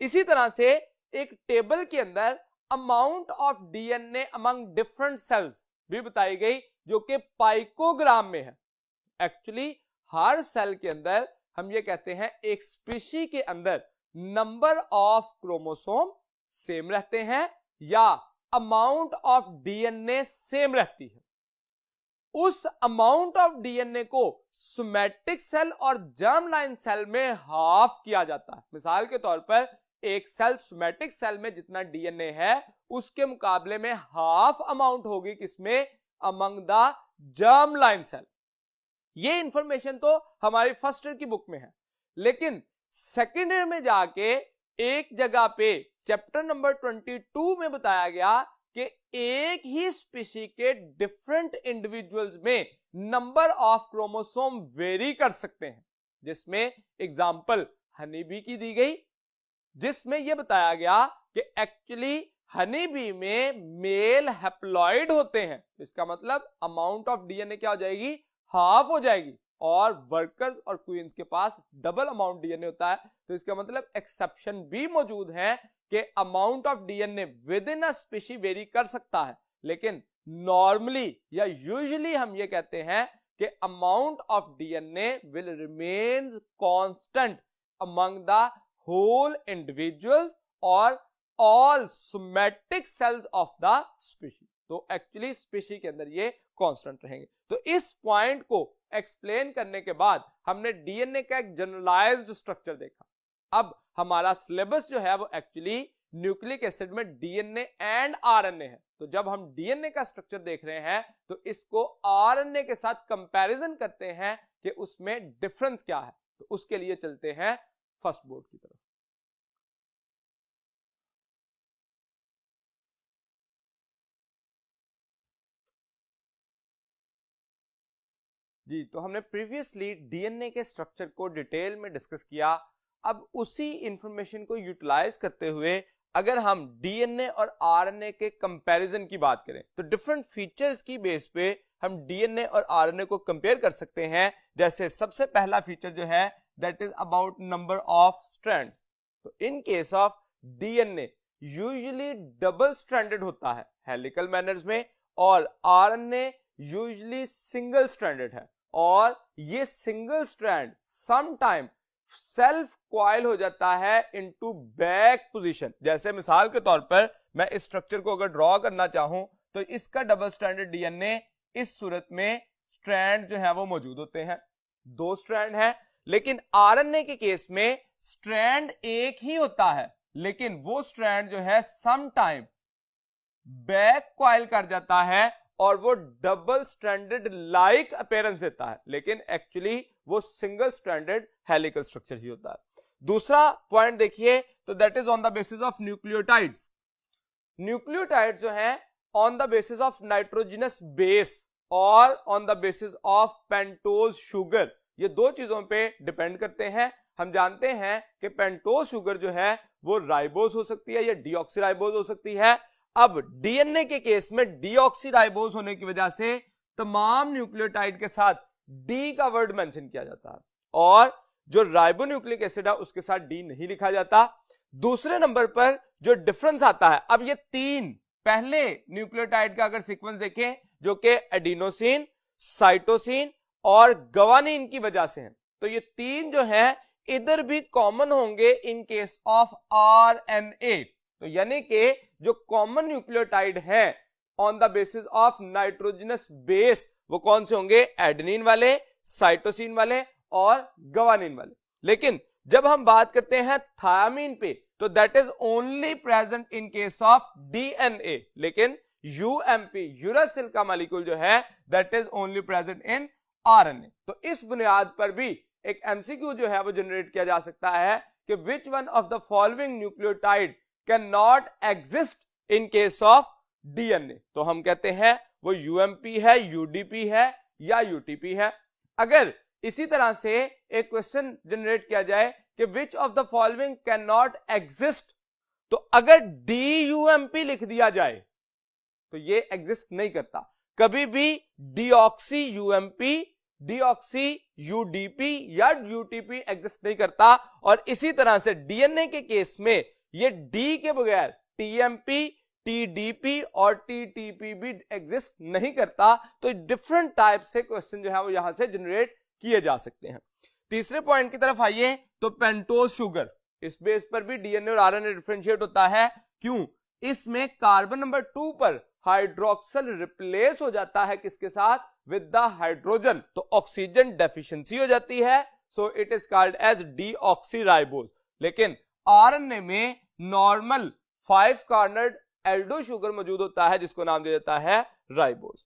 इसी तरह से एक टेबल के अंदर amount of DNA among different cells भी बताई गई, जो कि पाइकोग्राम में है। एक्चुअली हर सेल के अंदर हम ये कहते हैं एक स्पीशी के अंदर नंबर ऑफ क्रोमोसोम सेम रहते हैं या अमाउंट ऑफ डीएनए सेम रहती है। उस अमाउंट ऑफ डीएनए को सोमैटिक सेल और जर्म लाइन सेल में हाफ किया जाता है। मिसाल के तौर पर एक सेल सोमैटिक सेल में जितना डीएनए है उसके मुकाबले में हाफ अमाउंट होगी किसमें, among the germ line cell. ये इंफॉर्मेशन तो हमारी फर्स्ट ईयर की बुक में है, लेकिन सेकेंड ईयर में जाके एक जगह पे चैप्टर नंबर 22 में बताया गया कि एक ही स्पीशी के डिफरेंट इंडिविजुअल्स में नंबर ऑफ क्रोमोसोम वेरी कर सकते हैं, जिसमें एग्जांपल हनी बी की दी गई, जिसमें यह बताया गया कि एक्चुअली हनी बी में मेल हैप्लॉइड होते हैं। इसका मतलब अमाउंट ऑफ डीएनए क्या हो जाएगी, हाफ हो जाएगी, और वर्कर्स और क्वींस के पास डबल अमाउंट डीएनए होता है। तो इसका मतलब एक्सेप्शन भी मौजूद है कि amount of DNA with in a species very कर सकता है, लेकिन नॉर्मली या यूजुअली हम ये कहते हैं कि amount of DNA will remains constant among the whole individuals और all somatic cells of the species. तो एक्चुअली स्पीशी के अंदर ये कांस्टेंट रहेंगे। तो इस पॉइंट को एक्सप्लेन करने के बाद हमने डीएनए का एक जनरलाइज्ड स्ट्रक्चर देखा। अब हमारा सिलेबस जो है वो एक्चुअली न्यूक्लिक एसिड में डीएनए एंड आरएनए है। तो जब हम डीएनए का स्ट्रक्चर देख रहे हैं तो इसको आरएनए के साथ कंपैरिजन करते हैं कि उसमें डिफरेंस क्या है। तो उसके लिए चलते हैं फर्स्ट बोर्ड की तरफ। जी, तो हमने प्रीवियसली डीएनए के स्ट्रक्चर को डिटेल में डिस्कस किया। अब उसी इंफॉर्मेशन को यूटिलाइज करते हुए अगर हम डीएनए और आरएनए के कंपैरिजन की बात करें तो डिफरेंट फीचर्स की बेस पे हम डीएनए और आरएनए को कंपेयर कर सकते हैं। जैसे सबसे पहला फीचर जो है that is about number of strands. तो in case of DNA usually double stranded होता है हेलिकल मैनर्स में, और आरएनए यूजुअली सिंगल स्ट्रैंडेड है, और ये single strand some time self coil हो जाता है इनटू बैक पोजीशन। जैसे मिसाल के तौर पर मैं इस स्ट्रक्चर को अगर ड्रॉ करना चाहूं तो इसका डबल स्ट्रैंडेड डीएनए इस सूरत में स्ट्रैंड जो है वो मौजूद होते हैं, 2 स्ट्रैंड है। लेकिन आरएनए के केस में स्ट्रैंड एक ही होता है, लेकिन वो स्ट्रैंड जो है सम टाइम बैक कॉइल कर जाता है और वो डबल स्ट्रैंडेड लाइक अपीयरेंस देता है, लेकिन एक्चुअली वो सिंगल स्ट्रैंडेड हेलिकल स्ट्रक्चर ही होता है। दूसरा पॉइंट देखिए तो that is on the basis of nucleotides. Nucleotides जो है on the basis of nitrogenous base और on the basis of pentose sugar, ये 2 चीजों पे डिपेंड करते हैं। हम जानते हैं कि पेंटोज शुगर जो है वो राइबोज हो सकती है या डीऑक्सीराइबोज हो सकती है। अब डीएनए के केस में डीऑक्सीराइबोज होने की वजह से तमाम न्यूक्लियोटाइड के साथ डी का वर्ड मेंशन किया जाता है, और जो राइबोन्यूक्लिक एसिड है उसके साथ डी नहीं लिखा जाता। दूसरे नंबर पर जो डिफरेंस आता है, अब ये 3 पहले न्यूक्लियोटाइड का अगर सीक्वेंस देखें जो कि एडिनोसिन, साइटोसिन और गवानीन की वजह से है, तो ये तीन जो है इधर भी कॉमन होंगे इन केस ऑफ आरएनए। तो यानी कि जो कॉमन न्यूक्लियोटाइड है on the basis of nitrogenous base वो कौन से होंगे, एडेनिन वाले, साइटोसिन वाले और गवानिन वाले। लेकिन जब हम बात करते हैं थायामीन पे तो that is only present in case of DNA, लेकिन यूएमपी यूरासिल का मॉलिक्यूल जो है that is only present in RNA. तो इस बुनियाद पर भी एक एमसीक्यू जो है वो जनरेट किया जा सकता है कि which one of the following nucleotide can not exist in case of DNA. तो हम कहते हैं वो यूएमपी है, यूडीपी है या यूटीपी है। अगर इसी तरह से एक क्वेश्चन जनरेट किया जाए कि which of the following can not exist, तो अगर डीयूएमपी लिख दिया जाए तो ये एग्जिस्ट नहीं करता। कभी भी डीऑक्सी यूएमपी, डीऑक्सी यूडीपी या यूटीपी एग्जिस्ट नहीं करता। और इसी तरह से डीएनए के केस में ये डी के बगैर टीएमपी, टीडीपी और टीटीपी भी एग्जिस्ट नहीं करता। तो डिफरेंट टाइप से क्वेश्चन जो है वो यहां से जनरेट किए जा सकते हैं। तीसरे पॉइंट की तरफ आइए तो पेंटोज शुगर, इस बेस पर भी डीएनए और आरएनए डिफरेंशिएट होता है। क्यों? इसमें कार्बन नंबर 2 पर हाइड्रोक्सिल रिप्लेस हो जाता है किसके साथ, विद द हाइड्रोजन, तो ऑक्सीजन डेफिशिएंसी हो जाती है, so it is called as deoxyribose. लेकिन आरएनए में नॉर्मल 5 कार्बोनेट एल्डो शुगर मौजूद होता है जिसको नाम दिया जाता है राइबोज।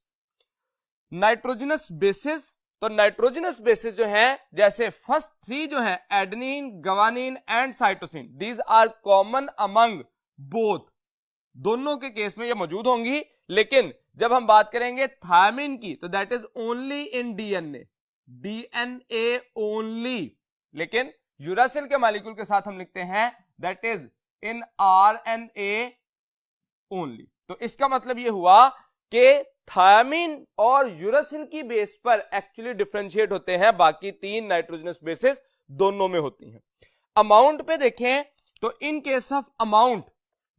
नाइट्रोजनस बेसिस, तो नाइट्रोजनस बेसिस जो है जैसे फर्स्ट 3 जो है adenine, guanine and cytosine, these are common among both, दोनों के केस में ये मौजूद होंगी। लेकिन जब हम बात करेंगे थायमिन की तो that is only in DNA, DNA only. लेकिन यूरासिल के मॉलिक्यूल के साथ हम लिखते हैं that is in RNA only. तो इसका मतलब ये हुआ कि थायमिन और यूरासिल की बेस पर एक्चुअली डिफरेंशिएट होते हैं, बाकी 3 नाइट्रोजनस बेसिस दोनों में होती हैं। अमाउंट पे देखें तो in case of amount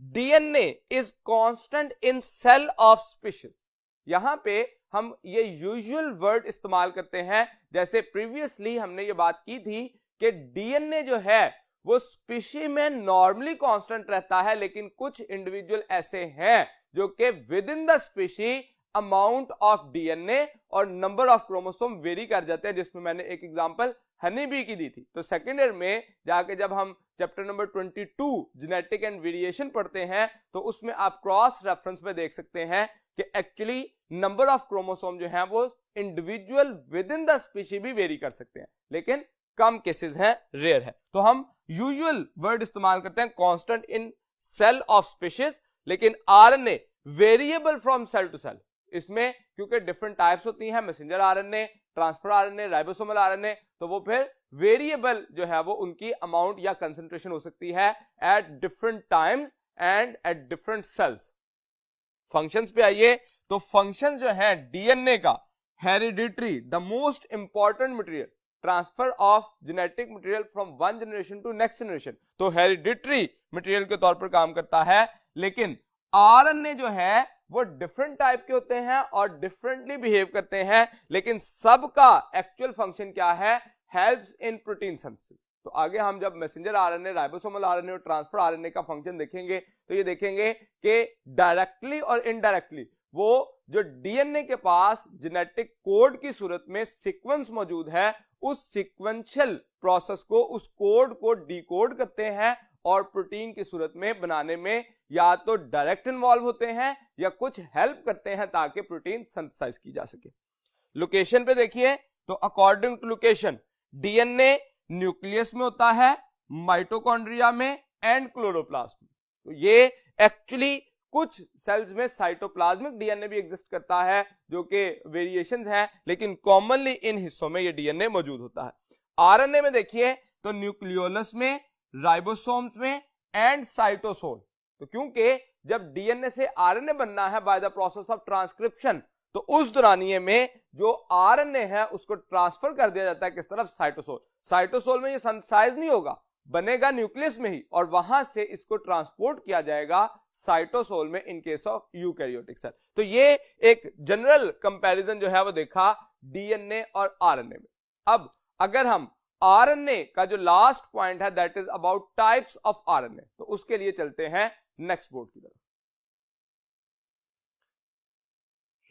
DNA is constant in cell of species. यहां पे हम ये यूजुअल वर्ड इस्तेमाल करते हैं, जैसे प्रीवियसली हमने ये बात की थी कि डीएनए जो है वो स्पीशी में नॉर्मली कांस्टेंट रहता है, लेकिन कुछ इंडिविजुअल ऐसे हैं जो कि with in the species amount of DNA और नंबर ऑफ क्रोमोसोम वेरी कर जाते हैं, जिसमें मैंने एक एग्जांपल हनी बी की दी थी। तो सेकेंड ईयर में जाके जब हम chapter number 22 genetic and variation पढ़ते हैं तो उसमें आप क्रॉस रेफरेंस में देख सकते हैं कि एक्चुअली नंबर ऑफ क्रोमोसोम जो है वो individual with in the species भी वेरी कर सकते हैं, लेकिन कम केसेस हैं, रेयर है। तो हम यूजुअल वर्ड इस्तेमाल करते हैं constant in cell of species, लेकिन RNA variable from cell to cell. इसमें क्योंकि डिफरेंट टाइप्स होती हैं, messenger RNA, transfer RNA, ribosomal RNA, तो वो फिर वेरिएबल जो है वो उनकी अमाउंट या कंसंट्रेशन हो सकती है at different times and at different cells. Functions पे आइए तो फंक्शन जो है डीएनए का, hereditary, the most important material, transfer of genetic material from one generation to next generation, तो हेरिडिटरी मटेरियल के तौर पर काम करता है। लेकिन आरएनए जो है वो डिफरेंट टाइप के होते हैं और डिफरेंटली बिहेव करते हैं, लेकिन सबका एक्चुअल फंक्शन क्या है, हेल्प्स इन प्रोटीन सिंथेसिस। तो आगे हम जब मैसेंजर आरएनए, राइबोसोमल आरएनए और ट्रांसफर आरएनए का फंक्शन देखेंगे तो ये देखेंगे कि डायरेक्टली और इनडायरेक्टली वो जो डीएनए के पास जेनेटिक कोड की सूरत में सीक्वेंस मौजूद है, उस सीक्वेंशियल प्रोसेस को, उस कोड को डिकोड करते हैं और प्रोटीन की सूरत में बनाने में या तो डायरेक्ट इन्वॉल्व होते हैं या कुछ हेल्प करते हैं ताकि प्रोटीन सिंथेसाइज की जा सके। लोकेशन पे देखिए तो according to location DNA nucleus में होता है, माइटोकॉन्ड्रिया में एंड क्लोरोप्लास्ट में। तो ये एक्चुअली कुछ सेल्स में साइटोप्लाज्मिक डीएनए भी एग्जिस्ट करता है जो कि वेरिएशंस हैं, लेकिन कॉमनली इन हिस्सों में ये डीएनए मौजूद होता है। आरएनए में देखिए तो न्यूक्लियोलस में, राइबोसोम्स में एंड साइटोसोल। तो क्योंकि जब डीएनए से आरएनए बनना है by the process of transcription, तो उस दौरानिये में जो आरएनए है उसको ट्रांसफर कर दिया जाता है किस तरफ, साइटोसोल। साइटोसोल में ये सिंथेसाइज नहीं होगा, बनेगा न्यूक्लियस में ही और वहां से इसको ट्रांसपोर्ट किया जाएगा साइटोसोल में in case of eukaryotic cell. तो ये एक जनरल कंपैरिजन जो है वो देखा डीएनए और आरएनए में। अब अगर हम आरएनए का जो लास्ट पॉइंट है that is about types of RNA. तो उसके लिए चलते हैं नेक्स्ट बोर्ड की तरफ।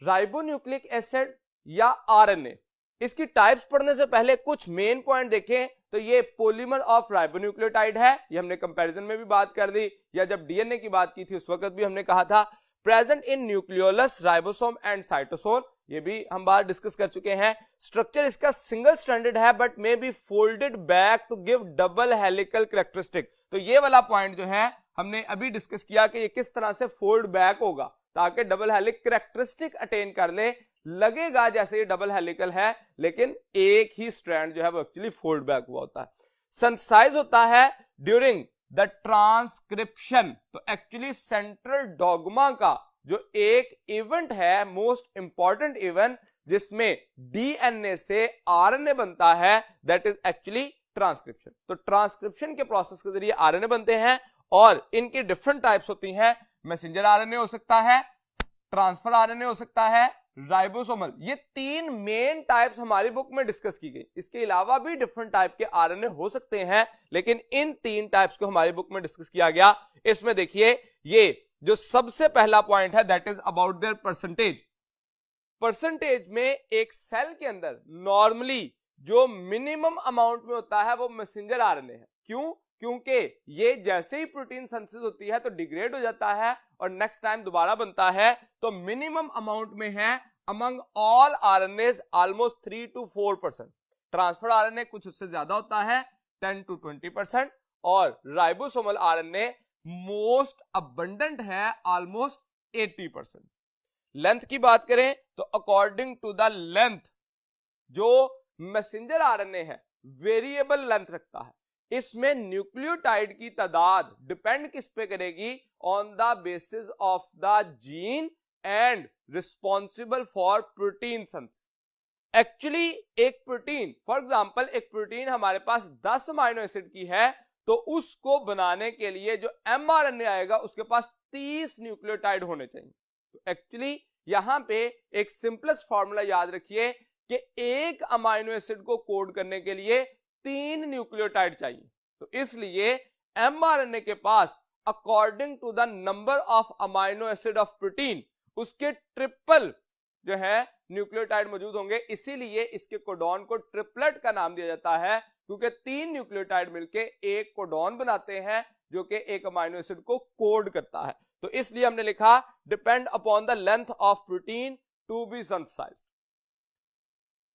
राइबोन्यूक्लिक एसिड या आरएनए, इसकी टाइप्स पढ़ने से पहले कुछ मेन पॉइंट देखें तो ये पॉलीमर ऑफ राइबोन्यूक्लियोटाइड है, ये हमने कंपैरिजन में भी बात कर दी, या जब डीएनए की बात की थी उस वक्त भी हमने कहा था। Present in nucleolus, ribosome and cytosol, ये भी हम बात डिस्कस कर चुके हैं। स्ट्रक्चर इसका सिंगल स्ट्रैंडेड है but may be folded back to give double helical characteristic. तो ये वाला पॉइंट जो है हमने अभी डिस्कस किया कि ये किस तरह से फोल्ड बैक होगा ताकि डबल हेलिक कैरेक्टरिस्टिक अटेन कर ले। लगेगा जैसे ये डबल हेलिकल है लेकिन एक ही स्ट्रैंड जो है वो एक्चुअली फोल्ड बैक हुआ होता है। सिंथेसाइज होता है ड्यूरिंग द ट्रांसक्रिप्शन। तो एक्चुअली सेंट्रल डॉगमा का जो एक इवेंट है, मोस्ट इंपॉर्टेंट इवेंट, जिसमें डीएनए से आरएनए बनता है, दैट इज एक्चुअली ट्रांसक्रिप्शन। तो ट्रांसक्रिप्शन के प्रोसेस के जरिए आरएनए बनते हैं और इनकी डिफरेंट टाइप्स होती हैं। मैसेंजर आरएनए हो सकता है, ट्रांसफर आरएनए हो सकता है, राइबोसोमल। ये तीन मेन टाइप्स हमारी बुक में डिस्कस की गई। इसके अलावा भी डिफरेंट टाइप के आरएनए हो सकते हैं लेकिन इन तीन टाइप्स को हमारी बुक में डिस्कस किया गया। इसमें देखिए ये जो सबसे पहला पॉइंट है that is about their percentage. Percentage में एक सेल के अंदर नॉर्मली जो मिनिमम अमाउंट में होता है वो मैसेंजर आरएनए है। क्यों? क्योंकि ये जैसे ही प्रोटीन सिंथेसिस होती है तो डिग्रेड हो जाता है और नेक्स्ट टाइम दोबारा बनता है। तो मिनिमम अमाउंट में है among all RNase almost 3 to 4%। Transfer RNA कुछ उससे ज्यादा होता है 10 to 20% और राइबोसोमल आरएनए मोस्ट अबंडेंट है ऑलमोस्ट 80%। लेंथ की बात करें तो अकॉर्डिंग टू द लेंथ जो मैसेंजर आरएनए है वेरिएबल लेंथ रखता है। इसमें न्यूक्लियोटाइड की तादाद डिपेंड किस पे करेगी? On the basis of the gene and responsible for protein synthesis. Actually एक प्रोटीन, फॉर एग्जांपल एक प्रोटीन हमारे पास 10 अमाइनो एसिड की है तो उसको बनाने के लिए जो एमआरएनए आएगा उसके पास 30 न्यूक्लियोटाइड होने चाहिए। तो एक्चुअली यहां पे एक सिंपलेस्ट फॉर्मूला याद रखिए कि एक अमाइनो एसिड को कोड करने के लिए 3 न्यूक्लियोटाइड चाहिए। तो इसलिए एमआरएनए के पास according to the number of amino acid of protein उसके ट्रिपल जो है न्यूक्लियोटाइड मौजूद होंगे। इसीलिए इसके कोडॉन को ट्रिपलेट का नाम दिया जाता है क्योंकि 3 न्यूक्लियोटाइड मिलके एक कोडॉन बनाते हैं जो कि एक अमाइनो एसिड को कोड करता है। तो इसलिए हमने लिखा depend upon the length of protein to be synthesised.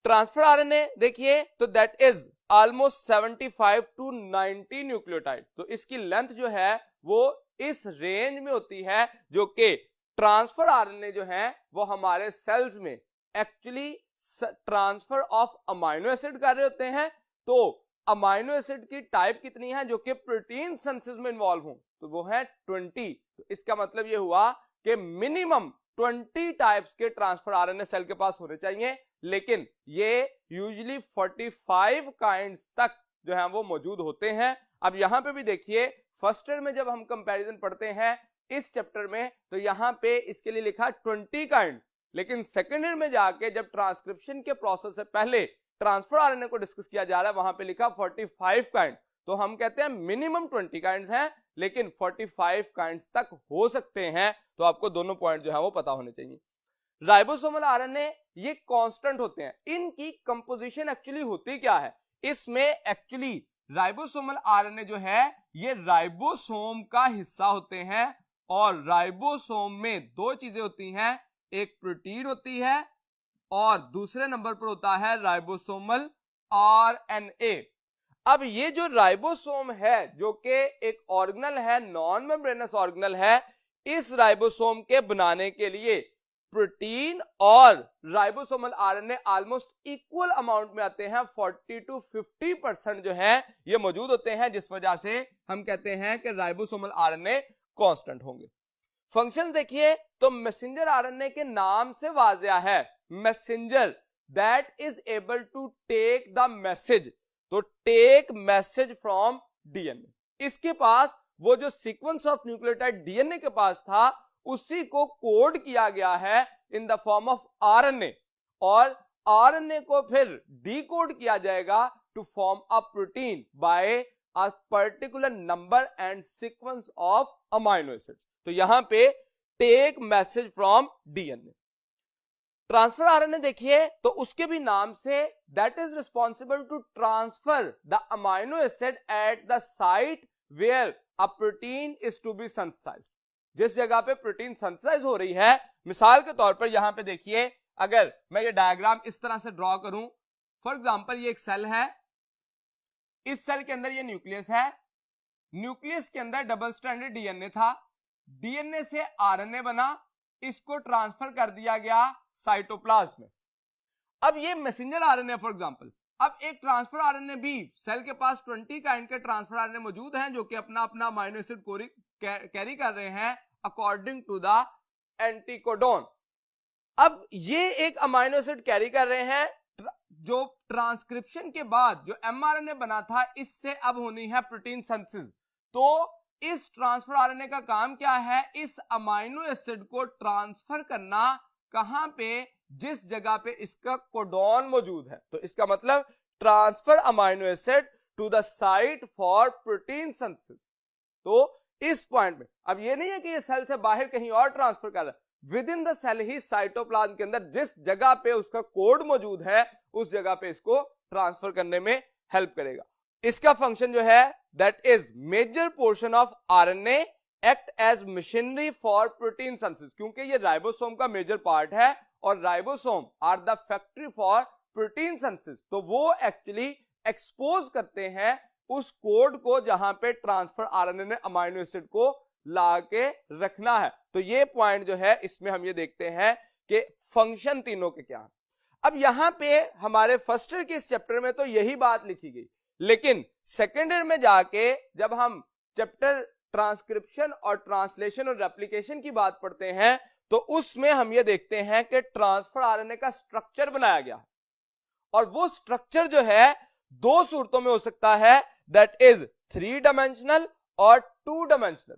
Transfer RNA देखिए तो that is almost 75 to 90 nucleotide. तो इसकी लेंथ जो है वो इस रेंज में होती है जो कि ट्रांसफर आरएनए जो है वो हमारे सेल्स में actually transfer of amino acid कर रहे होते हैं। तो अमाइनो एसिड की टाइप कितनी है जो कि प्रोटीन सिंथेसिस में इन्वॉल्व हो? तो वो है 20। तो इसका मतलब ये हुआ कि मिनिमम 20 टाइप्स के ट्रांसफर आरएनए सेल के पास होने चाहिए लेकिन ये यूजुअली 45 काइंड्स तक जो है वो मौजूद होते हैं। अब यहां पे भी देखिए फर्स्ट ईयर में जब हम कंपैरिजन पढ़ते हैं इस चैप्टर में तो यहां पे इसके लिए लिखा 20 काइंड्स, लेकिन सेकेंड ईयर में जाके जब ट्रांसक्रिप्शन के प्रोसेस से पहले ट्रांसफर आरएनए को डिस्कस किया जा रहा है वहां पे लिखा 45 काइंड। तो हम कहते हैं मिनिमम 20 काइंड्स हैं लेकिन 45 काइंड्स तक हो सकते हैं। तो आपको दोनों पॉइंट जो है वो पता होने चाहिए। राइबोसोमल आरएनए ये कांस्टेंट होते हैं। इनकी कंपोजिशन एक्चुअली होती क्या है? इसमें एक्चुअली राइबोसोमल आरएनए जो है ये राइबोसोम का हिस्सा होते हैं और राइबोसोम में दो चीजें होती हैं, एक प्रोटीन होती है और दूसरे नंबर पर होता है राइबोसोमल आरएनए। अब ये जो राइबोसोम है जो कि एक ऑर्गेनल है, नॉन मेम्ब्रेनस ऑर्गेनल है, इस राइबोसोम के बनाने के लिए प्रोटीन और ribosomal RNA almost equal amount में आते हैं। 40 to 50% जो है ये मौजूद होते हैं जिस वजह से हम कहते हैं कि राइबोसोमल आरएनए कांस्टेंट होंगे। फंक्शन देखिए तो मैसेंजर आरएनए के नाम से वाज़िया है, messenger that is able to take the message. तो टेक मैसेज फ्रॉम डीएनए। इसके पास वो जो सीक्वेंस ऑफ न्यूक्लियोटाइड डीएनए के पास था उसी को कोड किया गया है इन द फॉर्म ऑफ आरएनए और आरएनए को फिर डीकोड किया जाएगा to form a protein by a particular number and sequence of amino acids. तो यहां पे take message from DNA. Transfer RNA देखिए तो उसके भी नाम से that is responsible to transfer the amino acid at the site where a protein is to be synthesized. जिस जगह पे प्रोटीन सिंथेसाइज हो रही है, मिसाल के तौर पर यहां पे देखिए, अगर मैं ये डायग्राम इस तरह से ड्रॉ करूं, फॉर एग्जांपल ये एक सेल है, इस सेल के अंदर ये न्यूक्लियस है, न्यूक्लियस के अंदर डबल स्ट्रैंडेड डीएनए था, डीएनए से आरएनए बना, इसको ट्रांसफर कर दिया गया साइटोप्लाज्म में। अब ये मैसेंजर आरएनए फॉर एग्जांपल, अब एक ट्रांसफर आरएनए भी, सेल के पास 20 काइंड के ट्रांसफर आरएनए मौजूद हैं जो कि अपना अपना अमीनो एसिड कैरी कर रहे हैं अकॉर्डिंग टू द एंटीकोडॉन। अब ये एक अमीनो एसिड कैरी कर रहे हैं, जो ट्रांसक्रिप्शन के बाद जो एमआरएनए बना था, इससे अब होनी है प्रोटीन सिंथेसिस। तो इस ट्रांसफर आरएनए का काम क्या है? इस अमीनो एसिड को ट्रांसफर करना, कहां पे? जिस जगह पे इसका कोडॉन मौजूद है। तो इसका मतलब transfer amino acid to the site for protein synthesis. तो इस पॉइंट में अब ये नहीं है कि ये सेल से बाहर कहीं और ट्रांसफर कर रहा है, विद इन द सेल ही साइटोप्लाज्म के अंदर जिस जगह पे उसका कोड मौजूद है, उस जगह पे इसको ट्रांसफर करने में हेल्प करेगा। इसका फंक्शन जो है that is major portion of RNA act as machinery for protein synthesis, क्योंकि ये राइबोसोम का मेजर पार्ट है और ribosome are the factory for protein synthesis. तो वो एक्चुअली एक्सपोज करते हैं उस कोड को जहां पे ट्रांसफर आरएनए ने अमीनो एसिड को ला के रखना है। तो ये पॉइंट जो है इसमें हम ये देखते हैं कि फंक्शन तीनों के क्या है। अब यहां पे हमारे फर्स्ट ईयर के इस चैप्टर में तो यही बात लिखी गई, लेकिन सेकेंड ईयर में जाके जब हम चैप्टर ट्रांसक्रिप्शन और ट्रांसलेशन और रेप्लिकेशन की बात पढ़ते हैं, तो उसमें हम ये देखते हैं कि ट्रांसफर आरएनए का स्ट्रक्चर बनाया गया है, और वो स्ट्रक्चर जो है दो सूरतों में हो सकता है, दैट इज 3 डायमेंशनल और 2 डायमेंशनल।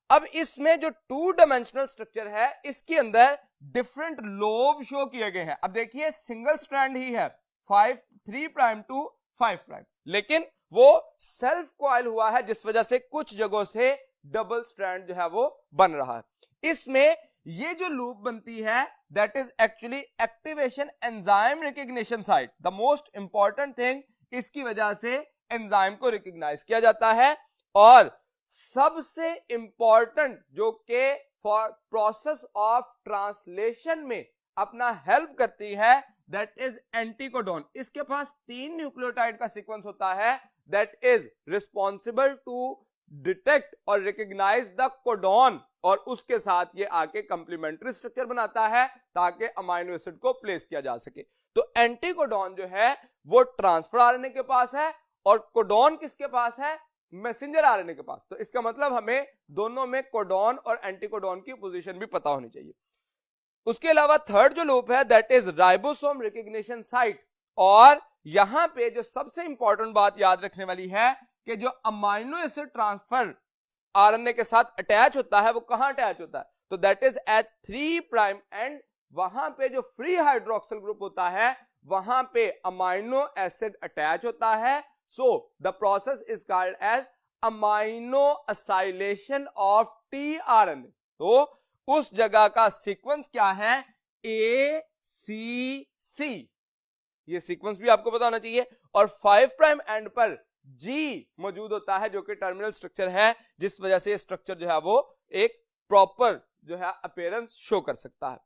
अब इसमें जो 2 डायमेंशनल स्ट्रक्चर है, इसके अंदर डिफरेंट लोब शो किए गए हैं। अब देखिए सिंगल स्ट्रैंड ही है 3 प्राइम टू 5 प्राइम, लेकिन वो सेल्फ कॉइल हुआ है, जिस वजह से कुछ जगहों से डबल स्ट्रैंड जो है वो बन रहा है। इसमें ये जो लूप बनती है that is actually activation enzyme recognition site. The most important thing, इसकी वजह से एंजाइम को रिकॉग्नाइज किया जाता है, और सबसे इंपॉर्टेंट जो कि फॉर प्रोसेस ऑफ ट्रांसलेशन में अपना हेल्प करती है दैट इज एंटीकोडॉन। इसके पास 3 न्यूक्लियोटाइड का सीक्वेंस होता है that is responsible to detect और रिकॉग्नाइज द कोडॉन, और उसके साथ ये आके कंप्लीमेंट्री स्ट्रक्चर बनाता है ताकि अमीनो एसिड को प्लेस किया जा सके। तो एंटीकोडॉन जो है वो ट्रांसफर आरएनए के पास है, और कोडॉन किसके पास है? मैसेंजर आरएनए के पास। तो इसका मतलब हमें दोनों में कोडॉन और एंटीकोडॉन की पोजीशन भी पता होनी चाहिए। उसके अलावा थर्ड जो लूप है that is ribosome recognition site, और यहां पे जो सबसे इंपॉर्टेंट बात याद रखने वाली है कि जो अमीनो एसिड ट्रांसफर आरएनए के साथ अटैच होता है वो कहां अटैच होता है? तो that is at 3 prime end, वहां पे जो फ्री हाइड्रोक्सिल ग्रुप होता है वहां पे अमीनो एसिड अटैच होता है। So the process is called as amino acylation of tRNA. तो उस जगह का सीक्वेंस क्या है? ACC, ये सीक्वेंस भी आपको पता होना चाहिए। और 5 प्राइम एंड पर G मौजूद होता है जो कि टर्मिनल स्ट्रक्चर है, जिस वजह से स्ट्रक्चर जो है वो एक प्रॉपर जो है अपीयरेंस शो कर सकता है।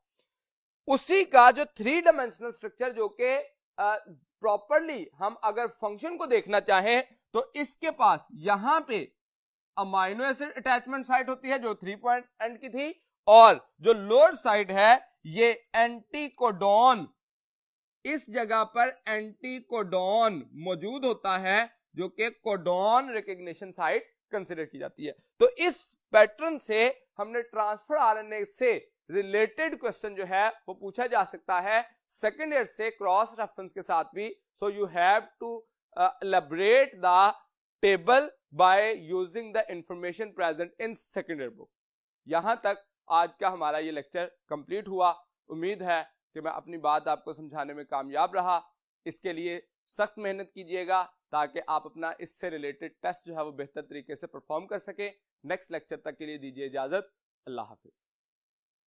उसी का जो 3 डायमेंशनल स्ट्रक्चर जो कि प्रॉपरली हम अगर फंक्शन को देखना चाहें तो इसके पास यहां पे अमीनो एसिड अटैचमेंट साइट होती है जो 3 पॉइंट एंड की थी, और जो लोअर साइड है ये एंटीकोडॉन, इस जगह पर एंटीकोडॉन मौजूद होता है जो कि कोडॉन रिकॉग्निशन साइट कंसीडर की जाती है। तो इस पैटर्न से हमने ट्रांसफर आरएनए से रिलेटेड क्वेश्चन जो है वो पूछा जा सकता है सेकेंड ईयर से क्रॉस रेफरेंस के साथ भी। So you have to elaborate the table by using the information present in second year book. यहां तक आज का हमारा ये लेक्चर कंप्लीट हुआ। उम्मीद है कि मैं अपनी बात आपको समझाने में कामयाब रहा। इसके लिए सख्त मेहनत कीजिएगा ताकि आप अपना इससे रिलेटेड टेस्ट जो है वो बेहतर तरीके से परफॉर्म कर सके। नेक्स्ट लेक्चर तक के लिए दीजिए इजाजत। अल्लाह हाफिज।